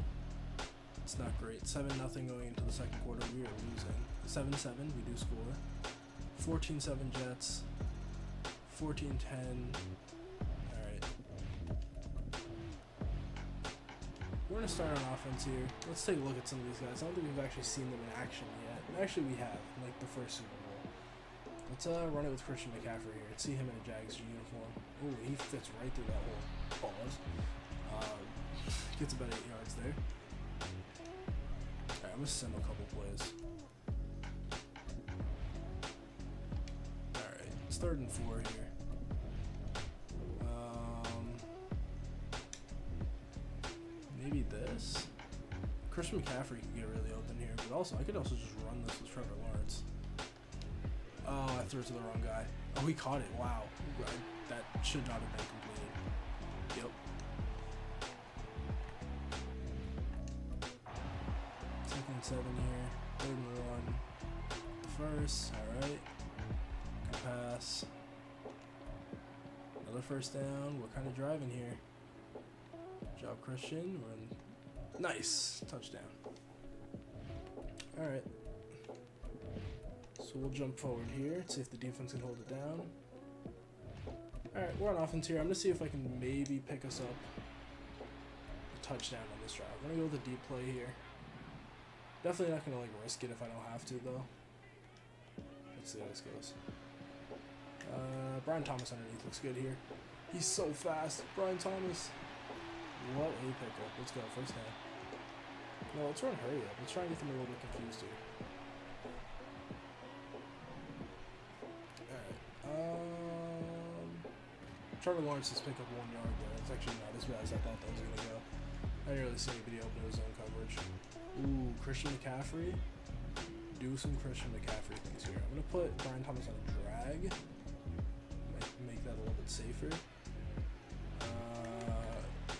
It's not great. 7-0 going into the second quarter. We are losing. 7-7, we do score. 14-7 Jets. 14-10. We're going to start on offense here. Let's take a look at some of these guys. I don't think we've actually seen them in action yet. Actually, we have, like the first Super Bowl. Let's run it with Christian McCaffrey here. Let's see him in a Jags uniform. Ooh, he fits right through that hole. Pause. Gets about 8 yards there. Alright, I'm going to send a couple plays. Alright, it's 3rd and 4 here. Maybe this. Christian McCaffrey could get really open here, but also I could also just run this with Trevor Lawrence. Oh, I threw it to the wrong guy. Oh, he caught it. Wow. That should not have been completed. Yep. 2nd and 7 here. 3rd and 1. First. Alright. Good pass. Another first down. We're kind of driving here. Good job, Christian. We're in. Nice. Touchdown. Alright. So we'll jump forward here, see if the defense can hold it down. Alright, we're on offense here. I'm going to see if I can maybe pick us up a touchdown on this drive. I'm going to go with a deep play here. Definitely not going to like risk it if I don't have to, though. Let's see how this goes. Brian Thomas underneath looks good here. He's so fast. Brian Thomas. What a pickup. Let's go. First down. No, let's run hurry up. Let's try and get them a little bit confused here. Alright. Trevor Lawrence has picked up 1 yard there. It's actually not as bad as I thought that was going to go. I didn't really see anybody open his zone coverage. Ooh, Christian McCaffrey. Do some Christian McCaffrey things here. I'm going to put Brian Thomas on a drag. Make that a little bit safer.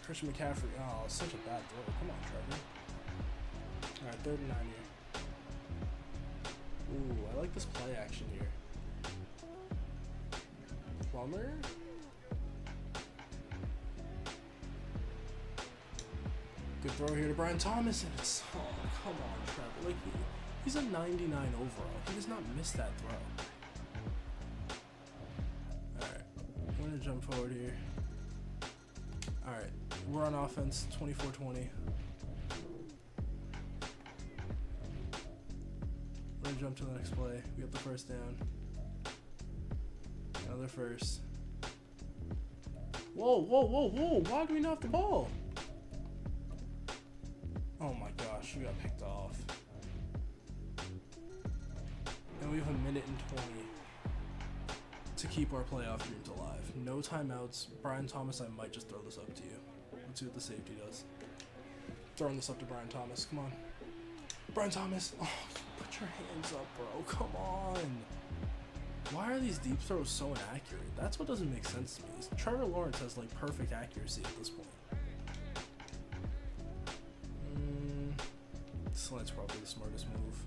Christian McCaffrey. Oh, such a bad throw. Come on, Trevor. Alright, 3rd and 9 here. Ooh, I like this play action here. Plummer. Good throw here to Brian Thomas, and it's, oh, come on, Trevor. Like, he's a 99 overall. He does not miss that throw. jump forward here. All right, we're on offense, 24-20. We're gonna jump to the next play. We got the first down. Another first. Whoa, whoa, whoa, whoa! Why do we not have the ball? Oh my gosh, we got picked off. And we have a minute and 20 to keep our playoff dreams alive. No timeouts. Brian Thomas, I might just throw this up to you. Let's see what the safety does. Throwing this up to Brian Thomas. Come on. Brian Thomas. Oh, put your hands up, bro. Come on. Why are these deep throws so inaccurate? That's what doesn't make sense to me. Trevor Lawrence has like perfect accuracy at this point. Slant's probably the smartest move.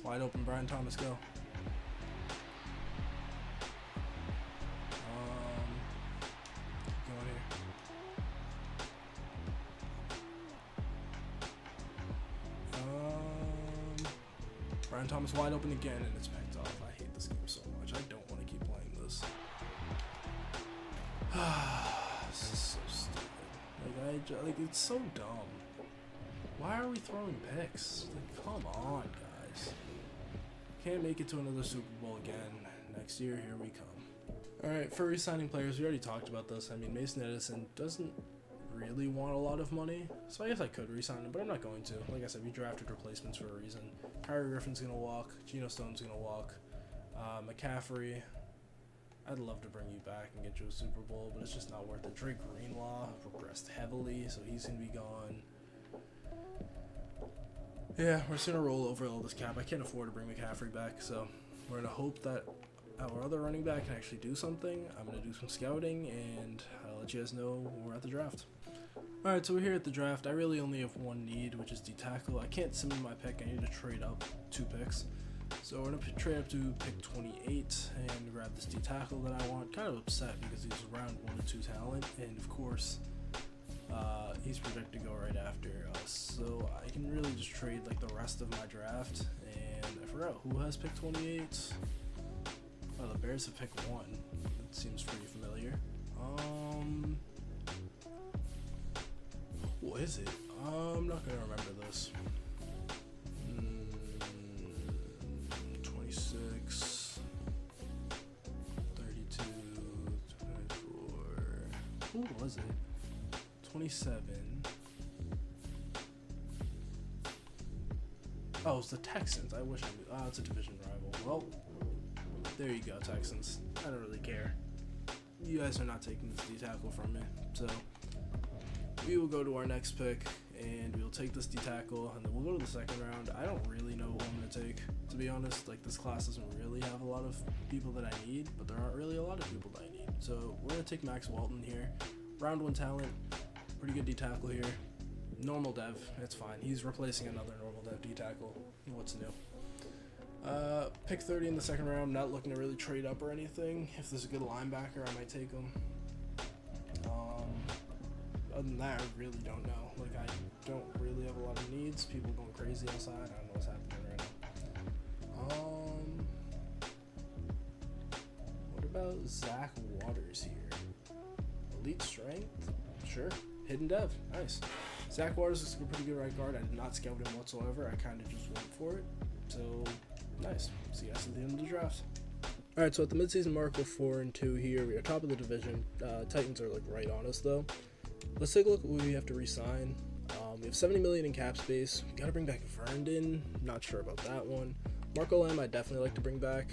Wide open, Brian Thomas, go. Going here. Brian Thomas wide open again, and it's picked off. I hate this game so much. I don't want to keep playing this. This is so stupid. Like it's so dumb. Why are we throwing picks? Like, come on, guys. Can't make it to another Super Bowl again. Next year, here we come. Alright, for re-signing players, we already talked about this. I mean, Mason Edison doesn't really want a lot of money, so I guess I could re-sign him, but I'm not going to. Like I said, we drafted replacements for a reason. Kyrie Griffin's going to walk. Geno Stone's going to walk. McCaffrey, I'd love to bring you back and get you a Super Bowl, but it's just not worth it. Drake Greenlaw regressed heavily, so he's going to be gone. Yeah, we're just going to roll over all this cap. I can't afford to bring McCaffrey back, so we're going to hope that our other running back can actually do something. I'm going to do some scouting, and I'll let you guys know when we're at the draft. Alright, so we're here at the draft. I really only have one need, which is D-tackle. I can't send my pick. I need to trade up 2 picks. So we're going to trade up to pick 28 and grab this D-tackle that I want. Kind of upset because he's round 1 or 2 talent, and of course, he's projected to go right after us. So I can really just trade like the rest of my draft. And I forgot who has pick 28. Oh, the Bears have picked 1. That seems pretty familiar. What is it? I'm not gonna remember this. 26, 32, 24. Who was it? 27. Oh, it's the Texans. I wish I knew. Oh, it's a division rival. Well, there you go, Texans. I don't really care. You guys are not taking this D-tackle from me. So we will go to our next pick, and we'll take this D-tackle, and then we'll go to the second round. I don't really know who I'm going to take, to be honest. Like, this class doesn't really have a lot of people that I need, but there aren't really a lot of people that I need. So we're going to take Max Walton here. Round 1 talent. Pretty good D-tackle here. Normal dev. It's fine. He's replacing another normal dev D-tackle. What's new? Pick 30 in the second round. Not looking to really trade up or anything. If there's a good linebacker, I might take him. Other than that, I really don't know. Like, I don't really have a lot of needs. People going crazy outside. I don't know what's happening right now. What about Zach Waters here? Elite strength? Sure. Hidden dev. Nice. Zach Waters is a pretty good right guard. I did not scout him whatsoever. I kind of just went for it. So, nice. See you guys at the end of the draft. Alright, so at the midseason mark, we're 4-2 here. We are top of the division. Titans are, like, right on us, though. Let's take a look at what we have to re-sign. We have $70 million in cap space. We got to bring back Verndon. Not sure about that one. Marco Lamb, I'd definitely like to bring back.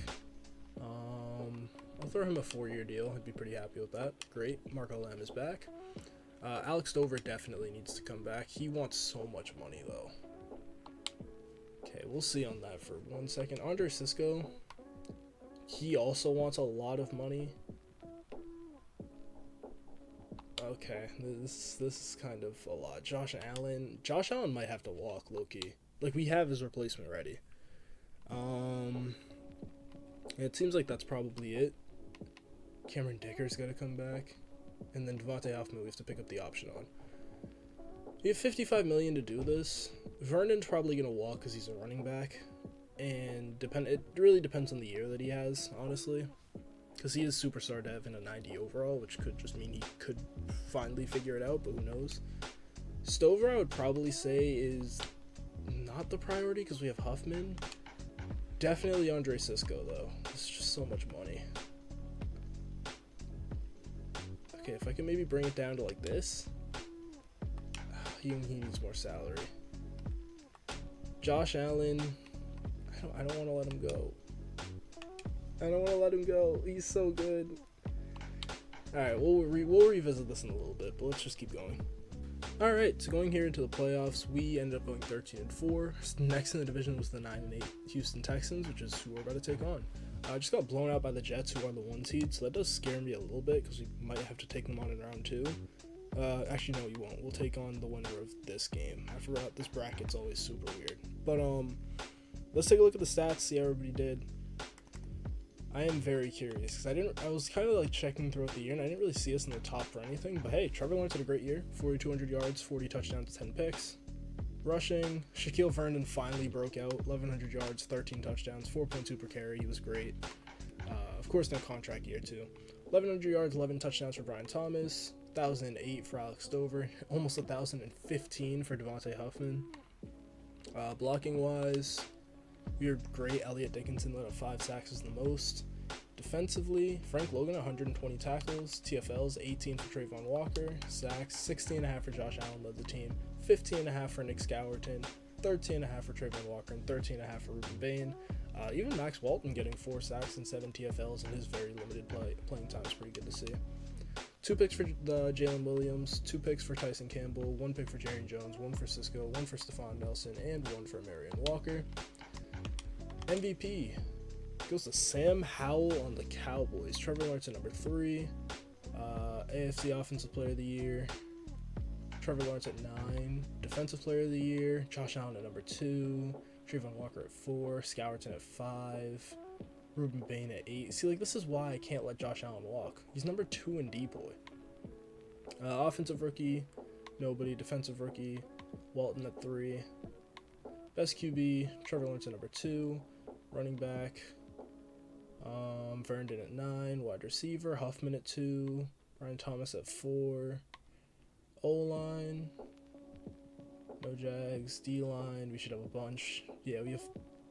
I'll throw him a 4-year deal. I'd be pretty happy with that. Great. Marco Lamb is back. Alex Dover definitely needs to come back. He wants so much money, though. Okay, we'll see on that for 1 second. Andre Cisco, he also wants a lot of money. Okay, this is kind of a lot. Josh Allen might have to walk, low-key. Like, we have his replacement ready. It seems like that's probably it. Cameron Dicker's got to come back. And then Devontae Hoffman we have to pick up the option on. We have $55 million to do this. Vernon's probably going to walk because he's a running back. and it really depends on the year that he has, honestly, because he is superstar dev in a 90 overall, which could just mean he could finally figure it out, but who knows. Stover, I would probably say, is not the priority because we have Huffman. Definitely Andre Cisco, though. It's just so much money. Okay, if I can maybe bring it down to like this. He needs more salary. Josh Allen, I don't want to let him go. I don't want to let him go. He's so good. All right, we'll revisit this in a little bit, but let's just keep going. All right, so going here into the playoffs, we ended up going 13-4. Next in the division was the 9-8 Houston Texans, which is who we're about to take on. Just got blown out by the Jets, who are on the 1 seed, so that does scare me a little bit because we might have to take them on in round 2. Actually, no, you won't. We'll take on the winner of this game. I forgot this bracket's always super weird. But let's take a look at the stats, see how everybody did. I am very curious because I was kind of like checking throughout the year and I didn't really see us in the top for anything. But hey, Trevor Lawrence had a great year. 4,200 yards, 40 touchdowns, 10 picks. Rushing, Shaquille Vernon finally broke out. 1,100 yards, 13 touchdowns, 4.2 per carry. He was great. Of course, no contract year too. 1,100 yards, 11 touchdowns for Brian Thomas. 1,008 for Alex Stover. Almost 1,015 for Devontae Huffman. Blocking wise, we were great. Elliott Dickinson led up 5 sacks is the most. Defensively, Frank Logan 120 tackles, TFLs 18 for Trayvon Walker, sacks 16.5 for Josh Allen led the team, 15.5 for Nick Scourton, 13.5 for Trayvon Walker, and 13.5 for Ruben Bain. Even Max Walton getting 4 sacks and 7 TFLs in his very limited playing time is pretty good to see. 2 picks for Jalen Williams, 2 picks for Tyson Campbell, 1 pick for Jerry Jones, 1 for Cisco, 1 for Stephon Nelson, and 1 for Marion Walker. MVP goes to Sam Howell on the Cowboys. Trevor Lawrence at number 3. AFC Offensive Player of the Year. Trevor Lawrence at 9. Defensive Player of the Year. Josh Allen at number 2. Trayvon Walker at 4. Scourton at 5. Ruben Bain at 8. See, like, this is why I can't let Josh Allen walk. He's number 2 in D-Boy. Offensive Rookie, nobody. Defensive Rookie, Walton at 3. Best QB, Trevor Lawrence at number 2. Running back, Vernon at 9. Wide receiver, Huffman at 2. Ryan Thomas at 4. O-line, no Jags. D-line, we should have a bunch. Yeah, we have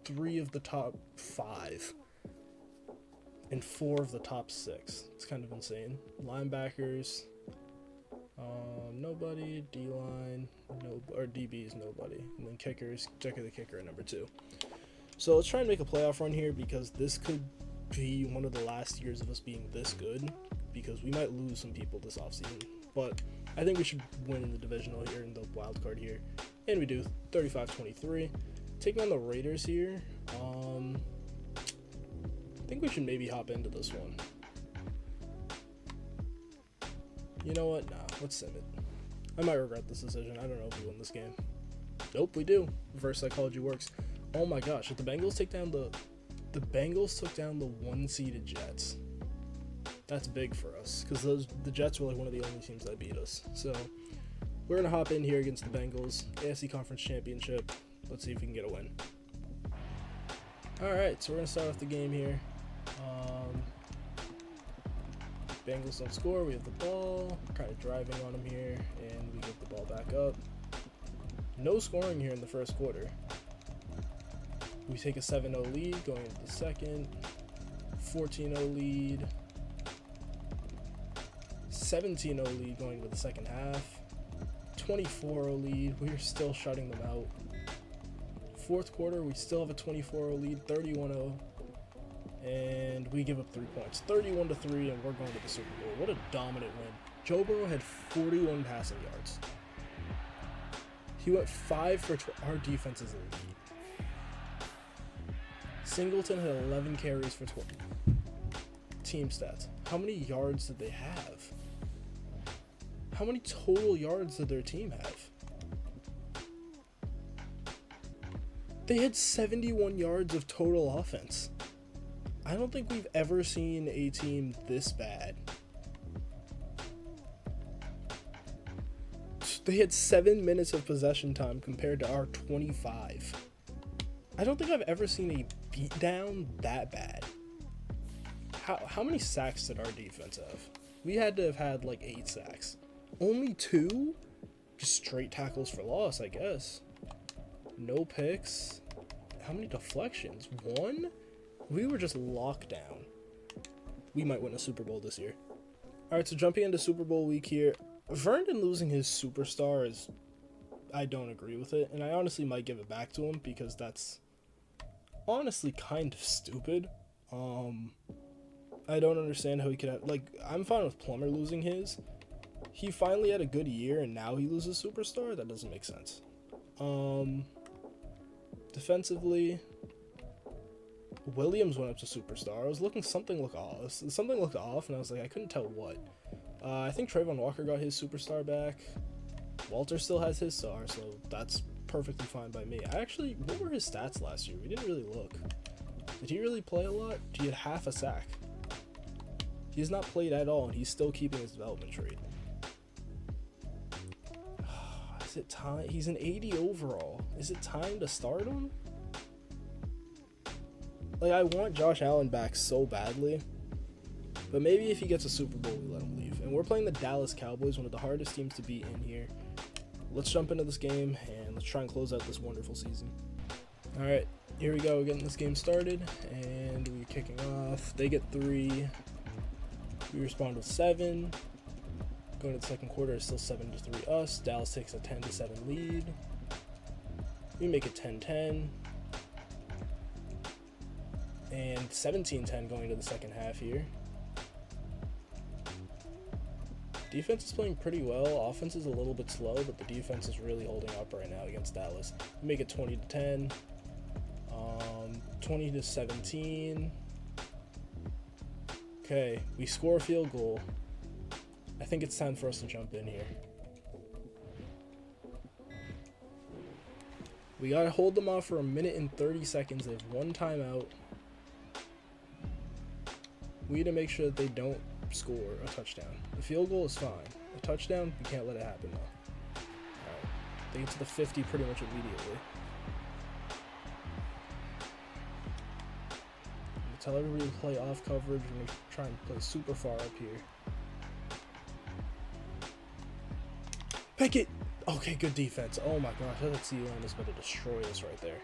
3 of the top 5 and 4 of the top 6. It's kind of insane. Linebackers, nobody. D-line, no, or DBs, nobody. And then kickers, check the kicker at number 2. So let's try and make a playoff run here because this could be one of the last years of us being this good because we might lose some people this offseason. But I think we should win in the divisional here in the wild card here. And we do, 35-23. Taking on the Raiders here. I think we should maybe hop into this one. You know what? Nah, let's sim it. I might regret this decision. I don't know if we win this game. Nope, we do. Reverse psychology works. Oh my gosh, if the Bengals take down the Bengals took down the 1-seeded Jets. That's big for us because the Jets were like one of the only teams that beat us. So we're gonna hop in here against the Bengals, AFC Conference Championship. Let's see if we can get a win. All right, so we're gonna start off the game here. Bengals don't score. We have the ball. Kind of driving on them here, and we get the ball back up. No scoring here in the first quarter. We take a 7-0 lead going into the second. 14-0 lead. 17-0 lead going into the second half. 24-0 lead. We're still shutting them out. Fourth quarter, we still have a 24-0 lead. 31-0. And we give up 3 points. 31-3, and we're going to the Super Bowl. What a dominant win. Joe Burrow had 41 passing yards. He went 5 for 12. Our defense is elite. Singleton had 11 carries for 12. Team stats. How many yards did they have? How many total yards did their team have? They had 71 yards of total offense. I don't think we've ever seen a team this bad. They had 7 minutes of possession time compared to our 25. I don't think I've ever seen a beatdown that bad. How many sacks did our defense have? We had to have had like 8 sacks. Only 2? Just straight tackles for loss, I guess. No picks. How many deflections? 1? We were just locked down. We might win a Super Bowl this year. Alright, so jumping into Super Bowl week here. Vernon losing his superstar is... I don't agree with it. And I honestly might give it back to him because that's honestly kind of stupid. I don't understand how he could have... Like, I'm fine with Plummer losing his. He finally had a good year and now he loses superstar? That doesn't make sense. Defensively... Williams went up to superstar. I was looking, something looked off, and I was like, I couldn't tell what. I think Trayvon Walker got his superstar back. Walter still has his star, so that's perfectly fine by me. What were his stats last year? We didn't really look. Did he really play a lot? He had half a sack. He has not played at all, and he's still keeping his development trait. Is it time? He's an 80 overall. Is it time to start him? Like, I want Josh Allen back so badly, but maybe if he gets a Super Bowl, we let him leave. And we're playing the Dallas Cowboys, one of the hardest teams to beat in here. Let's jump into this game, and let's try and close out this wonderful season. All right, here we go. We're getting this game started, and we're kicking off. They get 3. We respond with 7. Going to the second quarter, it's still 7-3 us. Dallas takes a 10-7 lead. We make it 10-10. And 17-10 going into the second half here. Defense is playing pretty well. Offense is a little bit slow, but the defense is really holding up right now against Dallas. We make it 20-10. 20-17. Okay, we score a field goal. I think it's time for us to jump in here. We gotta hold them off for 1 minute and 30 seconds. They have 1 timeout. We need to make sure that they don't score a touchdown. The field goal is fine. A touchdown, we can't let it happen though. Alright, they get to the 50 pretty much immediately. We tell everybody to play off coverage and we try and play super far up here. Pick it! Okay, good defense. Oh my gosh, that C-line is about to destroy us right there.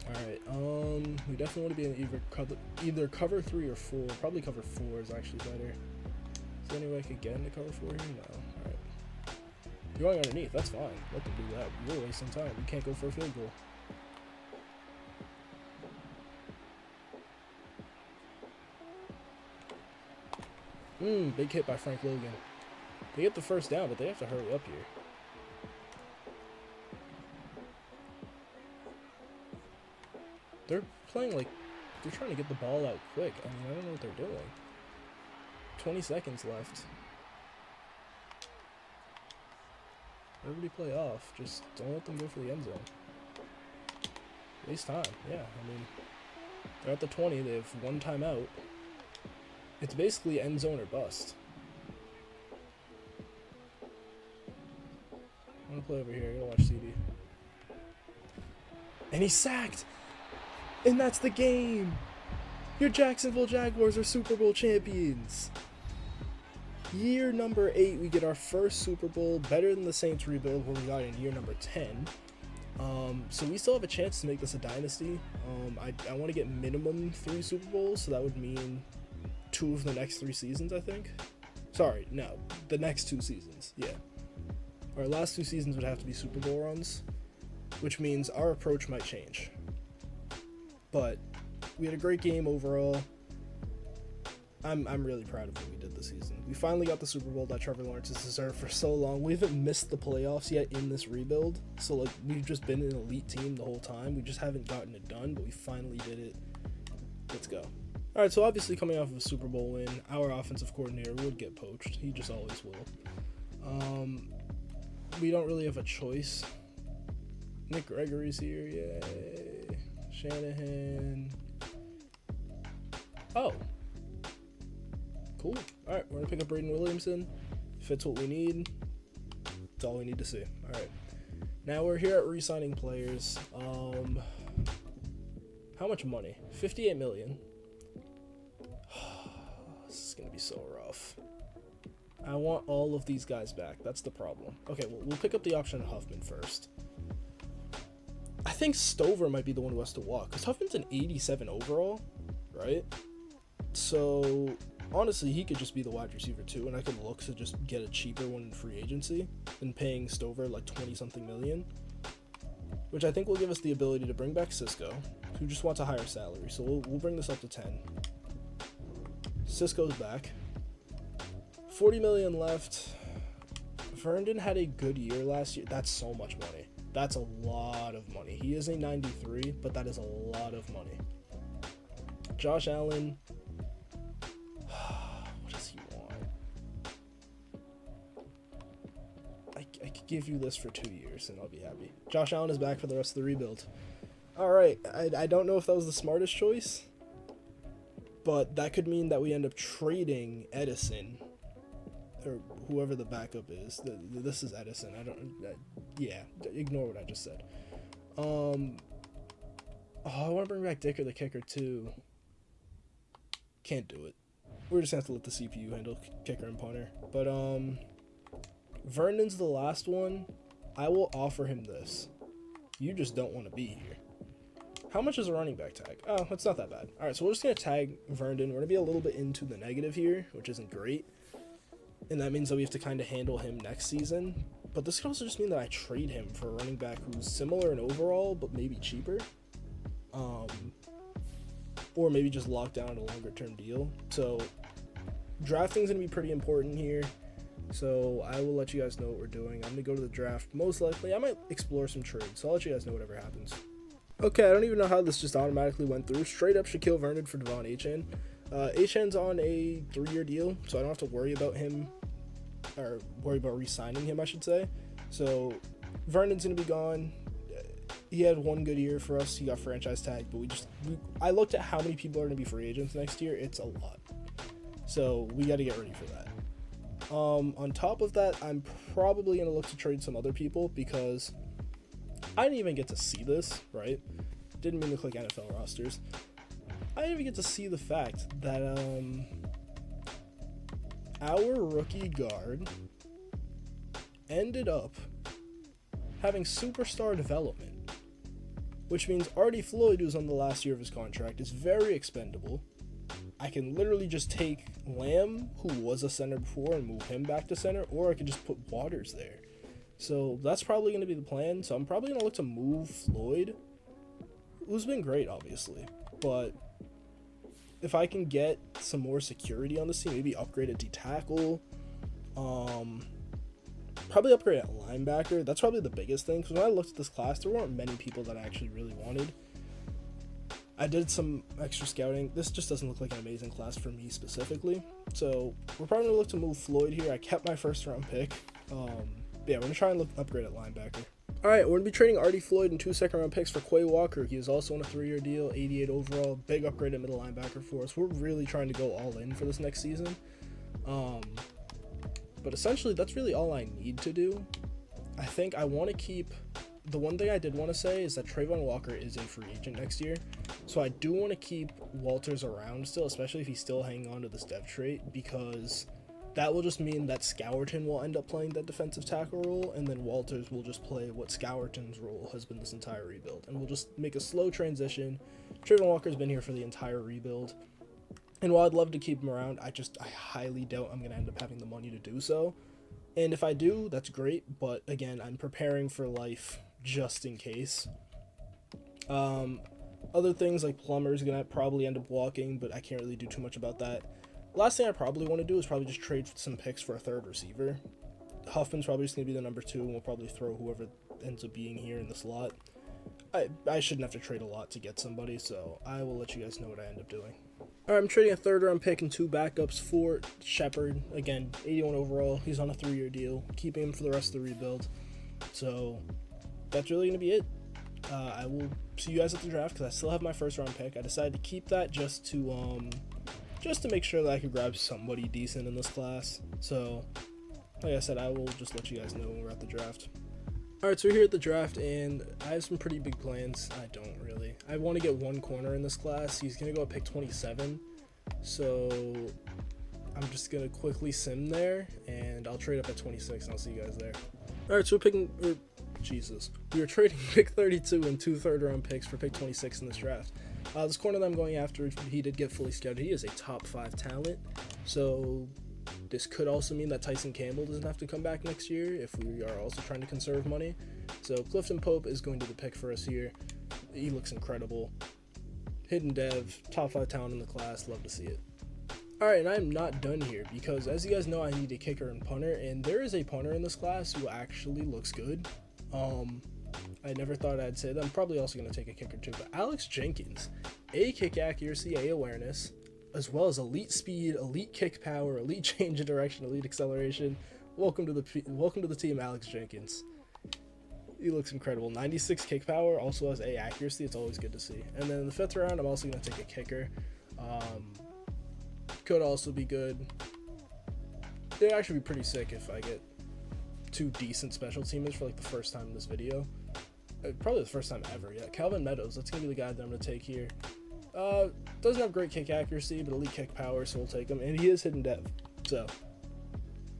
Alright, we definitely want to be in either cover 3 or 4. Probably cover 4 is actually better. Is there any way I could get into cover 4 here? No. Alright. You're going underneath, that's fine. Let them do that. We're wasting time. We can't go for a field goal. Big hit by Frank Logan. They get the first down, but they have to hurry up here. They're playing like they're trying to get the ball out quick. I mean, I don't know what they're doing. 20 seconds left. Everybody play off. Just don't let them go for the end zone. Waste time. Yeah, I mean, they're at the 20. They have 1 timeout. It's basically end zone or bust. I'm gonna play over here. I gotta watch CD. And he's sacked! And that's the game! Your Jacksonville Jaguars are Super Bowl champions! Year number 8, we get our first Super Bowl, better than the Saints rebuild where we got in year number 10. So we still have a chance to make this a dynasty. I want to get minimum 3 Super Bowls, so that would mean 2 of the next 3 seasons, I think. Sorry, no, the next 2 seasons, yeah. Our last 2 seasons would have to be Super Bowl runs, which means our approach might change. But we had a great game overall. I'm really proud of what we did this season. We finally got the Super Bowl that Trevor Lawrence has deserved for so long. We haven't missed the playoffs yet in this rebuild. So, like, we've just been an elite team the whole time. We just haven't gotten it done, but we finally did it. Let's go. All right, so obviously coming off of a Super Bowl win, our offensive coordinator would get poached. He just always will. We don't really have a choice. Nick Gregory's here, yay. Shanahan. Oh. Cool. Alright, we're going to pick up Braden Williamson. Fits what we need. That's all we need to see. Alright. Now we're here at re-signing players. How much money? 58 million. This is gonna be so rough. I want all of these guys back. That's the problem. Okay, well, we'll pick up the option on Huffman first. I think Stover might be the one who has to walk, because Huffman's an 87 overall, right? So, honestly, he could just be the wide receiver too, and I could look to just get a cheaper one in free agency than paying Stover like 20-something million, which I think will give us the ability to bring back Cisco, who just wants a higher salary. So we'll bring this up to 10. Cisco's back. 40 million left. Vernon had a good year last year. That's so much money. That's a lot of money. He is a 93, but that is a lot of money. Josh Allen. What does he want? I could give you this for 2 years and I'll be happy. Josh Allen is back for the rest of the rebuild. Alright, I don't know if that was the smartest choice, but that could mean that we end up trading Edison, or whoever the backup is. This is Edison. Yeah, ignore what I just said. I want to bring back Dicker the kicker too. Can't do it. We're just going to have to let the CPU handle kicker and punter. But Vernon's the last one. I will offer him this. You just don't want to be here. How much is a running back tag? Oh, it's not that bad. All right, so we're just going to tag Vernon. We're going to be a little bit into the negative here, which isn't great. And that means that we have to kind of handle him next season. But this could also just mean that I trade him for a running back who's similar in overall, but maybe cheaper. Or maybe just lock down a longer-term deal. So drafting is going to be pretty important here. So I will let you guys know what we're doing. I'm going to go to the draft. Most likely, I might explore some trades. So I'll let you guys know whatever happens. Okay, I don't even know how this just automatically went through. Straight up Shaquille Vernon for Devon Achane. Achane's on a 3-year deal, so I don't have to worry about him, or worry about re-signing him, I should say. So Vernon's going to be gone. He had one good year for us. He got franchise tagged, but I looked at how many people are going to be free agents next year. It's a lot. So we got to get ready for that. On top of that, I'm probably going to look to trade some other people because I didn't even get to see this, right? Didn't mean to click NFL rosters. I didn't even get to see the fact that our rookie guard ended up having superstar development, which means Artie Floyd, who's on the last year of his contract, is very expendable. I can literally just take Lamb, who was a center before, and move him back to center, or I could just put Waters there. So that's probably going to be the plan. So I'm probably going to look to move Floyd, who's been great, obviously. But if I can get some more security on this team, maybe upgrade a D-tackle, probably upgrade at linebacker. That's probably the biggest thing, because when I looked at this class, there weren't many people that I actually really wanted. I did some extra scouting. This just doesn't look like an amazing class for me specifically. So we're probably going to look to move Floyd here. I kept my first-round pick. Yeah, we're going to try and upgrade at linebacker. All right, we're going to be trading Artie Floyd and 2 second-round picks for Quay Walker. He is also on a 3-year deal, 88 overall. Big upgrade at middle linebacker for us. We're really trying to go all in for this next season. But essentially, that's really all I need to do. I think I want to keep... The one thing I did want to say is that Trayvon Walker is a free agent next year. So I do want to keep Walters around still, especially if he's still hanging on to this dev trait, because that will just mean that Scourton will end up playing that defensive tackle role, and then Walters will just play what Scourton's role has been this entire rebuild. And we'll just make a slow transition. Trayvon Walker's been here for the entire rebuild. And while I'd love to keep him around, I highly doubt I'm going to end up having the money to do so. And if I do, that's great. But again, I'm preparing for life just in case. Other things like Plummer's going to probably end up walking, but I can't really do too much about that. Last thing I probably want to do is probably just trade some picks for a third receiver. Huffman's probably just going to be the number 2, and we'll probably throw whoever ends up being here in the slot. I shouldn't have to trade a lot to get somebody, so I will let you guys know what I end up doing. Alright, I'm trading a 3rd-round pick and 2 backups for Shepard. Again, 81 overall. He's on a 3-year deal. Keeping him for the rest of the rebuild. So that's really going to be it. I will see you guys at the draft because I still have my 1st-round pick. I decided to keep that just to make sure that I could grab somebody decent in this class. So, like I said, I will just let you guys know when we're at the draft. Alright, so we're here at the draft, and I have some pretty big plans. I don't really. I want to get one corner in this class. He's going to go at pick 27, so I'm just going to quickly sim there, and I'll trade up at 26, and I'll see you guys there. Alright, so we're picking... We are trading pick 32 and 2 third-round picks for pick 26 in this draft. This corner that I'm going after, he did get fully scouted. He is a top 5 talent, so this could also mean that Tyson Campbell doesn't have to come back next year if we are also trying to conserve money. So Clifton Pope is going to be the pick for us here. He looks incredible. Hidden dev, top 5 talent in the class, love to see it. Alright, and I'm not done here because as you guys know, I need a kicker and punter, and there is a punter in this class who actually looks good. I never thought I'd say that. I'm probably also going to take a kicker too, but Alex Jenkins, A, kick accuracy, A, awareness, as well as elite speed, elite kick power, elite change of direction, elite acceleration. Welcome to the team, Alex Jenkins. He looks incredible. 96 kick power, also has A, accuracy. It's always good to see. And then in the 5th round, I'm also going to take a kicker. Could also be good. It'd actually be pretty sick if I get 2 decent special teamers for like the first time in this video. Probably the first time ever. Yeah, Calvin Meadows, that's gonna be the guy that I'm gonna take here. Doesn't have great kick accuracy, but elite kick power, so we'll take him. And he is hidden dev, so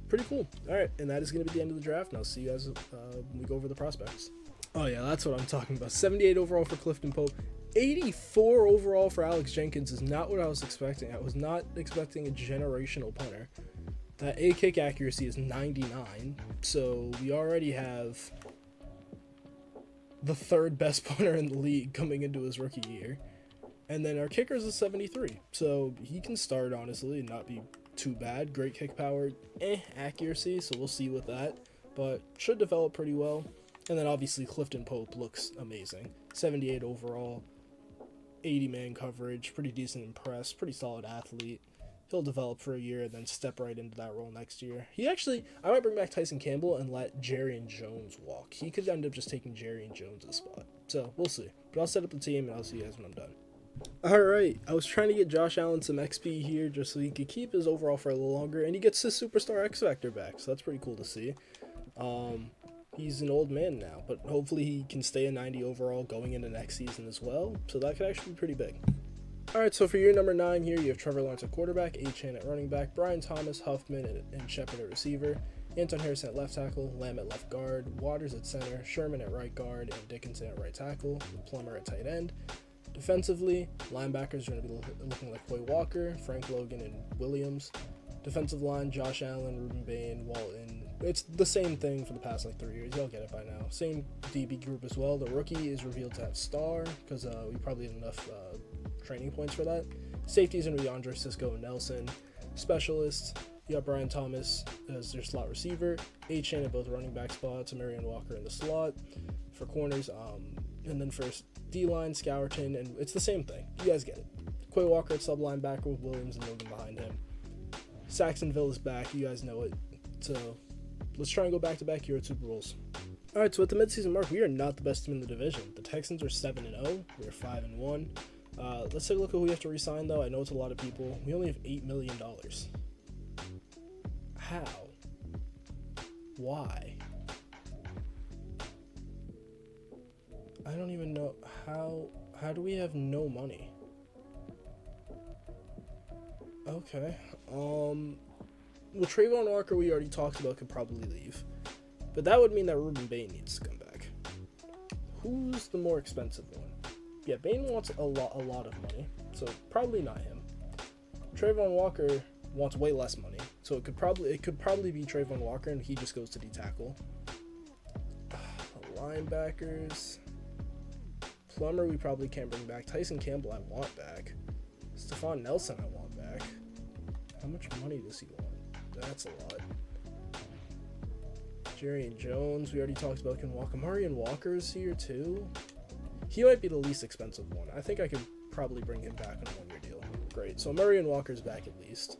pretty cool. All right, and that is gonna be the end of the draft. And I'll see you guys when we go over the prospects. Oh yeah, that's what I'm talking about. 78 overall for Clifton Pope. 84 overall for Alex Jenkins is not what I was expecting. I was not expecting a generational punter. That A kick accuracy is 99, so we already have the 3rd best punter in the league coming into his rookie year. And then our kicker is a 73, so he can start, honestly, and not be too bad. Great kick power, accuracy, so we'll see with that, but should develop pretty well. And then obviously Clifton Pope looks amazing. 78 overall, 80 man coverage, pretty decent in press, pretty solid athlete. He'll develop for a year and then step right into that role next year. I might bring back Tyson Campbell and let Jerry Jones walk. He could end up just taking Jerry Jones' spot. So, we'll see. But I'll set up the team and I'll see you guys when I'm done. Alright, I was trying to get Josh Allen some XP here just so he could keep his overall for a little longer. And he gets his Superstar X Factor back, so that's pretty cool to see. He's an old man now, but hopefully he can stay a 90 overall going into next season as well. So that could actually be pretty big. Alright, so for year number 9 here, you have Trevor Lawrence at quarterback, A-Chan at running back, Brian Thomas, Huffman, and Shepard at receiver, Anton Harrison at left tackle, Lamb at left guard, Waters at center, Sherman at right guard, and Dickinson at right tackle, and Plummer at tight end. Defensively, linebackers are going to be looking like Quay Walker, Frank Logan, and Williams. Defensive line, Josh Allen, Ruben Bain, Walton. It's the same thing for the past like 3 years. Y'all get it by now. Same DB group as well. The rookie is revealed to have star because we probably had enough training points for that. Safeties are going to be Andre Cisco and Nelson. Specialists, you got Brian Thomas as their slot receiver, A-Chain at both running back spots, and Marion Walker in the slot. For corners, and then for D-line, Scourton, and it's the same thing. You guys get it. Quay Walker at sub linebacker with Williams and Logan behind him. Saxonville is back. You guys know it. So let's try and go back-to-back Euro Super Bowls. All right, so at the midseason mark, we are not the best team in the division. The Texans are 7-0. We're 5-1. Let's take a look at who we have to re-sign, though. I know it's a lot of people. We only have $8 million. How? Why? I don't even know how. How do we have no money? Okay. Well, Trayvon Walker, we already talked about, could probably leave. But that would mean that Ruben Bain needs to come back. Who's the more expensive one? Yeah, Bain wants a lot of money, so probably not him. Trayvon Walker wants way less money, so it could probably be Trayvon Walker, and he just goes to D-tackle. Linebackers. Plummer, we probably can't bring back. Tyson Campbell, I want back. Stephon Nelson, I want back. How much money does he want? That's a lot. Jerry Jones, we already talked about can walk. Marion Walker's here too. He might be the least expensive one. I think I could probably bring him back on a one-year deal. Great. So Marion Walker's back at least.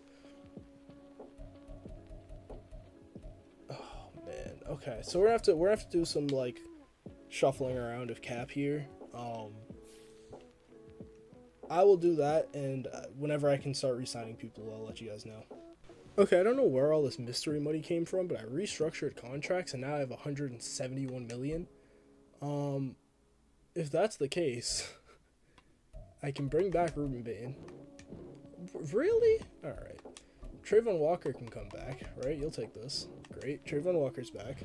Oh man. Okay. So we're gonna have to do some like shuffling around of cap here. I will do that, and whenever I can start re-signing people, I'll let you guys know. Okay, I don't know where all this mystery money came from, but I restructured contracts and now I have 171 million. Um, if that's the case, I can bring back Ruben Bain. Really? All right. Trayvon Walker can come back, right? You'll take this. Great. Trayvon Walker's back.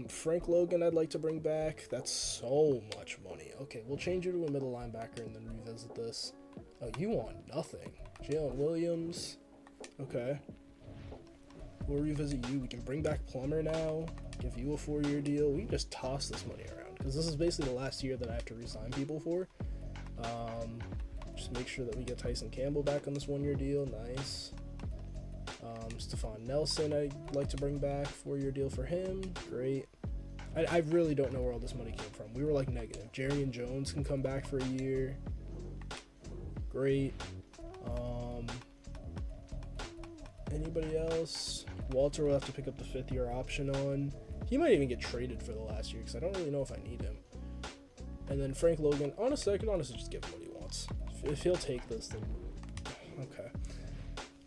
Frank Logan I'd like to bring back. That's so much money. Okay, we'll change you to a middle linebacker and then revisit this. Oh, you want nothing. Jalen Williams. Okay. We'll revisit you. We can bring back Plummer now. Give you a 4-year deal. We can just toss this money around because this is basically the last year that I have to re-sign people for. Just make sure that we get Tyson Campbell back on this 1-year deal. Nice. Stephon Nelson I'd like to bring back. 4-year deal for him. Great. I really don't know where all this money came from. We were like negative. Jerry and Jones can come back for a year. Great. Anybody else? Walter will have to pick up the 5th-year option on. He might even get traded for the last year because I don't really know if I need him. And then Frank Logan. Honestly, I can honestly just give him what he wants. If he'll take this, then okay.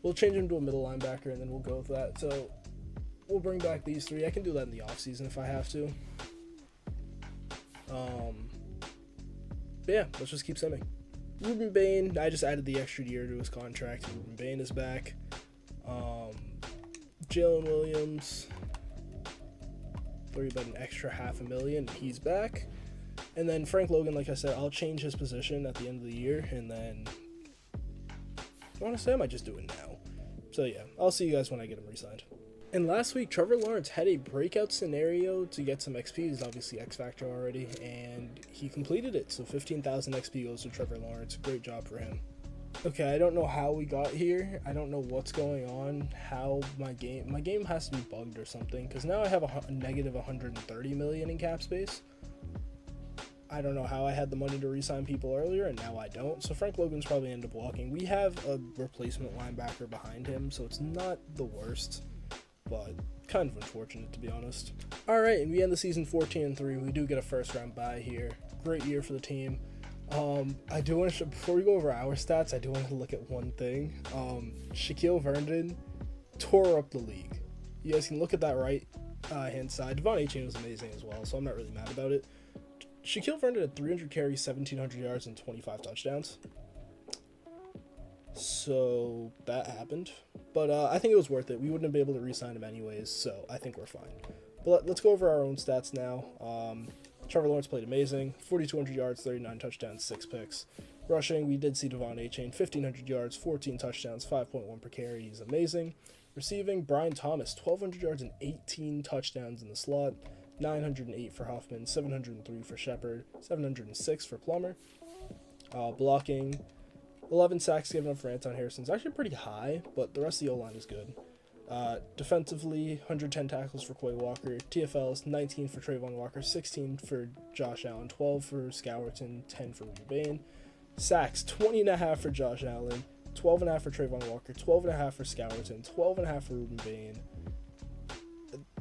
We'll change him to a middle linebacker, and then we'll go with that. So we'll bring back these 3. I can do that in the offseason if I have to. But yeah, let's just keep sending. Ruben Bain, I just added the extra year to his contract. Ruben Bain is back. Jalen Williams, worry about an extra $500,000. He's back. And then Frank Logan, like I said, I'll change his position at the end of the year, and then honestly, I might just do it now. So yeah, I'll see you guys when I get him re-signed. And last week, Trevor Lawrence had a breakout scenario to get some XP. He's obviously X Factor already, and he completed it. So 15,000 XP goes to Trevor Lawrence. Great job for him. Okay, I don't know how we got here. I don't know what's going on. How my game has to be bugged or something. Because now I have a negative 130 million in cap space. I don't know how I had the money to re-sign people earlier, and now I don't. So Frank Logan's probably end up walking. We have a replacement linebacker behind him, so it's not the worst, but kind of unfortunate to be honest. All right, and we end the season 14-3. We do get a first-round bye here. Great year for the team. I do want to, before we go over our stats, I do want to look at one thing. Shaquille Vernon tore up the league. You guys can look at that right hand side. Devon Achane was amazing as well, so I'm not really mad about it. Shaquille Vernon had 300 carries, 1,700 yards, and 25 touchdowns. So that happened. But I think it was worth it. We wouldn't have been able to re-sign him anyways, so I think we're fine. But let's go over our own stats now. Trevor Lawrence played amazing. 4,200 yards, 39 touchdowns, 6 picks. Rushing, we did see Devon Achane, 1,500 yards, 14 touchdowns, 5.1 per carry. He's amazing. Receiving, Brian Thomas, 1,200 yards and 18 touchdowns in the slot. 908 for Huffman, 703 for Shepard, 706 for Plummer. Blocking, 11 sacks given up for Anton Harrison. It's actually pretty high, but the rest of the O-line is good. Defensively, 110 tackles for Quay Walker. TFLs, 19 for Trayvon Walker, 16 for Josh Allen, 12 for Scourton, 10 for Ruben Bain. Sacks, 20.5 for Josh Allen, 12.5 for Trayvon Walker, 12.5 for Scourton, 12.5 for Ruben Bain.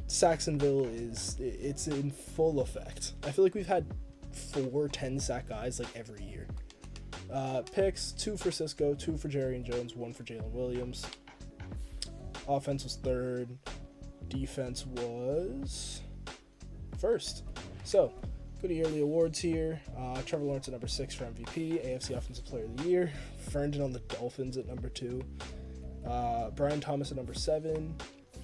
Sacksonville it's in full effect. I feel like we've had 4 10-sack guys like every year. Picks, 2 for Cisco, 2 for Jerry and Jones, 1 for Jalen Williams. Offense was 3rd. Defense was 1st. So, go to yearly awards here. Trevor Lawrence at number 6 for MVP. AFC Offensive Player of the Year. Vernon on the Dolphins at number 2. Brian Thomas at number 7.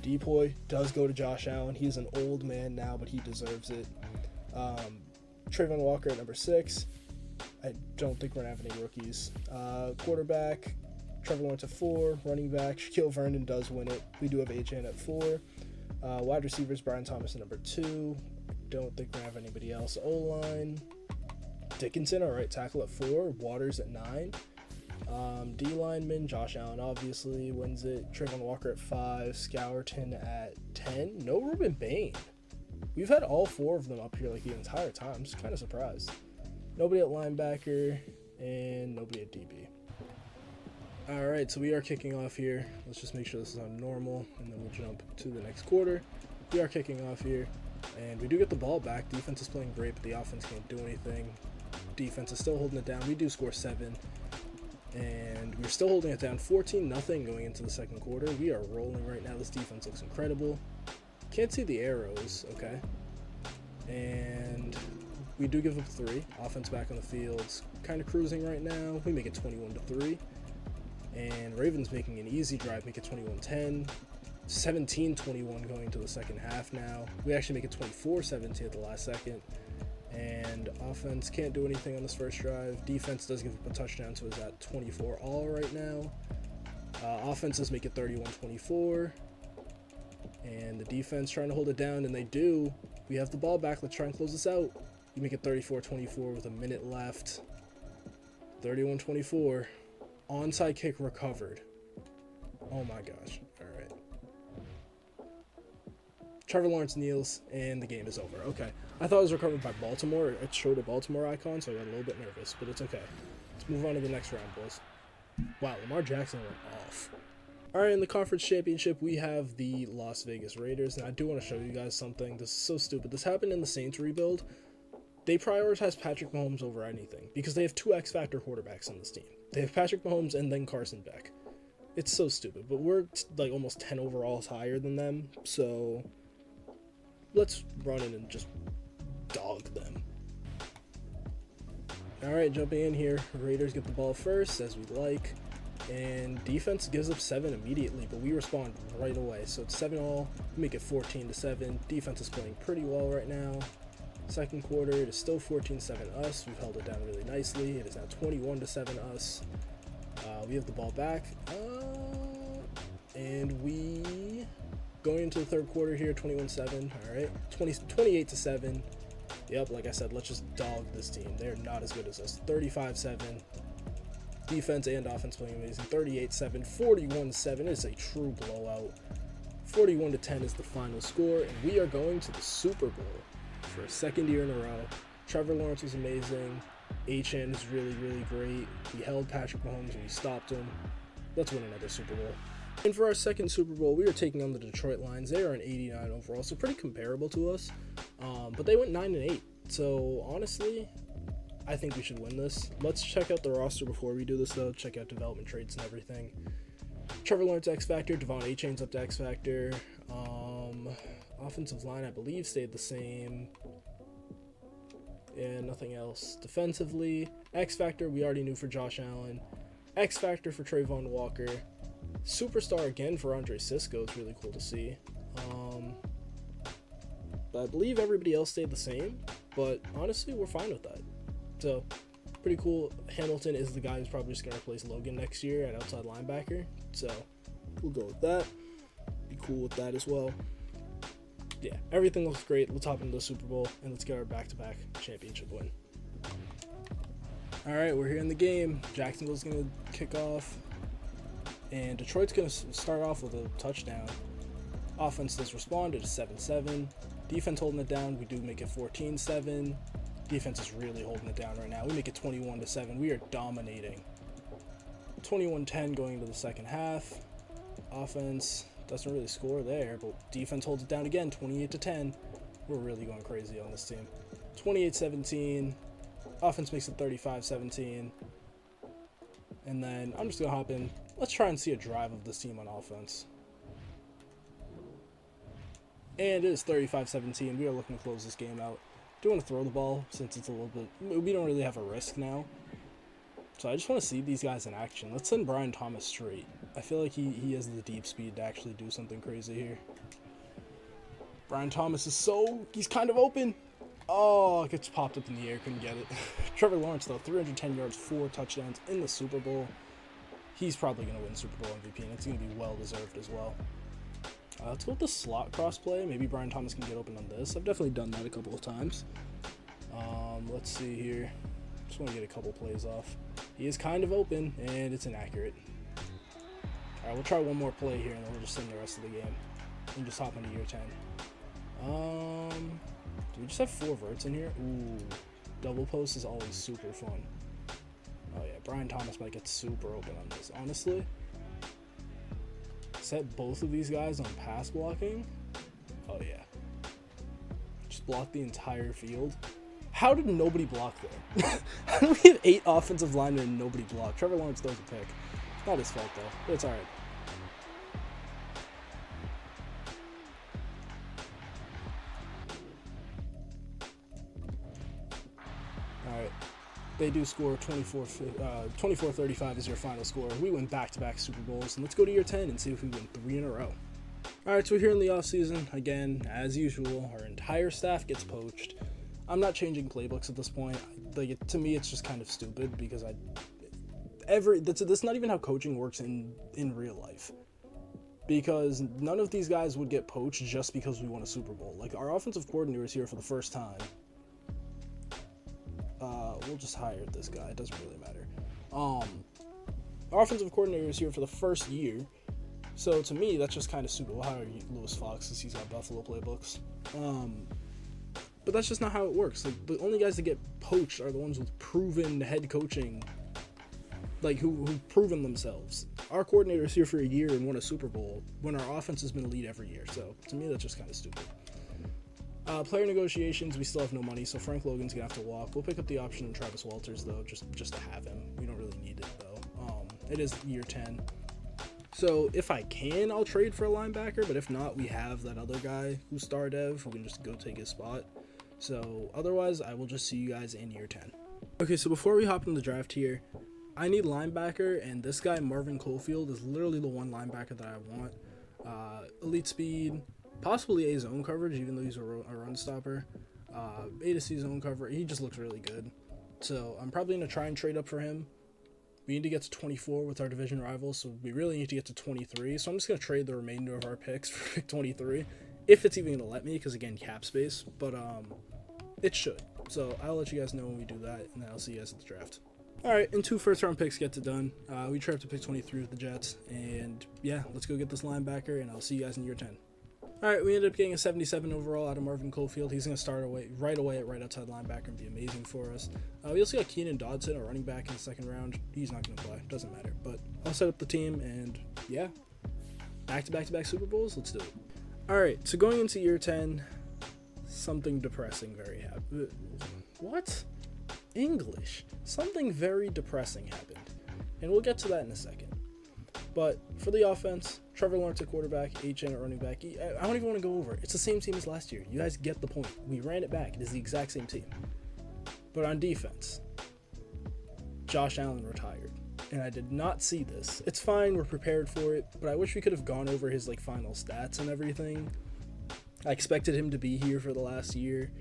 Depoy does go to Josh Allen. He's an old man now, but he deserves it. Trayvon Walker at number 6. I don't think we're going to have any rookies. Quarterback, Trevor Lawrence at 4. Running back, Shaquille Vernon does win it. We do have Achane at 4. Wide receivers, Brian Thomas at number 2. Don't think we're going to have anybody else. O-line, Dickinson, our right tackle at 4. Waters at 9. D lineman, Josh Allen obviously wins it. Trayvon Walker at 5. Scourton at 10. No Ruben Bain. We've had all 4 of them up here like the entire time. I'm just kind of surprised. Nobody at linebacker and nobody at DB. Alright, so we are kicking off here. Let's just make sure this is on normal and then we'll jump to the next quarter. We are kicking off here and we do get the ball back. Defense is playing great, but the offense can't do anything. Defense is still holding it down. We do score 7. And we're still holding it down 14-0 going into the second quarter. We are rolling right now. This defense looks incredible. Can't see the arrows, okay. And we do give up 3. Offense back on the field, kind of cruising right now. We make it 21-3. And Ravens making an easy drive, make it 21-10. 17-21 going to the second half now. We actually make it 24-17 at the last second. And offense can't do anything on this first drive. Defense does give up a touchdown, so it's at 24 all right now. Offense does make it 31-24. And the defense trying to hold it down, and they do. We have the ball back. Let's try and close this out. We make it 34-24 with a minute left. 31-24. Onside kick recovered. Oh my gosh. All right. Trevor Lawrence kneels, and the game is over. Okay. I thought it was recovered by Baltimore. It showed a Baltimore icon, so I got a little bit nervous, but it's okay. Let's move on to the next round, boys. Wow, Lamar Jackson went off. All right, in the conference championship, we have the Las Vegas Raiders, and I do want to show you guys something. This is so stupid. This happened in the Saints rebuild. They prioritize Patrick Mahomes over anything because they have 2 X-Factor quarterbacks on this team. They have Patrick Mahomes and then Carson Beck. It's so stupid, but we're like almost 10 overalls higher than them, so let's run in and just dog them. All right, jumping in here. Raiders get the ball first, as we like. And defense gives up 7 immediately, but we respond right away. So it's 7-all. We make it 14-7. Defense is playing pretty well right now. Second quarter, it is still 14-7 us. We've held it down really nicely. It is now 21-7 us. We have the ball back. And we, going into the third quarter here, 21-7. All right, 28-7. Yep, like I said, let's just dog this team. They're not as good as us. 35-7. Defense and offense playing amazing. 38-7, 41-7 is a true blowout. 41-10 is the final score, and we are going to the Super Bowl for a second year in a row. Trevor Lawrence was amazing. Achane is really, really great. We held Patrick Mahomes and we stopped him. Let's win another Super Bowl. And for our second Super Bowl, we are taking on the Detroit Lions. They are an 89 overall, so pretty comparable to us. But they went 9-8. So honestly, I think we should win this. Let's check out the roster before we do this, though. Check out development traits and everything. Trevor Lawrence X Factor, Devon Achane's up to X Factor. Offensive line, I believe, stayed the same. Yeah, nothing else. Defensively, X Factor, we already knew for Josh Allen. X Factor for Trayvon Walker. Superstar again for Andre Sisco. It's really cool to see. But I believe everybody else stayed the same. But honestly, we're fine with that. So, pretty cool. Hamilton is the guy who's probably just going to replace Logan next year at outside linebacker. So, we'll go with that. Be cool with that as well. Yeah, everything looks great. Let's hop into the Super Bowl, and let's get our back-to-back championship win. All right, we're here in the game. Jacksonville's going to kick off. And Detroit's going to start off with a touchdown. Offense does respond. It is 7-7. Defense holding it down. We do make it 14-7. Defense is really holding it down right now. We make it 21-7. We are dominating. 21-10 going into the second half. Offense doesn't really score there, but defense holds it down again, 28-10. We're really going crazy on this team. 28-17. Offense makes it 35-17. And then I'm just going to hop in. Let's try and see a drive of this team on offense. And it is 35-17. We are looking to close this game out. Do want to throw the ball since it's a little bit, we don't really have a risk now. So I just want to see these guys in action. Let's send Brian Thomas straight. I feel like he has the deep speed to actually do something crazy here. Brian Thomas is he's kind of open. Oh, it gets popped up in the air, couldn't get it. Trevor Lawrence, though, 310 yards, 4 touchdowns in the Super Bowl. He's probably going to win Super Bowl MVP, and it's going to be well-deserved as well. Let's go with the slot cross-play. Maybe Brian Thomas can get open on this. I've definitely done that a couple of times. Let's see here. Just want to get a couple plays off. He is kind of open, and it's inaccurate. All right, we'll try one more play here, and then we'll just send the rest of the game. And just hop into year 10. Do we just have 4 verts in here? Ooh, double post is always super fun. Oh yeah, Brian Thomas might get super open on this. Honestly, set both of these guys on pass blocking. Oh yeah. Just block the entire field. How did nobody block there? How do we have 8 offensive linemen and nobody blocked? Trevor Lawrence throws a pick. Not his fault, though. But it's all right. All right. They do score 24-35 is your final score. We win back-to-back Super Bowls. And let's go to year 10 and see if we win 3 in a row. All right, so we're here in the offseason. Again, as usual, our entire staff gets poached. I'm not changing playbooks at this point. Like, to me, it's just kind of stupid because that's not even how coaching works in real life. Because none of these guys would get poached just because we won a Super Bowl. Like, our offensive coordinator is here for the first time. We'll just hire this guy. It doesn't really matter. Our offensive coordinator is here for the first year. So to me, that's just kind of stupid. We'll hire Lewis Fox since he's got Buffalo playbooks. But that's just not how it works. Like, the only guys that get poached are the ones with proven head coaching, like who've proven themselves. Our coordinator is here for a year and won a Super Bowl when our offense has been elite every year. So to me, that's just kind of stupid. Player negotiations, we still have no money, so Frank Logan's gonna have to walk. We'll pick up the option on Travis Walters though, just to have him. We don't really need it though. It is year 10. So if I can, I'll trade for a linebacker, but if not, we have that other guy who's star dev who can just go take his spot. So otherwise, I will just see you guys in year 10. Okay, so before we hop in the draft here, I need linebacker, and this guy, Marvin Cofield, is literally the one linebacker that I want. Elite speed, possibly A zone coverage, even though he's a run stopper. A to C zone cover, he just looks really good. So I'm probably going to try and trade up for him. We need to get to 24 with our division rivals, so we really need to get to 23. So I'm just going to trade the remainder of our picks for pick 23, if it's even going to let me, because again, cap space. But it should. So I'll let you guys know when we do that, and then I'll see you guys at the draft. All right, and 2 first-round picks gets it done. We trade up to pick 23 with the Jets, and yeah, let's go get this linebacker, and I'll see you guys in year 10. All right, we ended up getting a 77 overall out of Marvin Cofield. He's going to start right away at right outside linebacker and be amazing for us. We also got Keenan Dodson, a running back in the second round. He's not going to play. Doesn't matter. But I'll set up the team, and yeah, back-to-back Super Bowls. Let's do it. All right, so going into year 10, something depressing very happened. What? English. Something very depressing happened. And we'll get to that in a second. But for the offense, Trevor Lawrence at quarterback, H.N. at running back. I don't even want to go over it. It's the same team as last year. You guys get the point. We ran it back. It is the exact same team. But on defense, Josh Allen retired. And I did not see this. It's fine. We're prepared for it. But I wish we could have gone over his final stats and everything. I expected him to be here for the last year.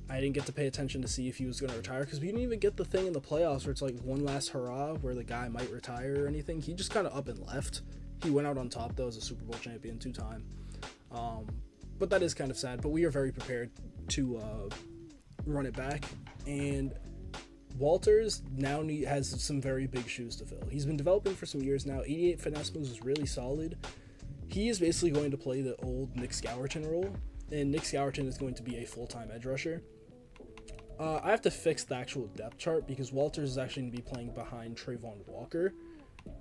I didn't get to pay attention to see if he was going to retire because we didn't even get the thing in the playoffs where it's like one last hurrah where the guy might retire or anything. He just kind of up and left. He went out on top though as a Super Bowl champion 2-time. But that is kind of sad. But we are very prepared to run it back. And Walters now has some very big shoes to fill. He's been developing for some years now. 88 finesse moves is really solid. He is basically going to play the old Nick Scourton role. And Nick Scourton is going to be a full-time edge rusher. I have to fix the actual depth chart because Walters is actually going to be playing behind Trayvon Walker.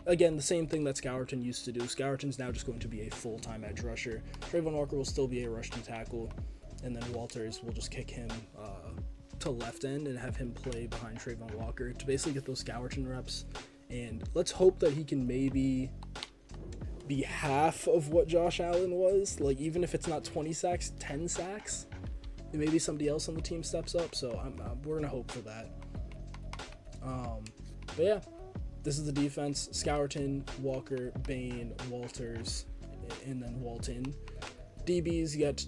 Again, the same thing that Scourton used to do. Scourton's now just going to be a full-time edge rusher. Trayvon Walker will still be a rushing tackle. And then Walters will just kick him to left end and have him play behind Trayvon Walker to basically get those Scourton reps. And let's hope that he can maybe be half of what Josh Allen was. Like, even if it's not 20 sacks, 10 sacks. And maybe somebody else on the team steps up, so we're going to hope for that. But yeah, this is the defense. Scourton, Walker, Bain, Walters, and then Walton. DBs, you got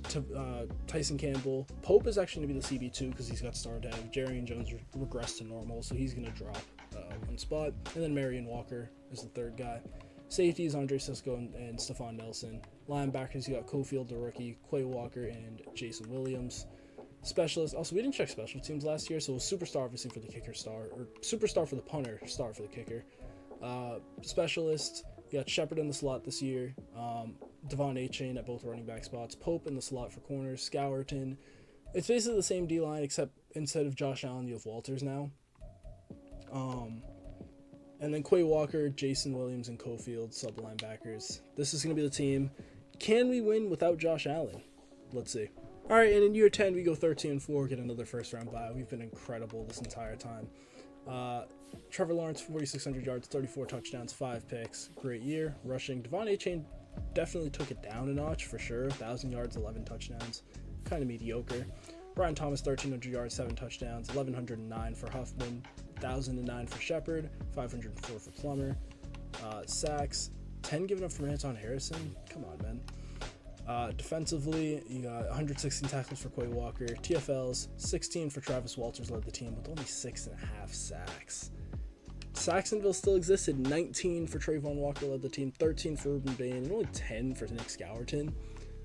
Tyson Campbell. Pope is actually going to be the CB2 because he's got star dev. Jerry and Jones regressed to normal, so he's going to drop one spot. And then Marion Walker is the third guy. Safeties, Andre Sisco and Stephon Nelson. Linebackers, you got Cofield, the rookie, Quay Walker, and Jason Williams. Specialists, also, we didn't check special teams last year, so it was superstar, obviously, for the kicker star, or superstar for the punter, star for the kicker. Specialists, you got Shepard in the slot this year, Devon A-Chain at both running back spots, Pope in the slot for corners, Scourton. It's basically the same D-line, except instead of Josh Allen, you have Walters now. And then Quay Walker, Jason Williams, and Cofield, sub-linebackers. This is going to be the team. Can we win without Josh Allen? Let's see. All right, and in year 10, we go 13-4, get another first-round bye. We've been incredible this entire time. Trevor Lawrence, 4,600 yards, 34 touchdowns, 5 picks. Great year. Rushing. Devon Achane definitely took it down a notch for sure. 1,000 yards, 11 touchdowns. Kind of mediocre. Brian Thomas, 1,300 yards, 7 touchdowns, 1,109 for Huffman, 1,009 for Shepard, 504 for Plummer. Sacks, 10 given up from Anton Harrison. Come on, man. Defensively, you got 116 tackles for Quay Walker. TFLs, 16 for Travis Walters led the team with only 6.5 sacks. Sacksonville still existed. 19 for Trayvon Walker led the team, 13 for Ruben Bain, and only 10 for Nick Scourton.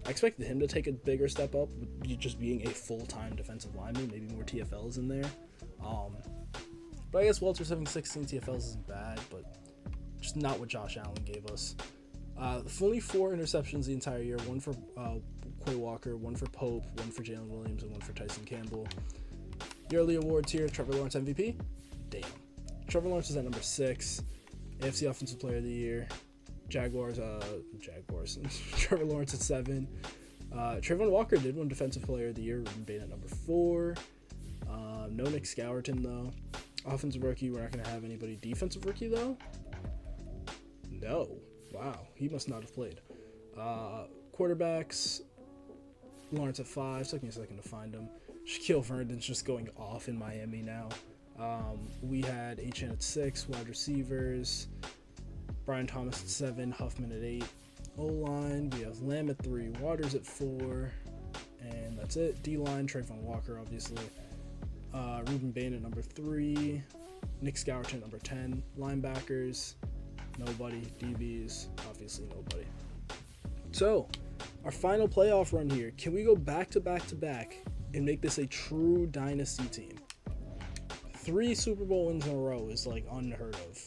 I expected him to take a bigger step up, with just being a full-time defensive lineman, maybe more TFLs in there. But I guess Walters having 16 TFLs isn't bad, but just not what Josh Allen gave us. Only 4 interceptions the entire year, 1 for Quay Walker, 1 for Pope, 1 for Jalen Williams, and 1 for Tyson Campbell. Yearly awards here, Trevor Lawrence MVP? Damn. Trevor Lawrence is at number 6. AFC Offensive Player of the Year. Jaguars. Trevor Lawrence at 7. Trayvon Walker did win Defensive Player of the Year, Ruben Bain at number 4. No Nick Scourton, though. Offensive Rookie, we're not going to have anybody. Defensive Rookie, though? No. Wow, he must not have played. Quarterbacks, Lawrence at 5. Took me a second to find him. Shaquille Vernon's just going off in Miami now. We had Achane at 6. Wide receivers, Brian Thomas at 7. Huffman at 8. O-line, we have Lamb at 3. Waters at 4. And that's it. D-line, Trayvon Walker, obviously. Ruben Bain at number 3. Nick Scourton at number 10. Linebackers, nobody. DBs, obviously nobody. So, our final playoff run here. Can we go back to back to back and make this a true dynasty team? 3 Super Bowl wins in a row is like unheard of.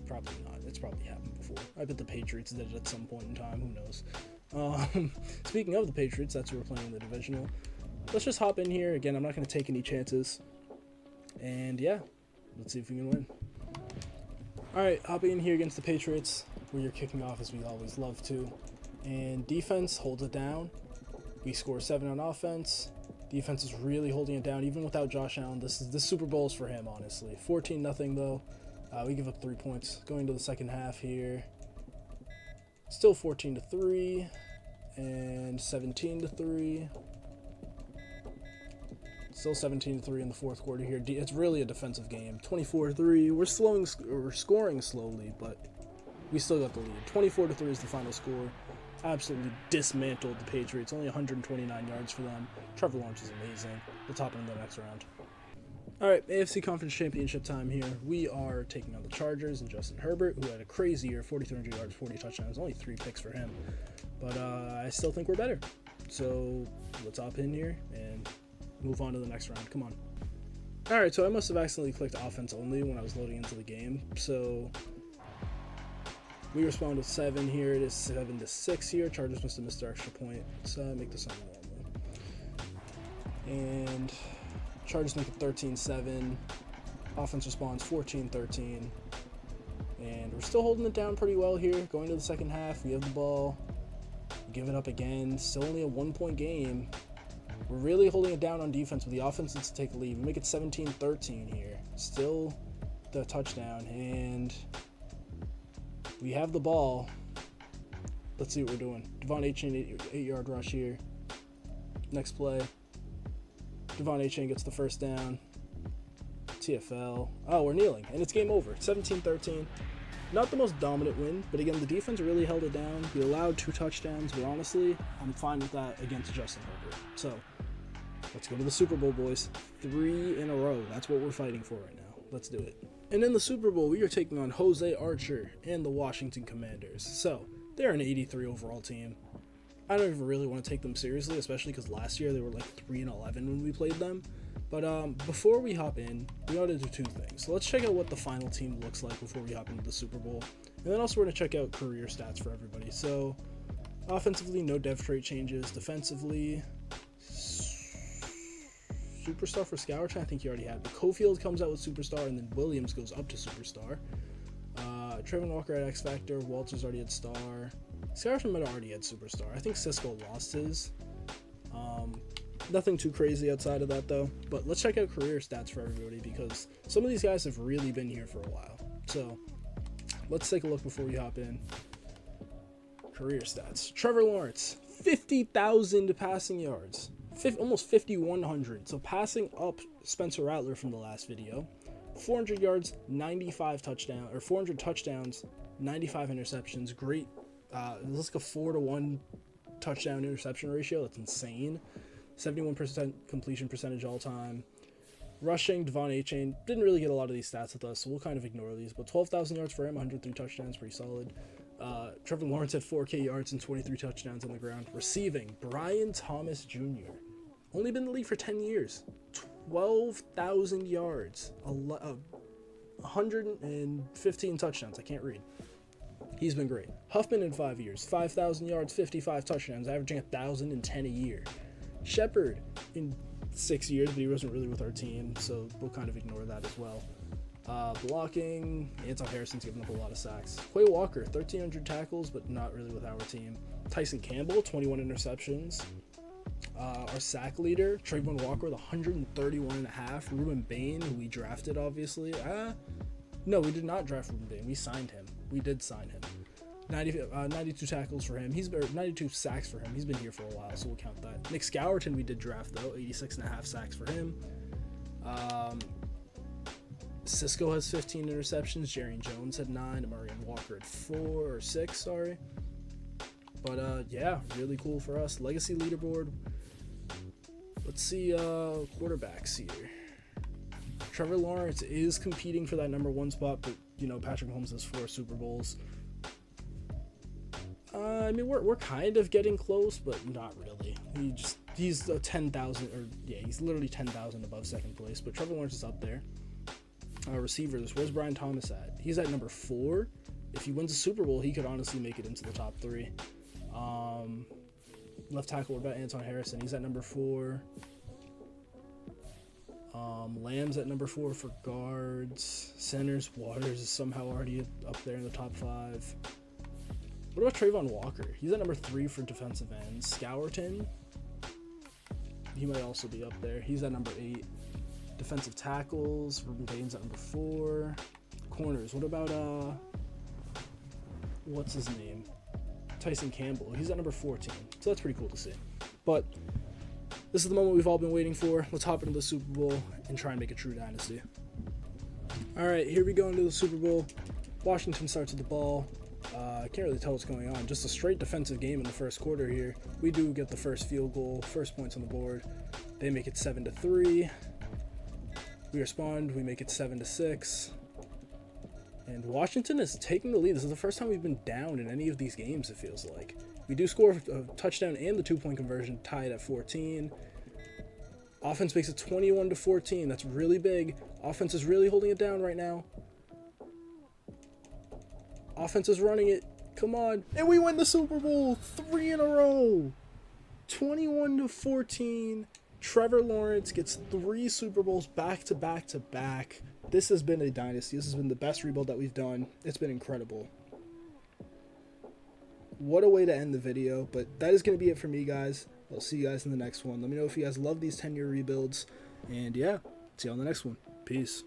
Probably not. It's probably happened before. I bet the Patriots did it at some point in time. Who knows? Speaking of the Patriots, that's who we're playing in the divisional. Let's just hop in here. Again, I'm not going to take any chances. And yeah, let's see if we can win. Alright, hopping in here against the Patriots, where you're kicking off as we always love to. And defense holds it down. We score 7 on offense. Defense is really holding it down, even without Josh Allen. This Super Bowl is for him, honestly. 14-0 though. We give up 3 points. Going to the second half here. Still 14-3 and 17-3. Still 17-3 in the fourth quarter here. It's really a defensive game. 24-3. We're scoring slowly, but we still got the lead. 24-3 is the final score. Absolutely dismantled the Patriots. Only 129 yards for them. Trevor Lawrence is amazing. We'll top in the next round. All right, AFC Conference Championship time here. We are taking on the Chargers and Justin Herbert, who had a crazy year, 4,300 yards, 40 touchdowns, only 3 picks for him. But I still think we're better. So let's hop in here and move on to the next round. Come on. All right, so I must have accidentally clicked offense only when I was loading into the game. So we respond with 7 here. It is 7-6 here. Chargers must have missed their extra point. So make this on normal. And Chargers make it 13-7. Offense responds 14-13. And we're still holding it down pretty well here. Going to the second half, we have the ball. Give it up again. Still only a 1-point game. We're really holding it down on defense, but the offense needs to take the lead. We make it 17-13 here. Still the touchdown. And we have the ball. Let's see what we're doing. Devon Achane, 8-yard rush here. Next play. Devon Achane gets the first down. TFL. Oh, we're kneeling, and it's game over. 17-13. Not the most dominant win, but again, the defense really held it down. We allowed 2 touchdowns, but honestly, I'm fine with that against Justin Herbert. So, let's go to the Super Bowl, boys. 3 in a row. That's what we're fighting for right now. Let's do it. And in the Super Bowl, we are taking on Jose Archer and the Washington Commanders. So, they're an 83 overall team. I don't even really want to take them seriously, especially because last year they were like 3-11 when we played them. But before we hop in, we ought to do 2 things. So let's check out what the final team looks like before we hop into the Super Bowl. And then also we're going to check out career stats for everybody. So offensively, no dev trait changes. Defensively, superstar for Scourton, I think you already had. But Cofield comes out with superstar, and then Williams goes up to superstar. Trayvon Walker at X Factor. Walters already had star. Scourton might have already had superstar. I think Cisco lost his. Nothing too crazy outside of that, though. But let's check out career stats for everybody, because some of these guys have really been here for a while. So let's take a look before we hop in. Career stats. Trevor Lawrence, 50,000 passing yards. Almost 5,100. So passing up Spencer Rattler from the last video. 400 yards, 95 touchdowns, or 400 touchdowns, 95 interceptions. Great. It's like a 4-to-1 touchdown interception ratio. That's insane. 71% completion percentage all time. Rushing, Devon Achane didn't really get a lot of these stats with us, so we'll kind of ignore these. But 12,000 yards for him, 103 touchdowns, pretty solid. Trevor Lawrence had 4K yards and 23 touchdowns on the ground. Receiving, Brian Thomas Jr. Only been in the league for 10 years. 12,000 yards. 115 touchdowns. I can't read. He's been great. Huffman in 5 years. 5,000 yards, 55 touchdowns, averaging 1,010 a year. Shepard in 6 years, but he wasn't really with our team, so we'll kind of ignore that as well. Blocking, Anton Harrison's given up a lot of sacks. Quay Walker, 1,300 tackles, but not really with our team. Tyson Campbell, 21 interceptions. Our sack leader, Trayvon Walker, with 131.5. Ruben Bain, who we drafted, obviously. No, we did not draft Ruben Bain. We signed him. We did sign him. 92 tackles for him. 92 sacks for him. He's been here for a while, so we'll count that. Nick Scourton, we did draft, though. 86.5 sacks for him. Cisco has 15 interceptions. Jerry Jones had 9. Amarian Walker had 4 or 6, sorry. But, yeah, really cool for us. Legacy leaderboard. Let's see quarterbacks here. Trevor Lawrence is competing for that #1 spot, but, you know, Patrick Mahomes has 4 Super Bowls. I mean, we're kind of getting close, but not really. He's a 10,000, or yeah, he's literally 10,000 above second place. But Trevor Lawrence is up there. Receivers, where's Brian Thomas at? He's at number 4. If he wins a Super Bowl, he could honestly make it into the top 3. Left tackle, what about Anton Harrison? He's at number 4. Lamb's at number 4 for guards. Centers, Waters is somehow already up there in the top 5. What about Trayvon Walker? He's at number 3 for defensive ends. Scourton, he might also be up there. He's at number 8. Defensive tackles, Ruben Bain's at number 4. Corners, what about what's his name? Tyson Campbell. He's at number 14. So that's pretty cool to see. But this is the moment we've all been waiting for. Let's hop into the Super Bowl and try and make a true dynasty. All right, here we go into the Super Bowl. Washington starts with the ball. I can't really tell what's going on. Just a straight defensive game in the first quarter here. We do get the first field goal, first points on the board. They make it 7-3. We respond. We make it 7-6. And Washington is taking the lead. This is the first time we've been down in any of these games, it feels like. We do score a touchdown and the 2-point conversion, tied at 14. Offense makes it 21-14. That's really big. Offense is really holding it down right now. Offense is running it. Come on. And we win the Super Bowl 3 in a row. 21-14. Trevor Lawrence gets 3 Super Bowls back to back to back. This has been a dynasty. This has been the best rebuild that we've done. It's been incredible. What a way to end the video. But that is going to be it for me, guys. I'll see you guys in the next one. Let me know if you guys love these 10-year rebuilds. And yeah, see you on the next one. Peace.